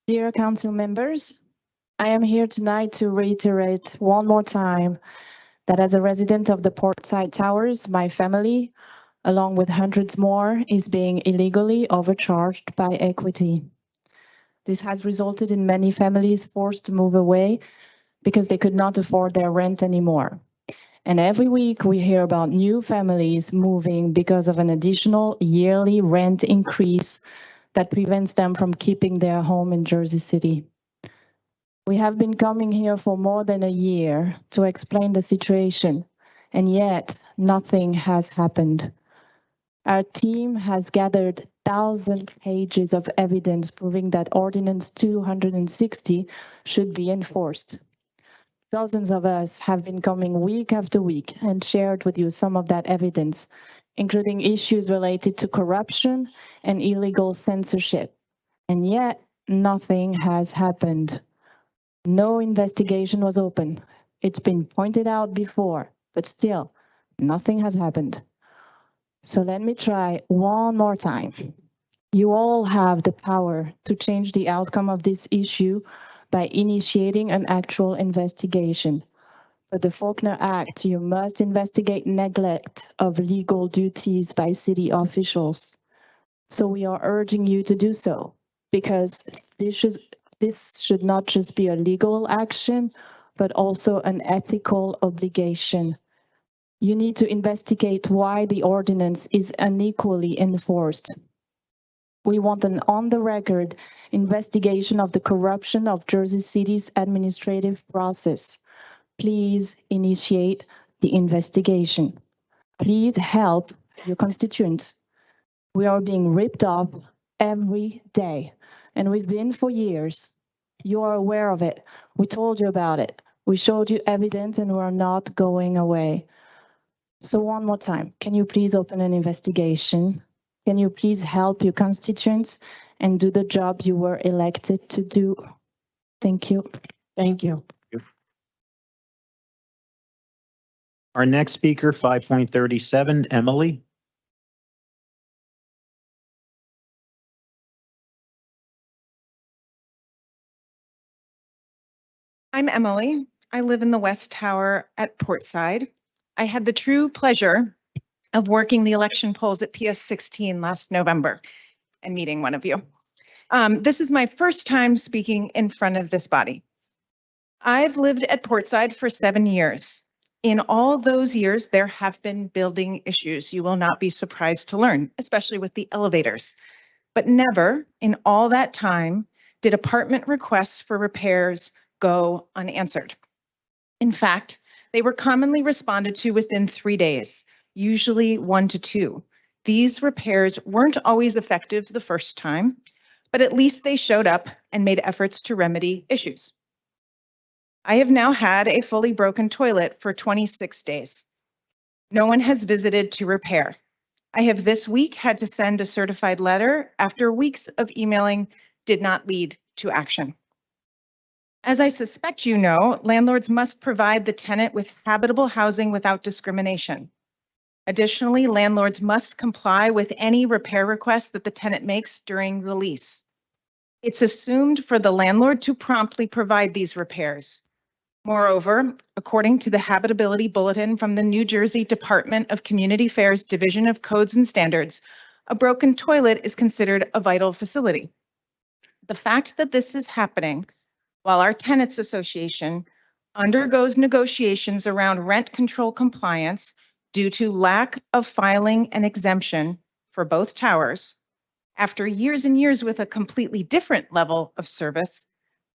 Dear council members, I am here tonight to reiterate one more time that as a resident of the Portside Towers, my family, along with hundreds more, is being illegally overcharged by Equity. This has resulted in many families forced to move away because they could not afford their rent anymore. And every week we hear about new families moving because of an additional yearly rent increase that prevents them from keeping their home in Jersey City. We have been coming here for more than a year to explain the situation, and yet nothing has happened. Our team has gathered 1,000 pages of evidence proving that Ordinance 260 should be enforced. Dozens of us have been coming week after week and shared with you some of that evidence, including issues related to corruption and illegal censorship. And yet, nothing has happened. No investigation was open. It's been pointed out before, but still, nothing has happened. So let me try one more time. You all have the power to change the outcome of this issue by initiating an actual investigation. For the Faulkner Act, you must investigate neglect of legal duties by city officials. So we are urging you to do so, because this should not just be a legal action, but also an ethical obligation. You need to investigate why the ordinance is unequally enforced. We want an on-the-record investigation of the corruption of Jersey City's administrative process. Please initiate the investigation. Please help your constituents. We are being ripped off every day, and we've been for years. You are aware of it. We told you about it. We showed you evidence, and we're not going away. So one more time, can you please open an investigation? Can you please help your constituents and do the job you were elected to do? Thank you. Thank you. Our next speaker, 5.37, Emily. I'm Emily. I live in the West Tower at Portside. I had the true pleasure of working the election polls at PS 16 last November and meeting one of you. This is my first time speaking in front of this body. I've lived at Portside for 7 years. In all those years, there have been building issues. You will not be surprised to learn, especially with the elevators. But never in all that time did apartment requests for repairs go unanswered. In fact, they were commonly responded to within 3 days, usually 1 to 2. These repairs weren't always effective the first time, but at least they showed up and made efforts to remedy issues. I have now had a fully broken toilet for 26 days. No one has visited to repair. I have this week had to send a certified letter after weeks of emailing did not lead to action. As I suspect you know, landlords must provide the tenant with habitable housing without discrimination. Additionally, landlords must comply with any repair request that the tenant makes during the lease. It's assumed for the landlord to promptly provide these repairs. Moreover, according to the Habitability Bulletin from the New Jersey Department of Community Affairs Division of Codes and Standards, a broken toilet is considered a vital facility. The fact that this is happening while our tenants association undergoes negotiations around rent control compliance due to lack of filing an exemption for both towers, after years and years with a completely different level of service,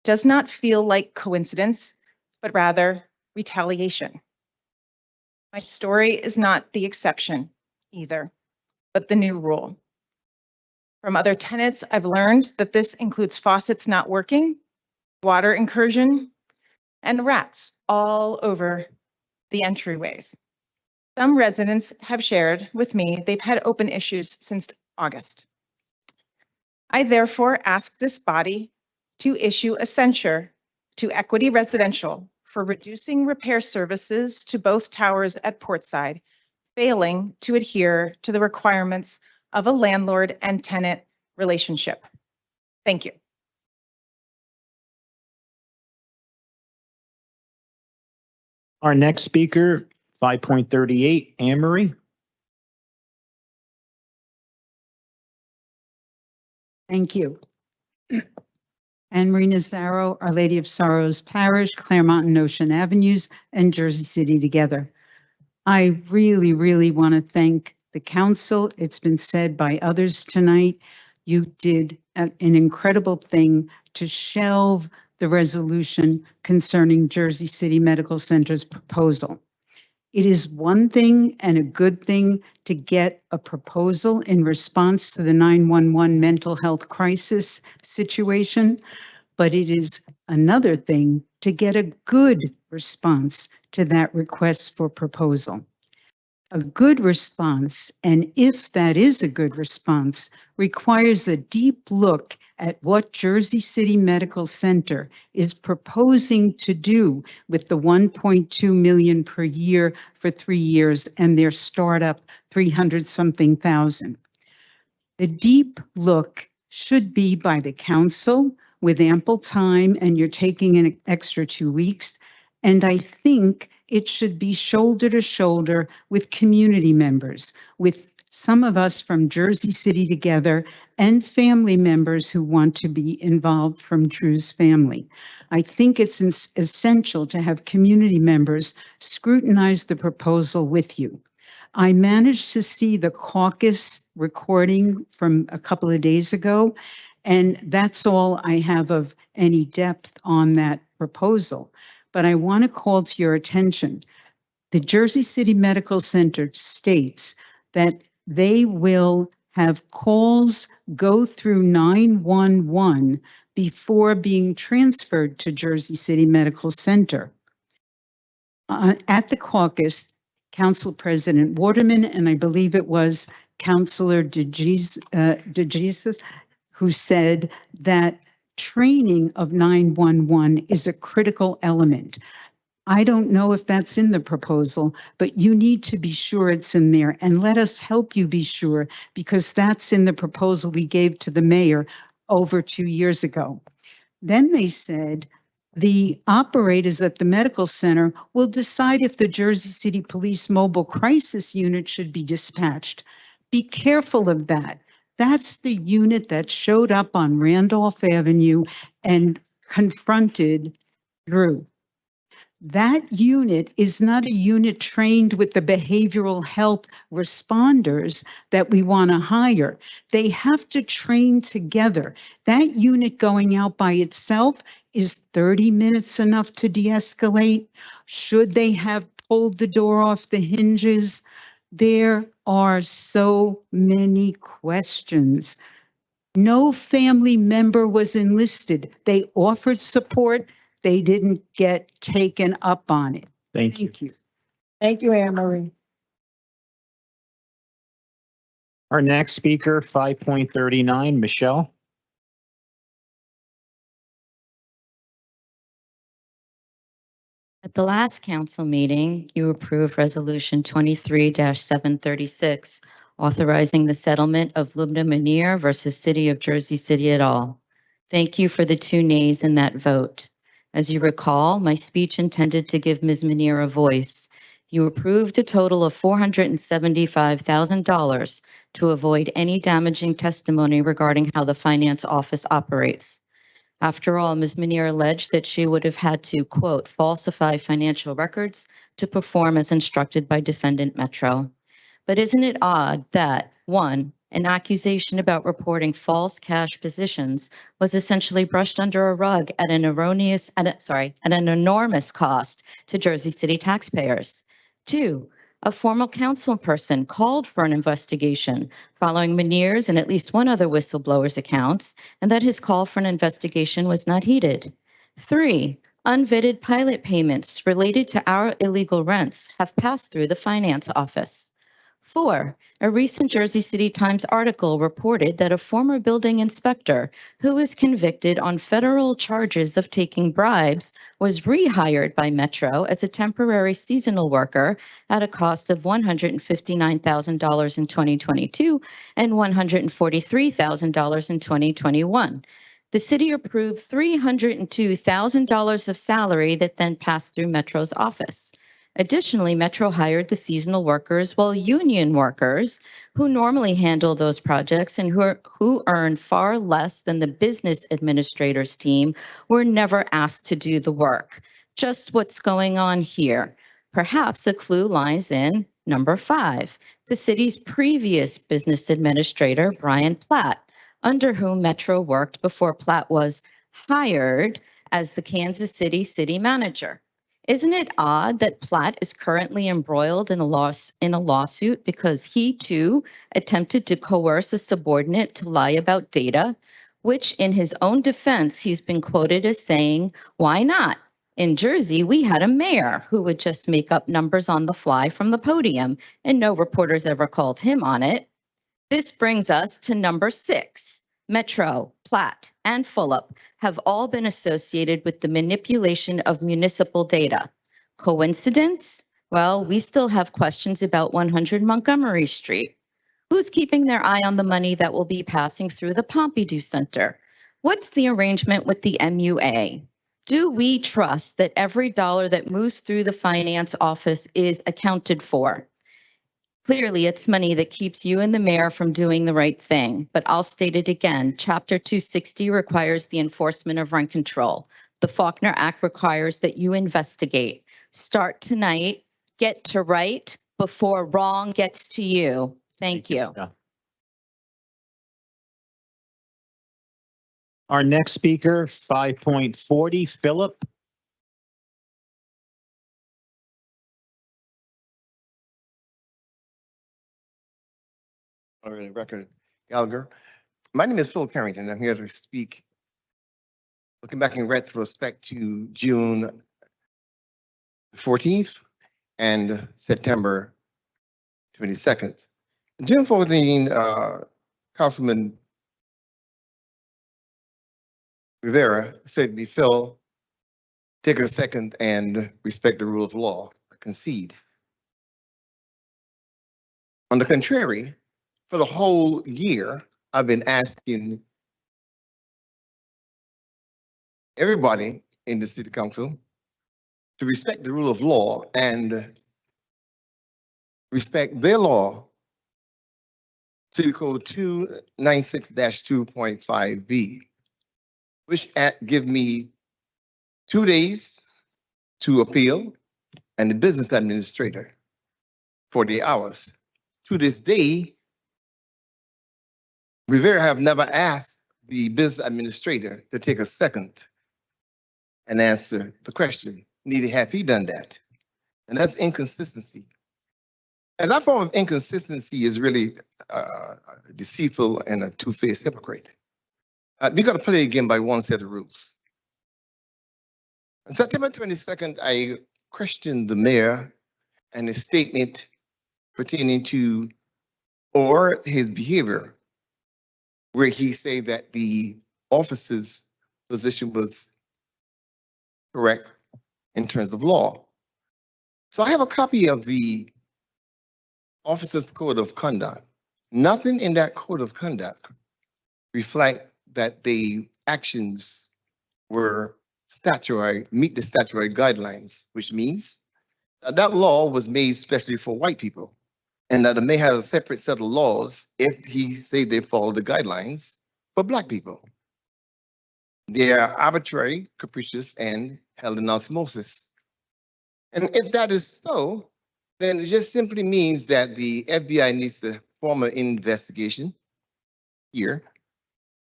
does not feel like coincidence, but rather retaliation. My story is not the exception either, but the new rule. From other tenants, I've learned that this includes faucets not working, water incursion, and rats all over the entryways. Some residents have shared with me they've had open issues since August. I therefore ask this body to issue a censure to Equity Residential for reducing repair services to both towers at Portside, failing to adhere to the requirements of a landlord and tenant relationship. Thank you. Our next speaker, 5.38, Anne Marie. Thank you. Anne Marie Nazaro, Our Lady of Sorrows Parish, Claremont and Ocean Avenues, and Jersey City together. I really, really want to thank the council. It's been said by others tonight. You did an incredible thing to shelve the resolution concerning Jersey City Medical Center's proposal. It is one thing and a good thing to get a proposal in response to the 911 mental health crisis situation, but it is another thing to get a good response to that request for proposal. A good response, and if that is a good response, requires a deep look at what Jersey City Medical Center is proposing to do with the 1.2 million per year for 3 years and their startup 300-something thousand. The deep look should be by the council with ample time, and you're taking an extra 2 weeks. And I think it should be shoulder to shoulder with community members, with some of us from Jersey City together and family members who want to be involved from Drew's family. I think it's essential to have community members scrutinize the proposal with you. I managed to see the caucus recording from a couple of days ago, and that's all I have of any depth on that proposal. But I want to call to your attention, the Jersey City Medical Center states that they will have calls go through 911 before being transferred to Jersey City Medical Center. At the caucus, Council President Waterman, and I believe it was Councilor DeJesus, who said that training of 911 is a critical element. I don't know if that's in the proposal, but you need to be sure it's in there, and let us help you be sure, because that's in the proposal we gave to the mayor over 2 years ago. Then they said the operators at the medical center will decide if the Jersey City Police Mobile Crisis Unit should be dispatched. Be careful of that. That's the unit that showed up on Randolph Avenue and confronted Drew. That unit is not a unit trained with the behavioral health responders that we want to hire. They have to train together. That unit going out by itself, is 30 minutes enough to de-escalate? Should they have pulled the door off the hinges? There are so many questions. No family member was enlisted. They offered support. They didn't get taken up on it. Thank you. Thank you, Anne Marie. Our next speaker, 5.39, Michelle. At the last council meeting, you approved Resolution 23-736, authorizing the settlement of Lubna Munir versus City of Jersey City et al. Thank you for the 2 nays in that vote. As you recall, my speech intended to give Ms. Munir a voice. You approved a total of $475,000 to avoid any damaging testimony regarding how the finance office operates. After all, Ms. Munir alleged that she would have had to, quote, falsify financial records to perform as instructed by defendant Metro. But isn't it odd that, 1, an accusation about reporting false cash positions was essentially brushed under a rug at an enormous cost to Jersey City taxpayers? 2, a former council person called for an investigation following Munir's and at least one other whistleblower's accounts, and that his call for an investigation was not heeded. 3, unvetted pilot payments related to our illegal rents have passed through the finance office. 4, a recent Jersey City Times article reported that a former building inspector who was convicted on federal charges of taking bribes was rehired by Metro as a temporary seasonal worker at a cost of $159,000 in 2022 and $143,000 in 2021. The city approved $302,000 of salary that then passed through Metro's office. Additionally, Metro hired the seasonal workers while union workers who normally handle those projects and who earn far less than the business administrators team were never asked to do the work. Just what's going on here? Perhaps a clue lies in number 5, the city's previous business administrator, Brian Platt, under whom Metro worked before Platt was hired as the Kansas City city manager. Isn't it odd that Platt is currently embroiled in a lawsuit because he too attempted to coerce a subordinate to lie about data, which in his own defense, he's been quoted as saying, "Why not? In Jersey, we had a mayor who would just make up numbers on the fly from the podium, and no reporters ever called him on it." This brings us to number 6. Metro, Platt, and Fulop have all been associated with the manipulation of municipal data. Coincidence? Well, we still have questions about 100 Montgomery Street. Who's keeping their eye on the money that will be passing through the Pompidou Center? What's the arrangement with the MUA? Do we trust that every dollar that moves through the finance office is accounted for? Clearly, it's money that keeps you and the mayor from doing the right thing. But I'll state it again. Chapter 260 requires the enforcement of rent control. The Faulkner Act requires that you investigate. Start tonight, get to right before wrong gets to you. Thank you. Our next speaker, 5.40, Philip. On the record, Gallagher. My name is Phil Carrington. I'm here to speak, looking back in retrospect to June 14th and September 22nd. June 14th, Councilman Rivera said to me, "Phil, take a second and respect the rule of law. Concede." On the contrary, for the whole year, I've been asking everybody in the city council to respect the rule of law and respect their law, City Code 296-2.5B, which give me 2 days to appeal, and the business administrator 48 hours. To this day, Rivera have never asked the business administrator to take a second and answer the question. Neither have he done that. And that's inconsistency. And that form of inconsistency is really deceitful and a two-faced hypocrite. We got to play again by one set of rules. On September 22nd, I questioned the mayor and his statement pertaining to, or his behavior, where he said that the officer's position was correct in terms of law. So I have a copy of the officer's code of conduct. Nothing in that code of conduct reflect that the actions were statutory, meet the statutory guidelines, which means that that law was made specially for white people, and that it may have a separate set of laws if he say they follow the guidelines for Black people. They are arbitrary, capricious, and held in osmosis. And if that is so, then it just simply means that the FBI needs to form an investigation here.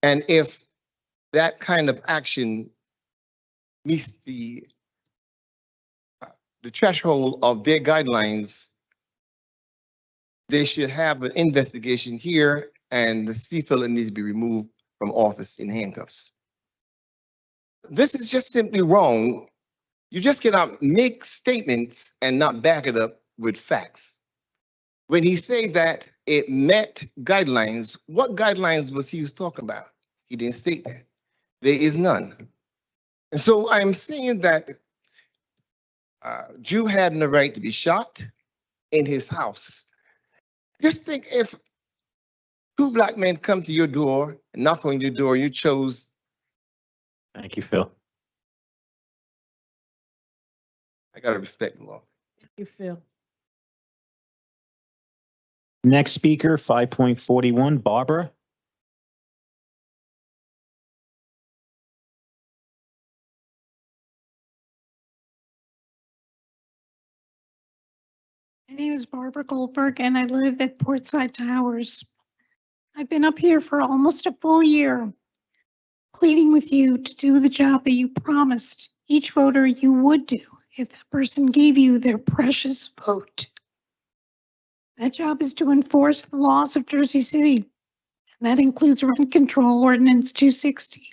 And if that kind of action meets the threshold of their guidelines, they should have an investigation here, and the CFIL needs to be removed from office in handcuffs. This is just simply wrong. You just cannot make statements and not back it up with facts. When he said that it met guidelines, what guidelines was he talking about? He didn't state that. There is none. And so I'm saying that Drew had the right to be shot in his house. Just think if 2 Black men come to your door and knock on your door, you chose. Thank you, Phil. I gotta respect the law. You, Phil. Next speaker, 5.41, Barbara. My name is Barbara Goldberg and I live at Portside Towers. I've been up here for almost a full year, pleading with you to do the job that you promised each voter you would do if that person gave you their precious vote. That job is to enforce the laws of Jersey City, and that includes Rent Control Ordinance 260.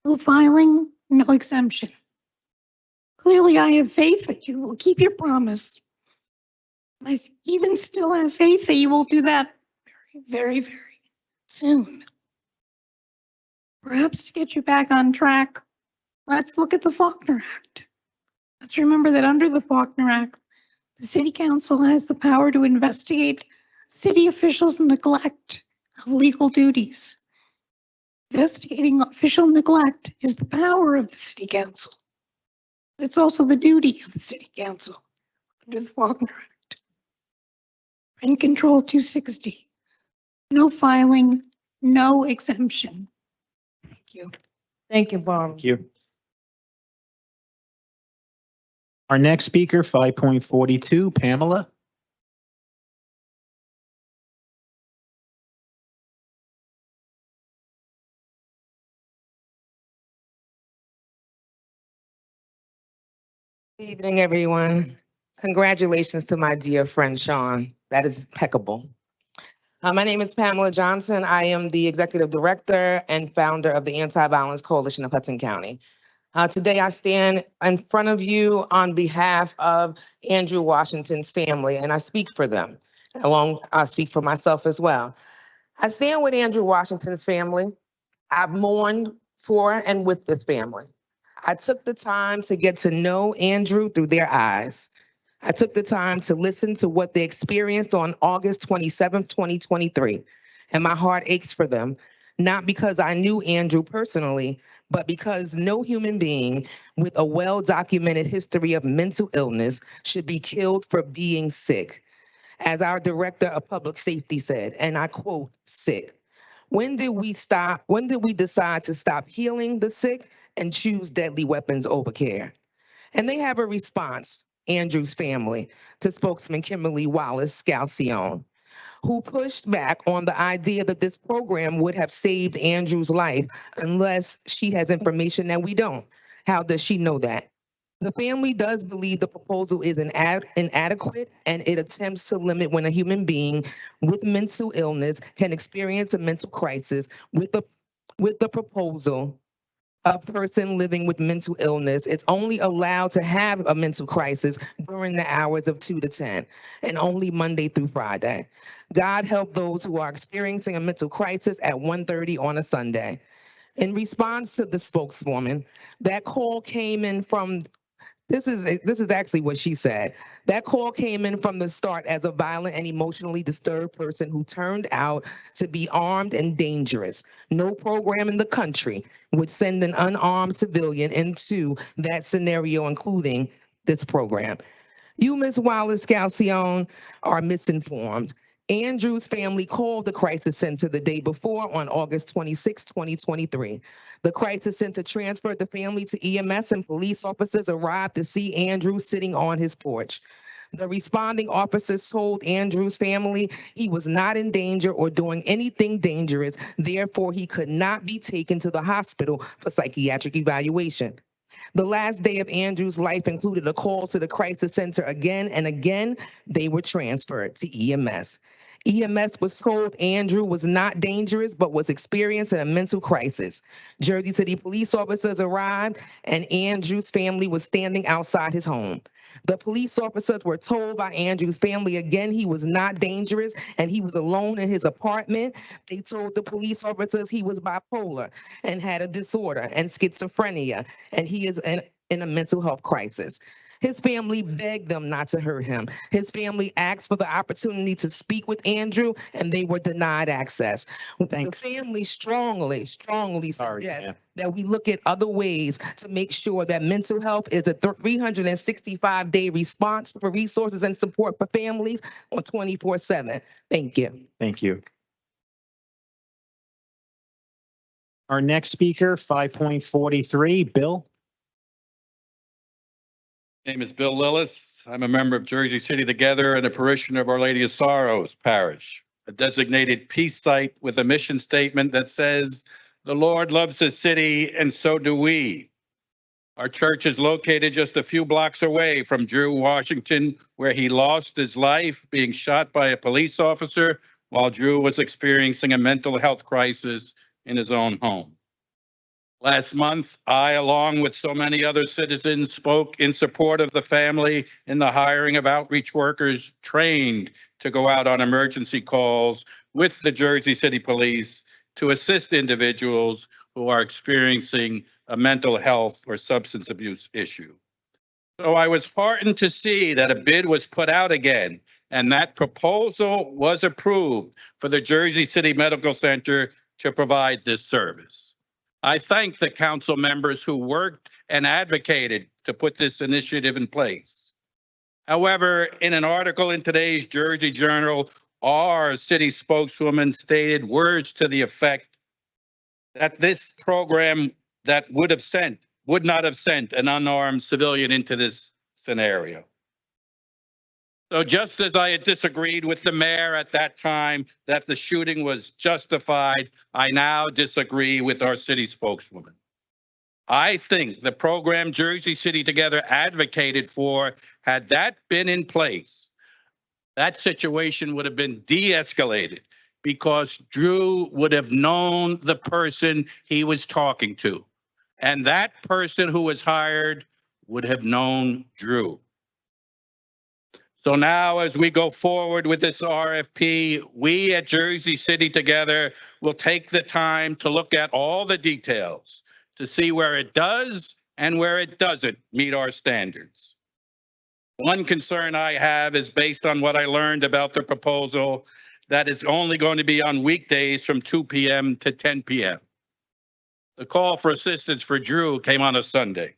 No filing, no exemption. Clearly, I have faith that you will keep your promise. I even still have faith that you will do that very, very soon. Perhaps to get you back on track, let's look at the Faulkner Act. Let's remember that under the Faulkner Act, the City Council has the power to investigate city officials' neglect of legal duties. Investigating official neglect is the power of the City Council. But it's also the duty of the City Council under the Faulkner Act. Rent Control 260. No filing, no exemption. Thank you. Thank you, Barbara. Thank you. Our next speaker, 5.42, Pamela. Good evening, everyone. Congratulations to my dear friend Sean. That is impeccable. My name is Pamela Johnson. I am the Executive Director and founder of the Anti-Violence Coalition of Hudson County. Today, I stand in front of you on behalf of Andrew Washington's family, and I speak for them. I speak for myself as well. I stand with Andrew Washington's family. I've mourned for and with this family. I took the time to get to know Andrew through their eyes. I took the time to listen to what they experienced on August 27th, 2023, and my heart aches for them, not because I knew Andrew personally, but because no human being with a well-documented history of mental illness should be killed for being sick. As our Director of Public Safety said, and I quote, sick. When did we decide to stop healing the sick and choose deadly weapons over care? And they have a response, Andrew's family, to spokesman Kimberly Wallace-Scalcione, who pushed back on the idea that this program would have saved Andrew's life unless she has information that we don't. How does she know that? The family does believe the proposal is inadequate and it attempts to limit when a human being with mental illness can experience a mental crisis. With the proposal, a person living with mental illness is only allowed to have a mental crisis during the hours of 2 to 10 and only Monday through Friday. God help those who are experiencing a mental crisis at 1:30 on a Sunday. In response to the spokeswoman, that call came in from this is actually what she said. That call came in from the start as a violent and emotionally disturbed person who turned out to be armed and dangerous. No program in the country would send an unarmed civilian into that scenario, including this program. You, Ms. Wallace-Scalcione, are misinformed. Andrew's family called the crisis center the day before on August 26, 2023. The crisis center transferred the family to EMS and police officers arrived to see Andrew sitting on his porch. The responding officers told Andrew's family he was not in danger or doing anything dangerous, therefore he could not be taken to the hospital for psychiatric evaluation. The last day of Andrew's life included a call to the crisis center again and again. They were transferred to EMS. EMS was told Andrew was not dangerous, but was experiencing a mental crisis. Jersey City police officers arrived and Andrew's family was standing outside his home. The police officers were told by Andrew's family again he was not dangerous and he was alone in his apartment. They told the police officers he was bipolar and had a disorder and schizophrenia, and he is in a mental health crisis. His family begged them not to hurt him. His family asked for the opportunity to speak with Andrew, and they were denied access. Thanks. The family strongly Sorry, suggests ma'am. that we look at other ways to make sure that mental health is a 365-day response for resources and support for families on 24/7. Thank you. Thank you. Our next speaker, 5.43, Bill. Name is Bill Lillis. I'm a member of Jersey City Together and a parishioner of Our Lady of Sorrows Parish, a designated peace site with a mission statement that says, "The Lord loves his city, and so do we." Our church is located just a few blocks away from Drew, Washington, where he lost his life being shot by a police officer while Drew was experiencing a mental health crisis in his own home. Last month, I, along with so many other citizens, spoke in support of the family in the hiring of outreach workers trained to go out on emergency calls with the Jersey City Police to assist individuals who are experiencing a mental health or substance abuse issue. So I was heartened to see that a bid was put out again, and that proposal was approved for the Jersey City Medical Center to provide this service. I thank the council members who worked and advocated to put this initiative in place. However, in an article in today's Jersey Journal, our city spokeswoman stated words to the effect that this program that would not have sent an unarmed civilian into this scenario. So just as I had disagreed with the mayor at that time that the shooting was justified, I now disagree with our city spokeswoman. I think the program Jersey City Together advocated for, had that been in place, that situation would have been de-escalated because Drew would have known the person he was talking to. And that person who was hired would have known Drew. So now, as we go forward with this RFP, we at Jersey City Together will take the time to look at all the details to see where it does and where it doesn't meet our standards. One concern I have is based on what I learned about the proposal, that is only going to be on weekdays from 2 p.m. to 10 p.m. The call for assistance for Drew came on a Sunday.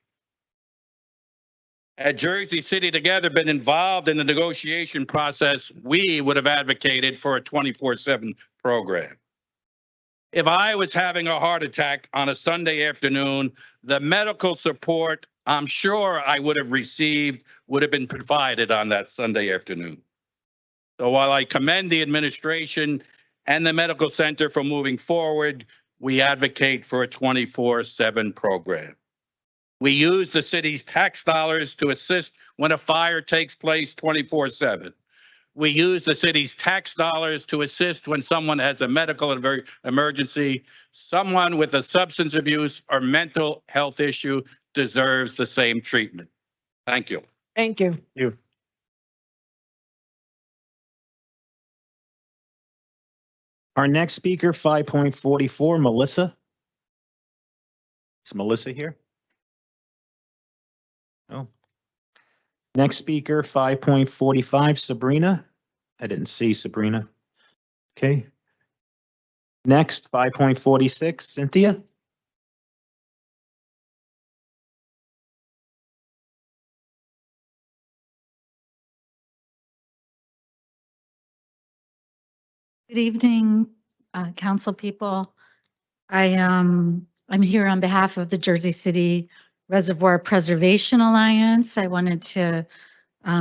Had Jersey City Together been involved in the negotiation process, we would have advocated for a 24/7 program. If I was having a heart attack on a Sunday afternoon, the medical support I'm sure I would have received would have been provided on that Sunday afternoon. So while I commend the administration and the medical center for moving forward, we advocate for a 24/7 program. We use the city's tax dollars to assist when a fire takes place 24/7. We use the city's tax dollars to assist when someone has a medical emergency. Someone with a substance abuse or mental health issue deserves the same treatment. Thank you. Thank you. Our next speaker, 5.44, Melissa. Is Melissa here? No. Next speaker, 5.45, Sabrina. I didn't see Sabrina. Okay. Next, 5.46, Cynthia. Good evening, council people. I'm here on behalf of the Jersey City Reservoir Preservation Alliance. I wanted to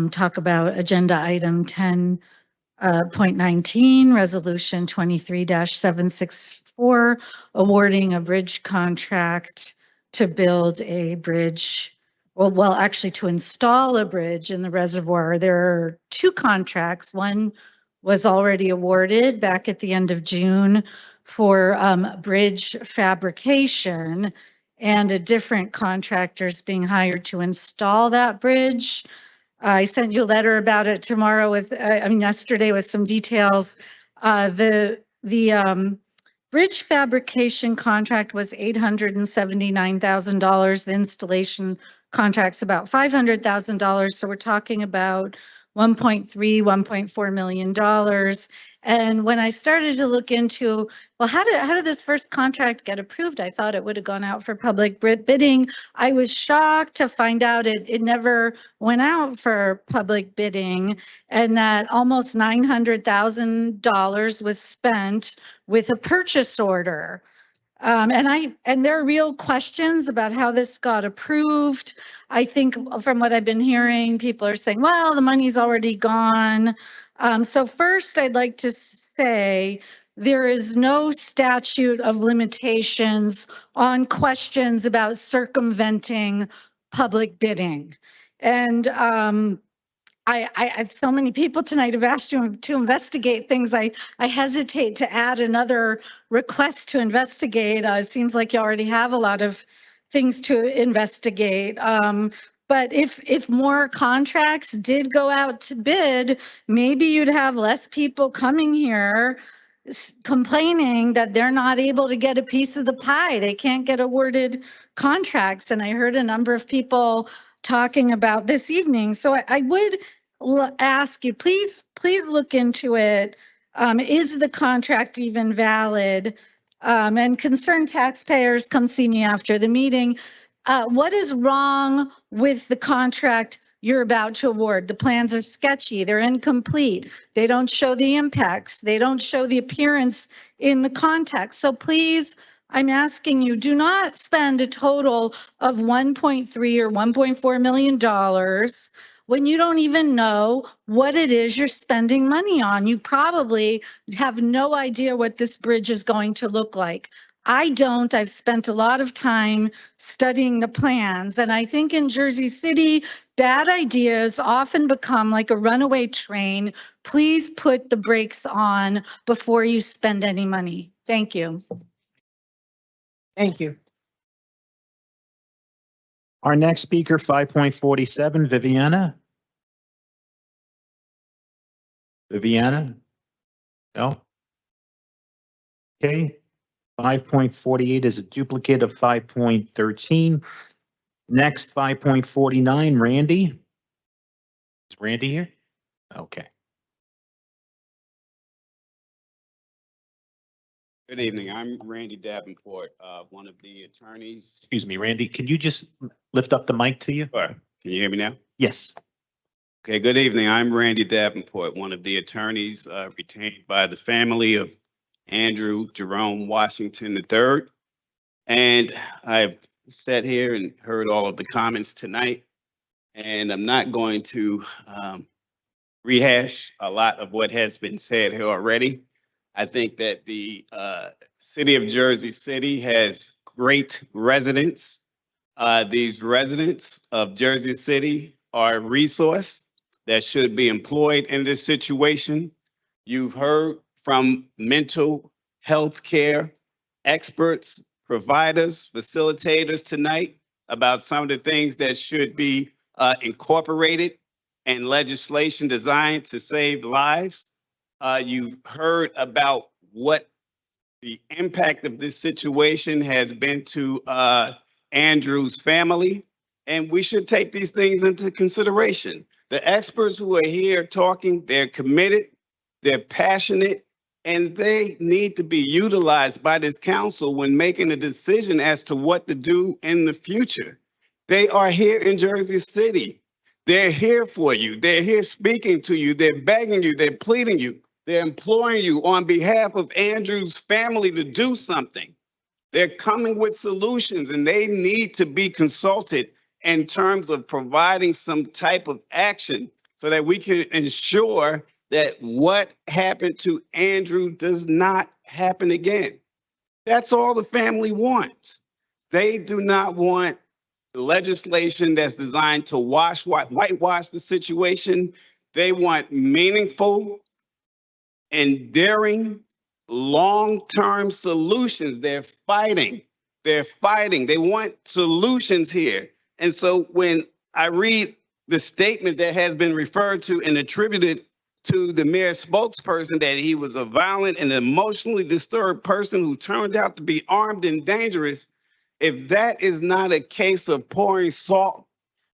talk about agenda item 10.19, resolution 23-764, awarding a bridge contract to build a bridge, well, actually to install a bridge in the reservoir. There are two contracts. One was already awarded back at the end of June for bridge fabrication, and a different contractor is being hired to install that bridge. I sent you a letter about it yesterday with some details. The bridge fabrication contract was $879,000. The installation contract's about $500,000. So we're talking about 1.4 million dollars. And when I started to look into, well, how did this first contract get approved? I thought it would have gone out for public bidding. I was shocked to find out it never went out for public bidding, and that almost $900,000 was spent with a purchase order. And there are real questions about how this got approved. I think from what I've been hearing, people are saying, well, the money's already gone. So first, I'd like to say there is no statute of limitations on questions about circumventing public bidding. And so many people tonight have asked you to investigate things. I hesitate to add another request to investigate. It seems like you already have a lot of things to investigate. But if more contracts did go out to bid, maybe you'd have less people coming here complaining that they're not able to get a piece of the pie. They can't get awarded contracts. And I heard a number of people talking about this evening. So I would ask you, please look into it. Is the contract even valid? And concerned taxpayers, come see me after the meeting. What is wrong with the contract you're about to award? The plans are sketchy, they're incomplete, they don't show the impacts, they don't show the appearance in the context. So please, I'm asking you, do not spend a total of 1.3 or $1.4 million when you don't even know what it is you're spending money on. You probably have no idea what this bridge is going to look like. I don't. I've spent a lot of time studying the plans, and I think in Jersey City, bad ideas often become like a runaway train. Please put the brakes on before you spend any money. Thank you. Thank you. Our next speaker, 5.47, Viviana. Viviana? No? Okay. 5.48 is a duplicate of 5.13. Next, 5.49, Randy. Is Randy here? Okay. Good evening. I'm Randy Davenport, one of the attorneys. Excuse me, Randy, could you just lift up the mic to you? Sure. Can you hear me now? Yes. Okay, good evening. I'm Randy Davenport, one of the attorneys retained by the family of Andrew Jerome Washington III. And I've sat here and heard all of the comments tonight, and I'm not going to rehash a lot of what has been said here already. I think that the city of Jersey City has great residents. These residents of Jersey City are a resource that should be employed in this situation. You've heard from mental health care experts, providers, facilitators tonight about some of the things that should be incorporated in legislation designed to save lives. You've heard about what the impact of this situation has been to Andrew's family, and we should take these things into consideration. The experts who are here talking, they're committed, they're passionate, and they need to be utilized by this council when making a decision as to what to do in the future. They are here in Jersey City. They're here for you. They're here speaking to you. They're begging you. They're pleading you. They're imploring you on behalf of Andrew's family to do something. They're coming with solutions, and they need to be consulted in terms of providing some type of action so that we can ensure that what happened to Andrew does not happen again. That's all the family wants. They do not want legislation that's designed to whitewash the situation. They want meaningful, enduring, long-term solutions. They're fighting. They want solutions here. And so when I read the statement that has been referred to and attributed to the mayor's spokesperson that he was a violent and emotionally disturbed person who turned out to be armed and dangerous, if that is not a case of pouring salt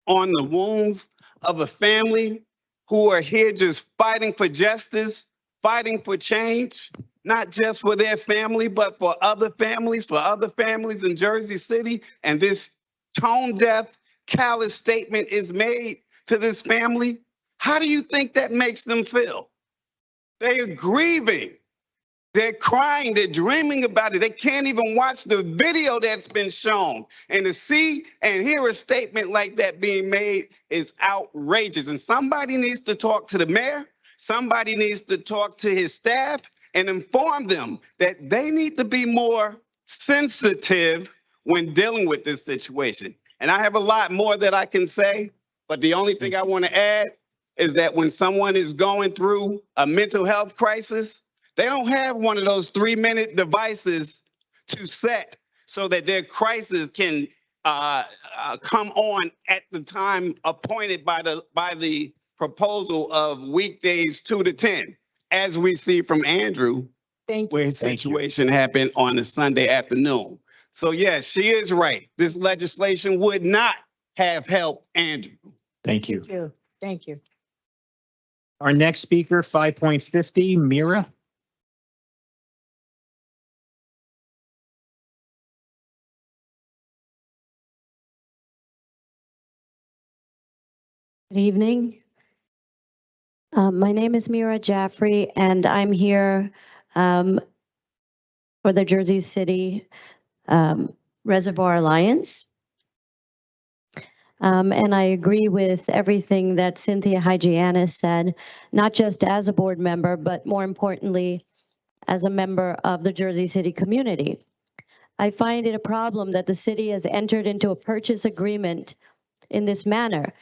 on the wounds of a family who are here just fighting for justice, fighting for change, not just for their family, but for other families in Jersey City. And this tone deaf, callous statement is made to this family. How do you think that makes them feel? They are grieving. They're crying. They're dreaming about it. They can't even watch the video that's been shown. And to see and hear a statement like that being made is outrageous. And somebody needs to talk to the mayor. Somebody needs to talk to his staff and inform them that they need to be more sensitive when dealing with this situation. And I have a lot more that I can say, but the only thing I want to add is that when someone is going through a mental health crisis, they don't have one of those 3-minute devices to set so that their crisis can come on at the time appointed by the proposal of weekdays 2 to 10, as we see from Andrew, where his situation happened on a Sunday afternoon. So yes, she is right. This legislation would not have helped Andrew. Thank you. Thank you. Thank you. Our next speaker, 5.50, Mira. Good evening. My name is Mira Jaffrey, and I'm here for the Jersey City Reservoir Alliance. And I agree with everything that Cynthia Hygianis said, not just as a board member, but more importantly, as a member of the Jersey City community. I find it a problem that the city has entered into a purchase agreement in this manner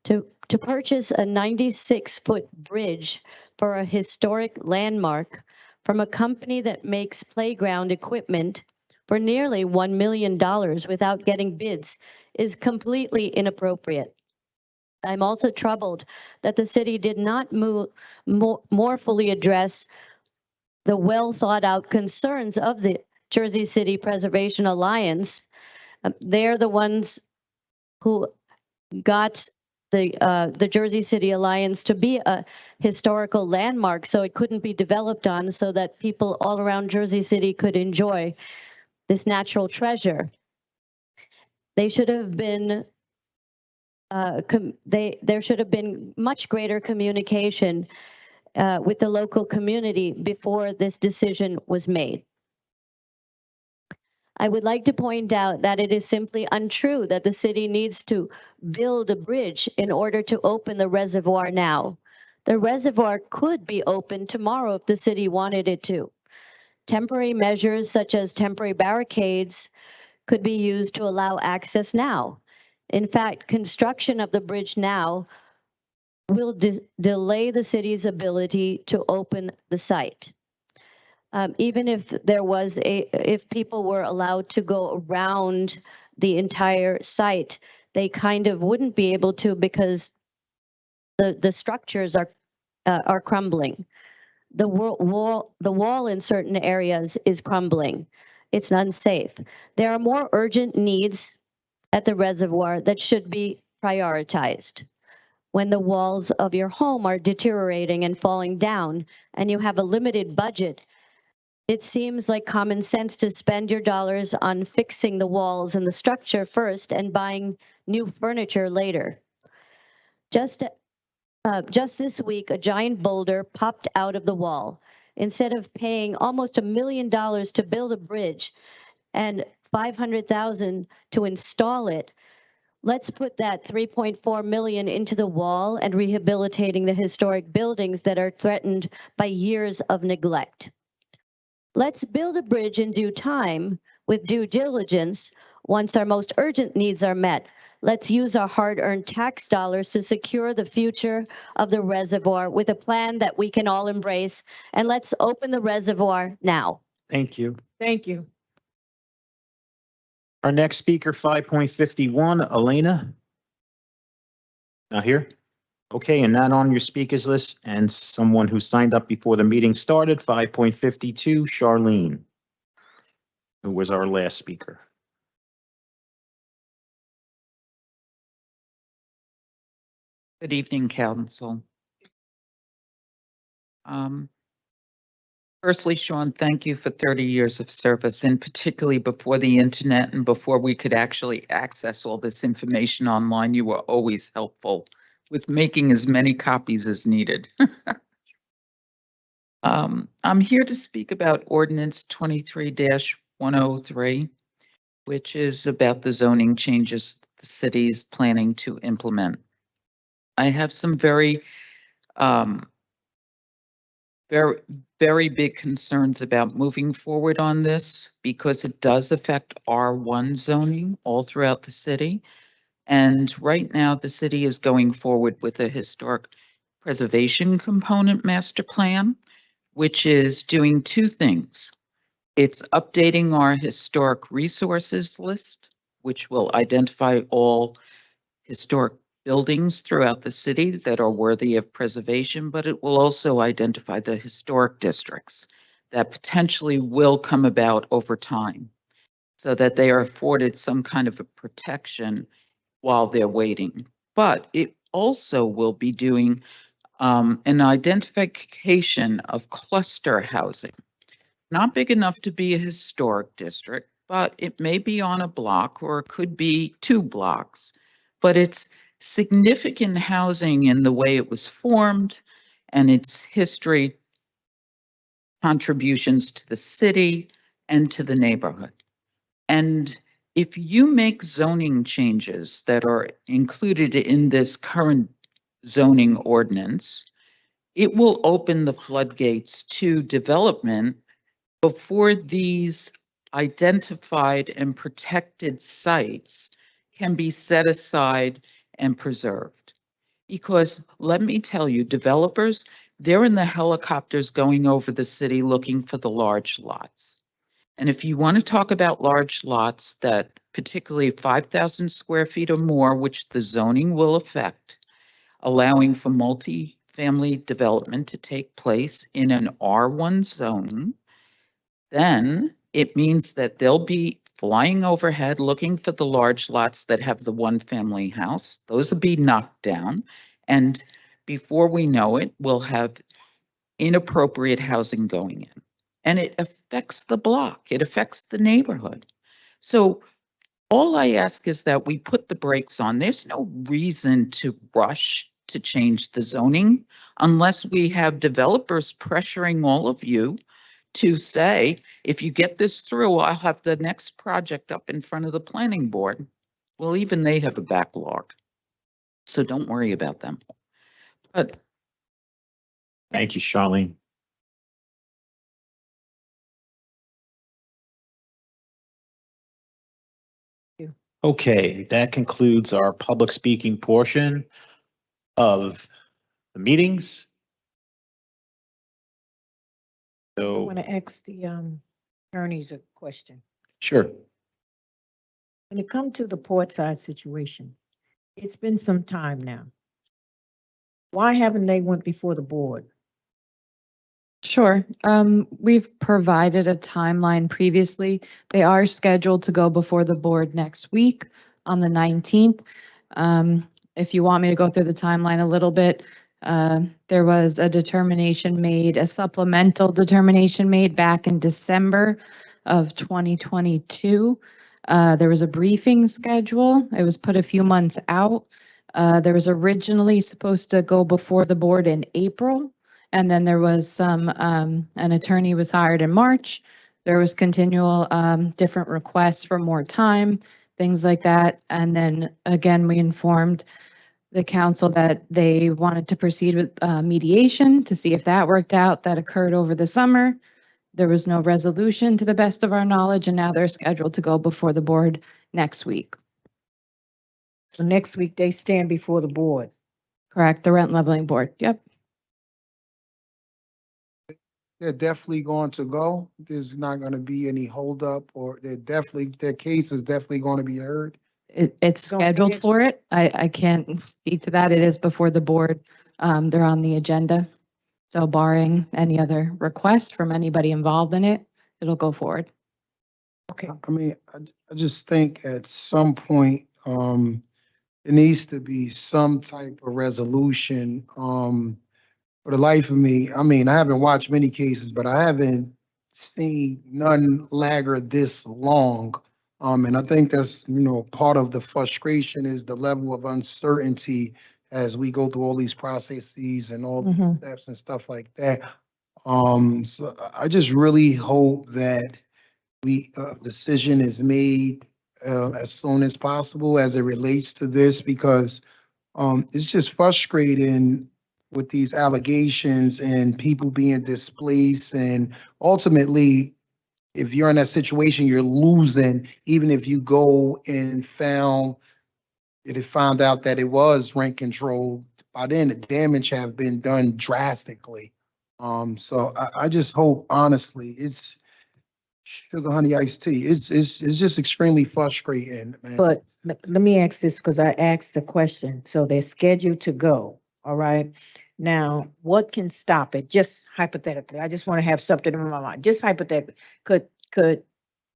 to purchase a 96-foot bridge for a historic landmark from a company that makes playground equipment for nearly $1 million without getting bids is completely inappropriate. I'm also troubled that the city did not more fully address the well thought out concerns of the Jersey City Preservation Alliance. They're the ones who got the Jersey City Alliance to be a historical landmark so it couldn't be developed on, so that people all around Jersey City could enjoy this natural treasure. They should have been there should have been much greater communication with the local community before this decision was made. I would like to point out that it is simply untrue that the city needs to build a bridge in order to open the reservoir now. The reservoir could be opened tomorrow if the city wanted it to. Temporary measures such as temporary barricades could be used to allow access now. In fact, construction of the bridge now will delay the city's ability to open the site. Even if there was if people were allowed to go around the entire site, they kind of wouldn't be able to because the structures are crumbling. The wall in certain areas is crumbling. It's unsafe. There are more urgent needs at the reservoir that should be prioritized. When the walls of your home are deteriorating and falling down and you have a limited budget, it seems like common sense to spend your dollars on fixing the walls and the structure first and buying new furniture later. Just this week, a giant boulder popped out of the wall. Instead of paying almost $1 million to build a bridge and $500,000 to install it, let's put that $3.4 million into the wall and rehabilitating the historic buildings that are threatened by years of neglect. Let's build a bridge in due time with due diligence once our most urgent needs are met. Let's use our hard-earned tax dollars to secure the future of the reservoir with a plan that we can all embrace. And let's open the reservoir now. Thank you. Thank you. Our next speaker, 5.51, Elena. Not here? Okay, and not on your speakers list, and someone who signed up before the meeting started, 5.52, Charlene, who was our last speaker. Good evening, council. Firstly, Sean, thank you for 30 years of service, and particularly before the internet and before we could actually access all this information online. You were always helpful with making as many copies as needed. I'm here to speak about ordinance 23-103, which is about the zoning changes the city is planning to implement. I have some very big concerns about moving forward on this because it does affect R1 zoning all throughout the city. And right now, the city is going forward with a historic preservation component master plan, which is doing two things. It's updating our historic resources list, which will identify all historic buildings throughout the city that are worthy of preservation, but it will also identify the historic districts that potentially will come about over time so that they are afforded some kind of a protection while they're waiting. But it also will be doing an identification of cluster housing, not big enough to be a historic district, but it may be on a block or it could be 2 blocks, but it's significant housing in the way it was formed and its history, contributions to the city and to the neighborhood. And if you make zoning changes that are included in this current zoning ordinance, it will open the floodgates to development before these identified and protected sites can be set aside and preserved. Because let me tell you, developers, they're in the helicopters going over the city looking for the large lots. And if you want to talk about large lots that particularly 5,000 square feet or more, which the zoning will affect, allowing for multi-family development to take place in an R1 zone, then it means that they'll be flying overhead looking for the large lots that have the one family house. Those will be knocked down. And before we know it, we'll have inappropriate housing going in. And it affects the block, it affects the neighborhood. So all I ask is that we put the brakes on. There's no reason to rush to change the zoning unless we have developers pressuring all of you to say, if you get this through, I'll have the next project up in front of the planning board. Well, even they have a backlog. So don't worry about them. But Thank you, Charlene. Okay, that concludes our public speaking portion of the meetings. I So, want to ask the attorneys a question. sure. When it comes to the Portside situation, it's been some time now. Why haven't they went before the board? Sure. We've provided a timeline previously. They are scheduled to go before the board next week on the 19th. If you want me to go through the timeline a little bit, there was a determination made, a supplemental determination made back in December of 2022. There was a briefing schedule. It was put a few months out. There was originally supposed to go before the board in April. And then there was some, an attorney was hired in March. There was continual different requests for more time, things like that. And then again, we informed the council that they wanted to proceed with mediation to see if that worked out. That occurred over the summer. There was no resolution to the best of our knowledge, and now they're scheduled to go before the board next week. So next week they stand before the board. Correct, the rent leveling board. Yep. They're definitely going to go. There's not going to be any holdup, or their case is definitely going to be heard. It's scheduled for it. I can't speak to that. It is before the board. They're on the agenda. So barring any other request from anybody involved in it, it'll go forward. Okay. I mean, I just think at some point, There needs to be some type of resolution. For the life of me, I mean, I haven't watched many cases, but I haven't seen none lagger this long. And I think that's, part of the frustration is the level of uncertainty as we go through all these processes and all these steps and stuff like that. So I just really hope that decision is made as soon as possible as it relates to this, because it's just frustrating with these allegations and people being displaced. And ultimately, if you're in that situation, you're losing, even if you go and found out that it was rent control. By then, the damage have been done drastically. So I just hope, honestly, it's sugar honey iced tea. It's just extremely frustrating, man. But let me ask this, because I asked the question. So they're scheduled to go, all right? Now, what can stop it? Just hypothetically, I just want to have something in my mind. Just hypothetically, could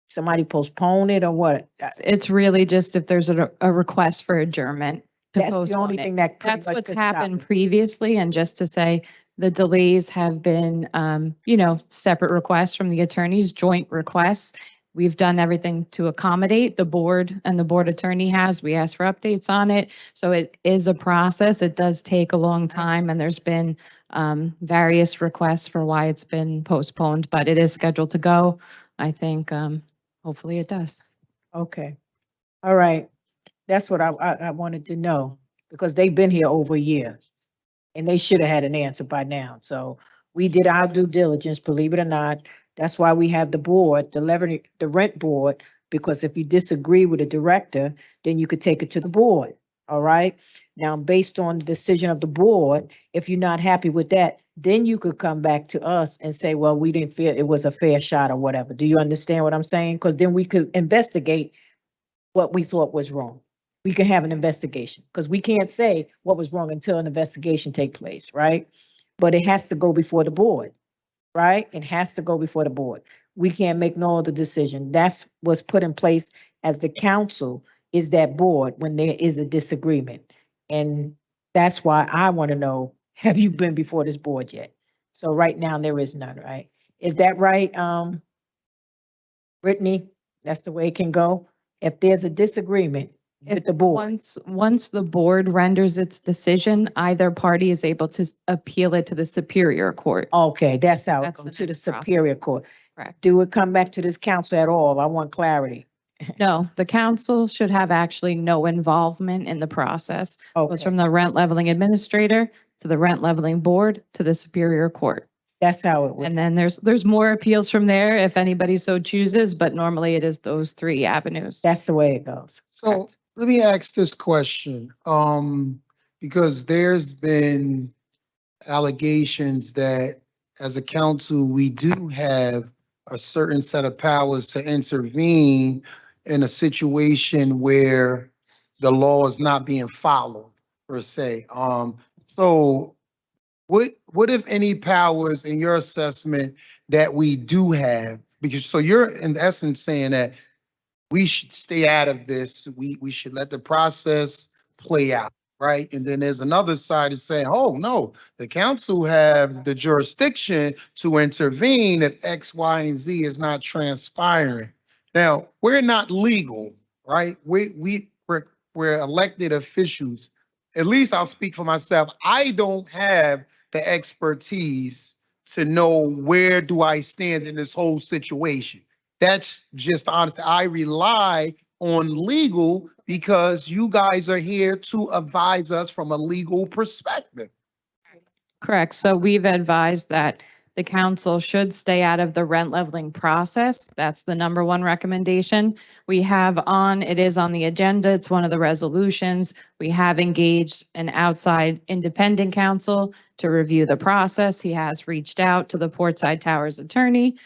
somebody postpone it or what? It's really just if there's a request for adjournment to That's the postpone only it. thing that pretty That's much what's could stop happened it. previously, and just to say, the delays have been, separate requests from the attorneys, joint requests. We've done everything to accommodate the board, and the board attorney has. We asked for updates on it. So it is a process. It does take a long time, and there's been various requests for why it's been postponed, but it is scheduled to go. I think hopefully it does. Okay. All right. That's what I wanted to know, because they've been here over a year and they should have had an answer by now. So we did our due diligence, believe it or not. That's why we have the board, the rent board, because if you disagree with the director, then you could take it to the board. All right. Now, based on the decision of the board, if you're not happy with that, then you could come back to us and say, well, we didn't feel it was a fair shot or whatever. Do you understand what I'm saying? Because then we could investigate what we thought was wrong. We can have an investigation, because we can't say what was wrong until an investigation take place, right? But it has to go before the board, right? It has to go before the board. We can't make no other decision. That's what's put in place as the council, is that board when there is a disagreement. And that's why I want to know, have you been before this board yet? So right now there is none, right? Is that right, Brittany? That's the way it can go? If there's a disagreement with the board. Once the board renders its decision, either party is able to appeal it to the Superior Court. Okay, that's how it That's the goes to the next process. Superior Court. Correct. Do it come back to this council at all? I want clarity. No, the council should have actually no involvement in the process. It goes Okay, from the rent leveling administrator to the rent leveling board to the Superior Court. that's how it And works. then there's more appeals from there if anybody so chooses, but normally it is those three avenues. That's the way it goes. So let me ask this question, because there's been allegations that as a council, we do have a certain set of powers to intervene in a situation where the law is not being followed, per se. So what if any powers in your assessment that we do have? Because so you're in essence saying that we should stay out of this. We should let the process play out, right? And then there's another side is saying, oh, no, the council have the jurisdiction to intervene if X, Y, and Z is not transpiring. Now, we're not legal, right? We're elected officials. At least I'll speak for myself. I don't have the expertise to know where do I stand in this whole situation. That's just honest. I rely on legal because you guys are here to advise us from a legal perspective. Correct. So we've advised that the council should stay out of the rent leveling process. That's the number one recommendation. It is on the agenda. It's one of the resolutions. We have engaged an outside independent counsel to review the process. He has reached out to the Portside Towers attorney.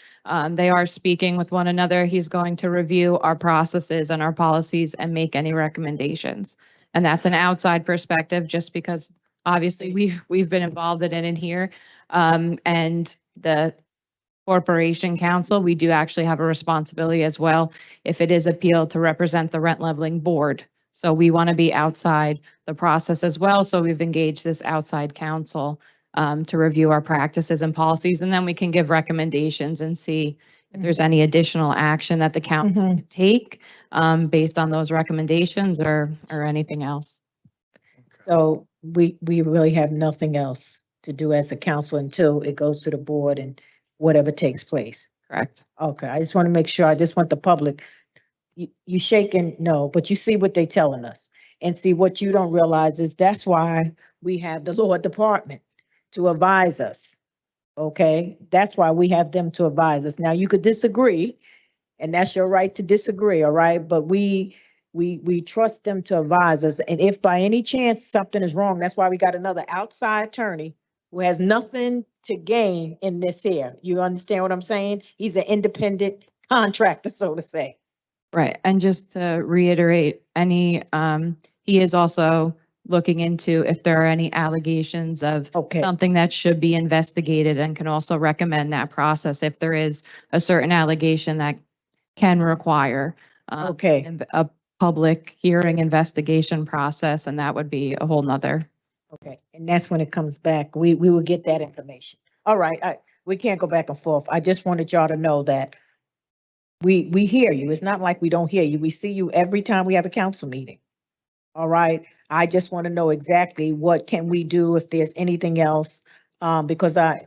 They are speaking with one another. He's going to review our processes and our policies and make any recommendations. And that's an outside perspective, just because obviously we've been involved in it here. And the corporation council, we do actually have a responsibility as well, if it is appealed, to represent the rent leveling board. So we want to be outside the process as well. So we've engaged this outside counsel to review our practices and policies, and then we can give recommendations and see if there's any additional action that the council could take based on those recommendations or anything else. So we really have nothing else to do as a council until it goes to the board and whatever takes place. Correct. Okay, I just want to make sure, I just want the public, you shaking, no, but you see what they telling us. And see, what you don't realize is that's why we have the law department to advise us. Okay, that's why we have them to advise us. Now, you could disagree, and that's your right to disagree, all right? But we trust them to advise us. And if by any chance something is wrong, that's why we got another outside attorney who has nothing to gain in this here. You understand what I'm saying? He's an independent contractor, so to say. Right. And just to reiterate, he is also looking into if there are any allegations of something that should be investigated, and can also recommend that process if there is a certain allegation that can require a public hearing investigation process, and that would be a whole nother. Okay, and that's when it comes back. We will get that information. All right, we can't go back and forth. I just wanted y'all to know that we hear you. It's not like we don't hear you. We see you every time we have a council meeting. All right, I just want to know exactly what can we do if there's anything else, because I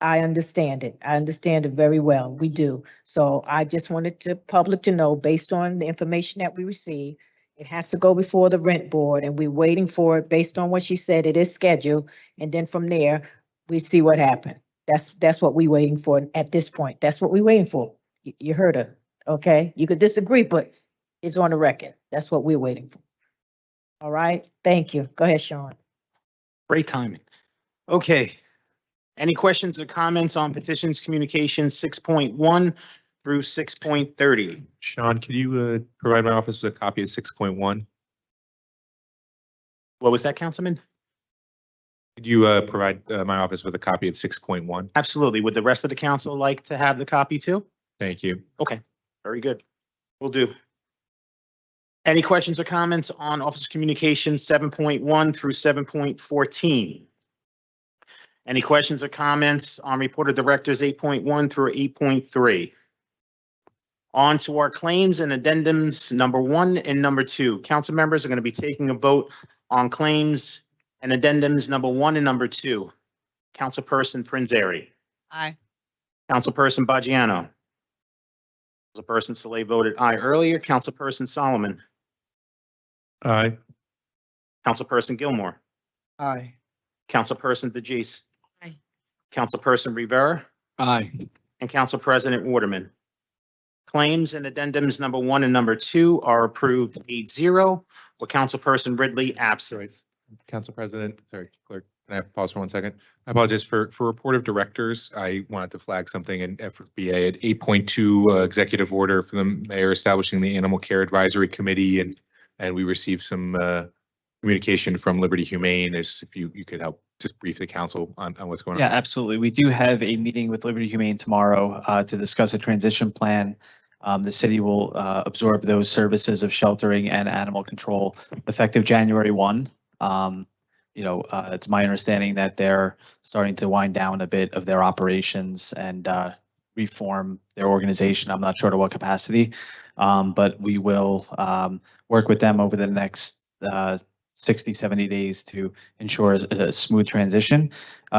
understand it. I understand it very well. We do. So I just wanted the public to know, based on the information that we receive, it has to go before the rent board, and we're waiting for it based on what she said. It is scheduled. And then from there, we see what happened. That's what we're waiting for at this point. That's what we're waiting for. You heard her. Okay. You could disagree, but it's on the record. That's what we're waiting for. All right. Thank you. Go ahead, Sean. Great timing. Okay. Any questions or comments on petitions, communications 6.1 through 6.30? Sean, could you provide my office with a copy of 6.1? What was that, Councilman? Could you provide my office with a copy of 6.1? Absolutely. Would the rest of the council like to have the copy too? Thank you. Okay, very good. Will do. Any questions or comments on Office of Communications 7.1 through 7.14? Any questions or comments on Report of Directors 8.1 through 8.3? On to our claims and addendums number 1 and number 2. Council members are going to be taking a vote on claims and addendums number 1 and number 2. Councilperson Prinzary. Aye. Councilperson Baggiano. Councilperson Saleh voted aye earlier. Councilperson Solomon. Aye. Councilperson Gilmore. Aye. Councilperson DeJeece. Aye. Councilperson Rivera. Aye. And Council President Waterman. Claims and addendums number 1 and number 2 are approved 8-0, with Councilperson Ridley absent. Council President, sorry, Clerk, can I pause for 1 second? I apologize for Report of Directors. I wanted to flag something in FBA at 8.2 executive order for the mayor establishing the Animal Care Advisory Committee, and we received some communication from Liberty Humane. As if you could help just brief the council on what's going on. Yeah, absolutely. We do have a meeting with Liberty Humane tomorrow to discuss a transition plan. The city will absorb those services of sheltering and animal control effective January 1. It's my understanding that they're starting to wind down a bit of their operations and reform their organization. I'm not sure to what capacity, but we will work with them over the next 60, 70 days to ensure a smooth transition.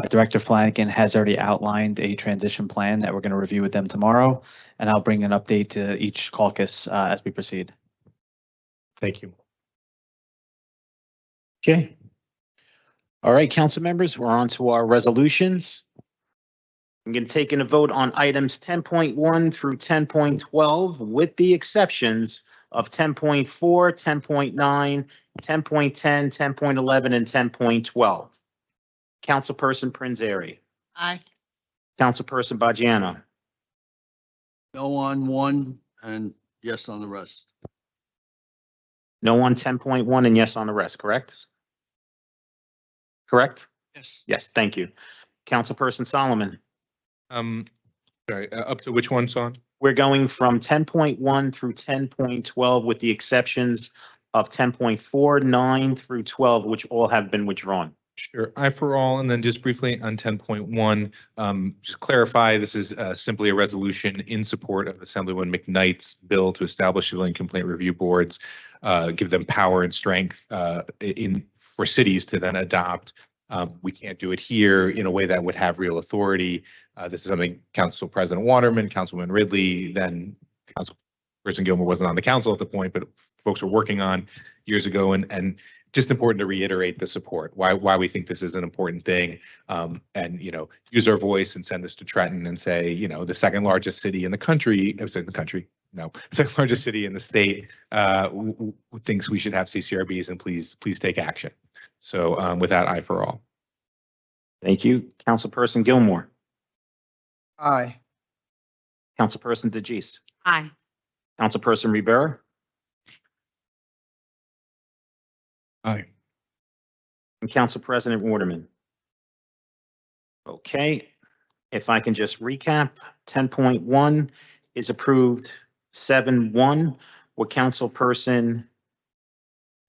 Director Flanagan has already outlined a transition plan that we're going to review with them tomorrow, and I'll bring an update to each caucus as we proceed. Thank you. Okay. All right, council members, we're on to our resolutions. I'm going to take in a vote on items 10.1 through 10.12 with the exceptions of 10.4, 10.9, 10.10, 10.11, and 10.12. Councilperson Prinzary. Aye. Councilperson Baggiano. No on 1 and yes on the rest. No on 10.1 and yes on the rest, correct? Correct? Yes. Yes, thank you. Councilperson Solomon. Sorry, up to which one, Son? We're going from 10.1 through 10.12 with the exceptions of 10.4, 9 through 12, which all have been withdrawn. Sure, I for all, and then just briefly on 10.1, just clarify, this is simply a resolution in support of Assemblywoman McKnight's bill to establish civilian complaint review boards, give them power and strength for cities to then adopt. We can't do it here in a way that would have real authority. This is something Council President Waterman, Councilman Ridley, then Councilperson Gilmore wasn't on the council at the point, but folks were working on years ago, and just important to reiterate the support, why we think this is an important thing, and, use our voice and send this to Trenton and say, the second largest city in the country, second largest city in the state, thinks we should have CCRBs, and please take action. So with that, I for all. Thank you. Councilperson Gilmore. Aye. Councilperson DeGise. Aye. Councilperson Rivera. Aye. And Council President Waterman. Okay, if I can just recap, 10.1 is approved 7-1 with Councilperson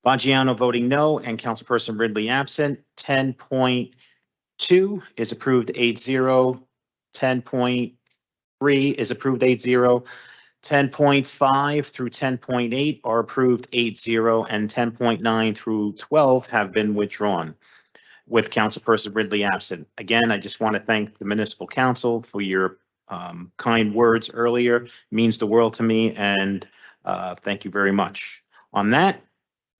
Baggiano voting no and Councilperson Ridley absent. 10.2 is approved 8-0. 10.3 is approved 8-0. 10.5 through 10.8 are approved 8-0, and 10.9 through 12 have been withdrawn with Councilperson Ridley absent. Again, I just want to thank the Municipal Council for your kind words earlier. It means the world to me, and thank you very much. On that,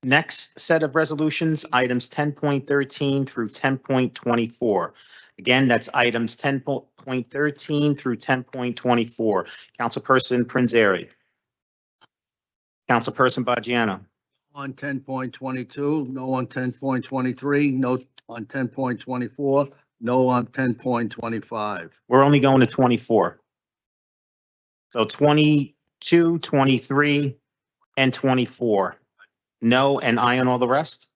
next set of resolutions, items 10.13 through 10.24. Again, that's items 10.13 through 10.24. Councilperson Prinzary. Councilperson Baggiano. On 10.22, no on 10.23, no on 10.24, no on 10.25. We're only going to 24. So 22, 23, and 24. No and aye on all the rest?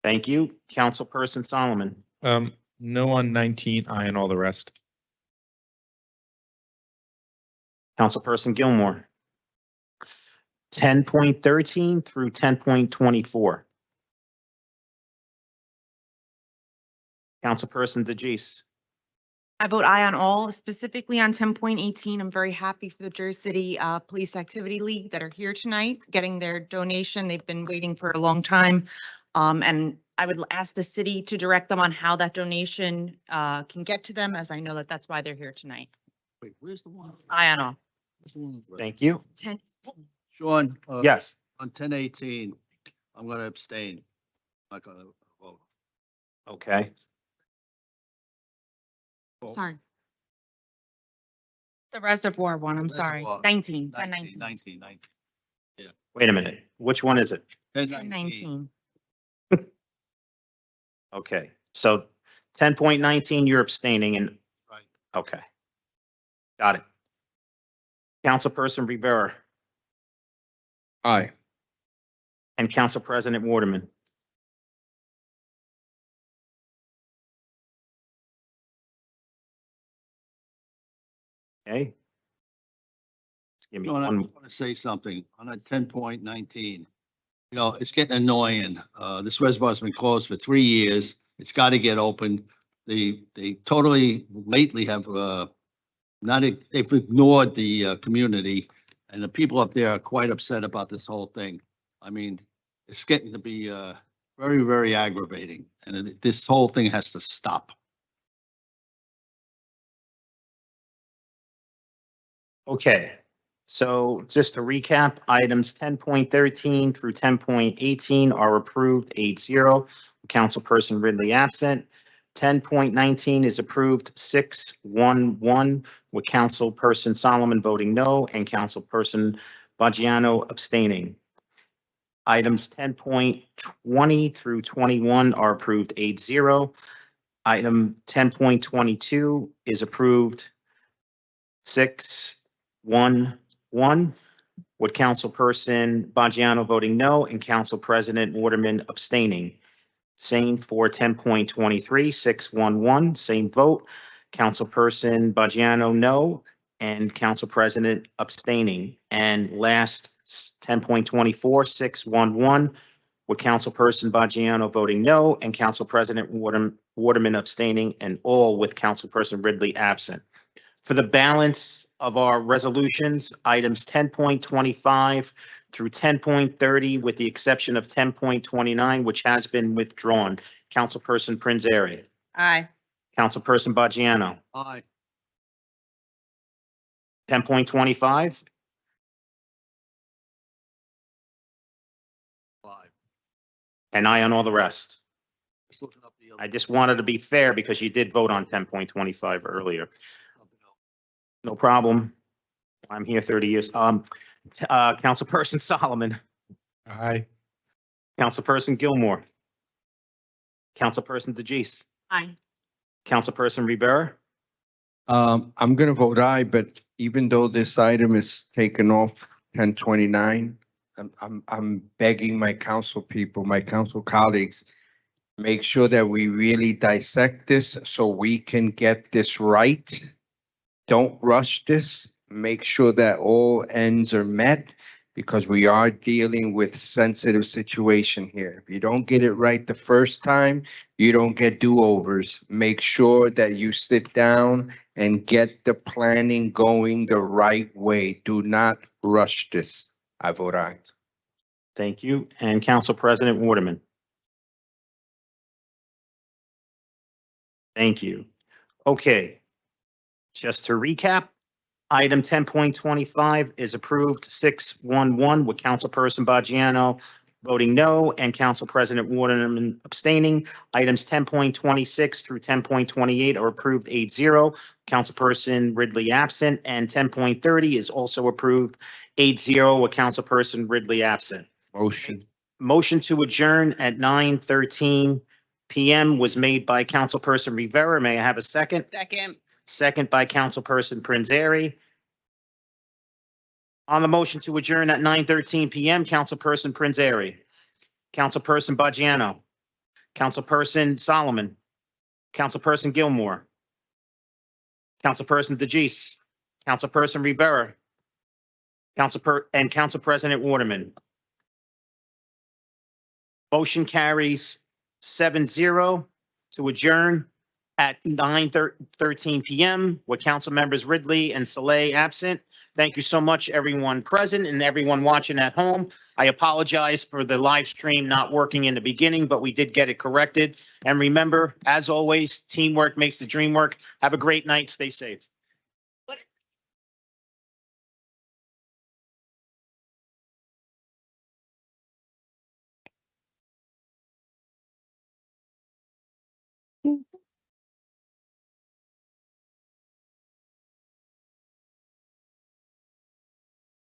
Thank you. Councilperson Solomon. No on 19, aye on all the rest. Councilperson Gilmore. 10.13 through 10.24. Councilperson DeGise. I vote aye on all, specifically on 10.18. I'm very happy for the Jersey City Police Activity League that are here tonight, getting their donation. They've been waiting for a long time. And I would ask the city to direct them on how that donation can get to them, as I know that that's why they're here tonight. Wait, where's the one? Aye on all. Where's the one? Thank you. 10. Sean? Yes. On 10.18, I'm going to abstain. I'm not going to vote. Okay. Sorry. The reservoir one, I'm sorry. Reservoir. 19, 19. 1019. Yeah. Wait a minute. Which one is it? 1019. Okay. So 10.19, you're abstaining and. Right. Okay. Got it. Councilperson Rivera. Aye. And Council President Waterman. Okay. Just give me No, and I one. want to say something on that 10.19. It's getting annoying. This reservoir's been closed for 3 years. It's got to get open. They totally lately have they've ignored the community, and the people up there are quite upset about this whole thing. I mean, it's getting to be very, very aggravating, and this whole thing has to stop. Okay. So just to recap, items 10.13 through 10.18 are approved 8-0. Councilperson Ridley absent. 10.19 is approved 6-1-1 with Councilperson Solomon voting no and Councilperson Baggiano abstaining. Items 10.20 through 21 are approved 8-0. Item 10.22 is approved 6-1-1 with Councilperson Baggiano voting no and Council President Waterman abstaining. Same for 10.23, 6-1-1, same vote. Councilperson Baggiano no, and Council President abstaining. And last, 10.24, 611, with Councilperson Bajano voting no and Council President Waterman abstaining, and all with Councilperson Ridley absent. For the balance of our resolutions, items 10.25 through 10.30, with the exception of 10.29, which has been withdrawn. Councilperson Prinzary. Aye. Councilperson Bajano. Aye. 10.25. Five. And aye on all the rest. Just looking up the other- I just wanted to be fair because you did vote on 10.25 earlier. No problem. I'm here 30 years. Councilperson Solomon, Aye. Councilperson Gilmore, Councilperson DeGise, Aye. Councilperson Rivera, I'm gonna vote aye, but even though this item is taken off 1029, I'm begging my council people, my council colleagues, make sure that we really dissect this so we can get this right. Don't rush this. Make sure that all ends are met because we are dealing with sensitive situation here. If you don't get it right the first time, you don't get do-overs. Make sure that you sit down and get the planning going the right way. Do not rush this. I vote aye. thank you, and Council President Waterman. Thank you. Okay. Just to recap, item 10.25 is approved 611 with Councilperson Bajano voting no and Council President Waterman abstaining. Items 10.26 through 10.28 are approved 8-0. Councilperson Ridley absent, and 10.30 is also approved 8-0 with Councilperson Ridley absent. Motion to adjourn at 9:13 PM was made by Councilperson Rivera. May I have a second? Second. Second by Councilperson Prinzary. On the motion to adjourn at 9:13 PM, Councilperson Prinzary, Councilperson Bajano, Councilperson Solomon, Councilperson Gilmore, Councilperson DeGise, Councilperson Rivera, and Council President Waterman. Motion carries 7-0 to adjourn at 9:13 PM with Council members Ridley and Saleh absent. Thank you so much, everyone present and everyone watching at home. I apologize for the live stream not working in the beginning, but we did get it corrected. And remember, as always, teamwork makes the dream work. Have a great night. Stay safe.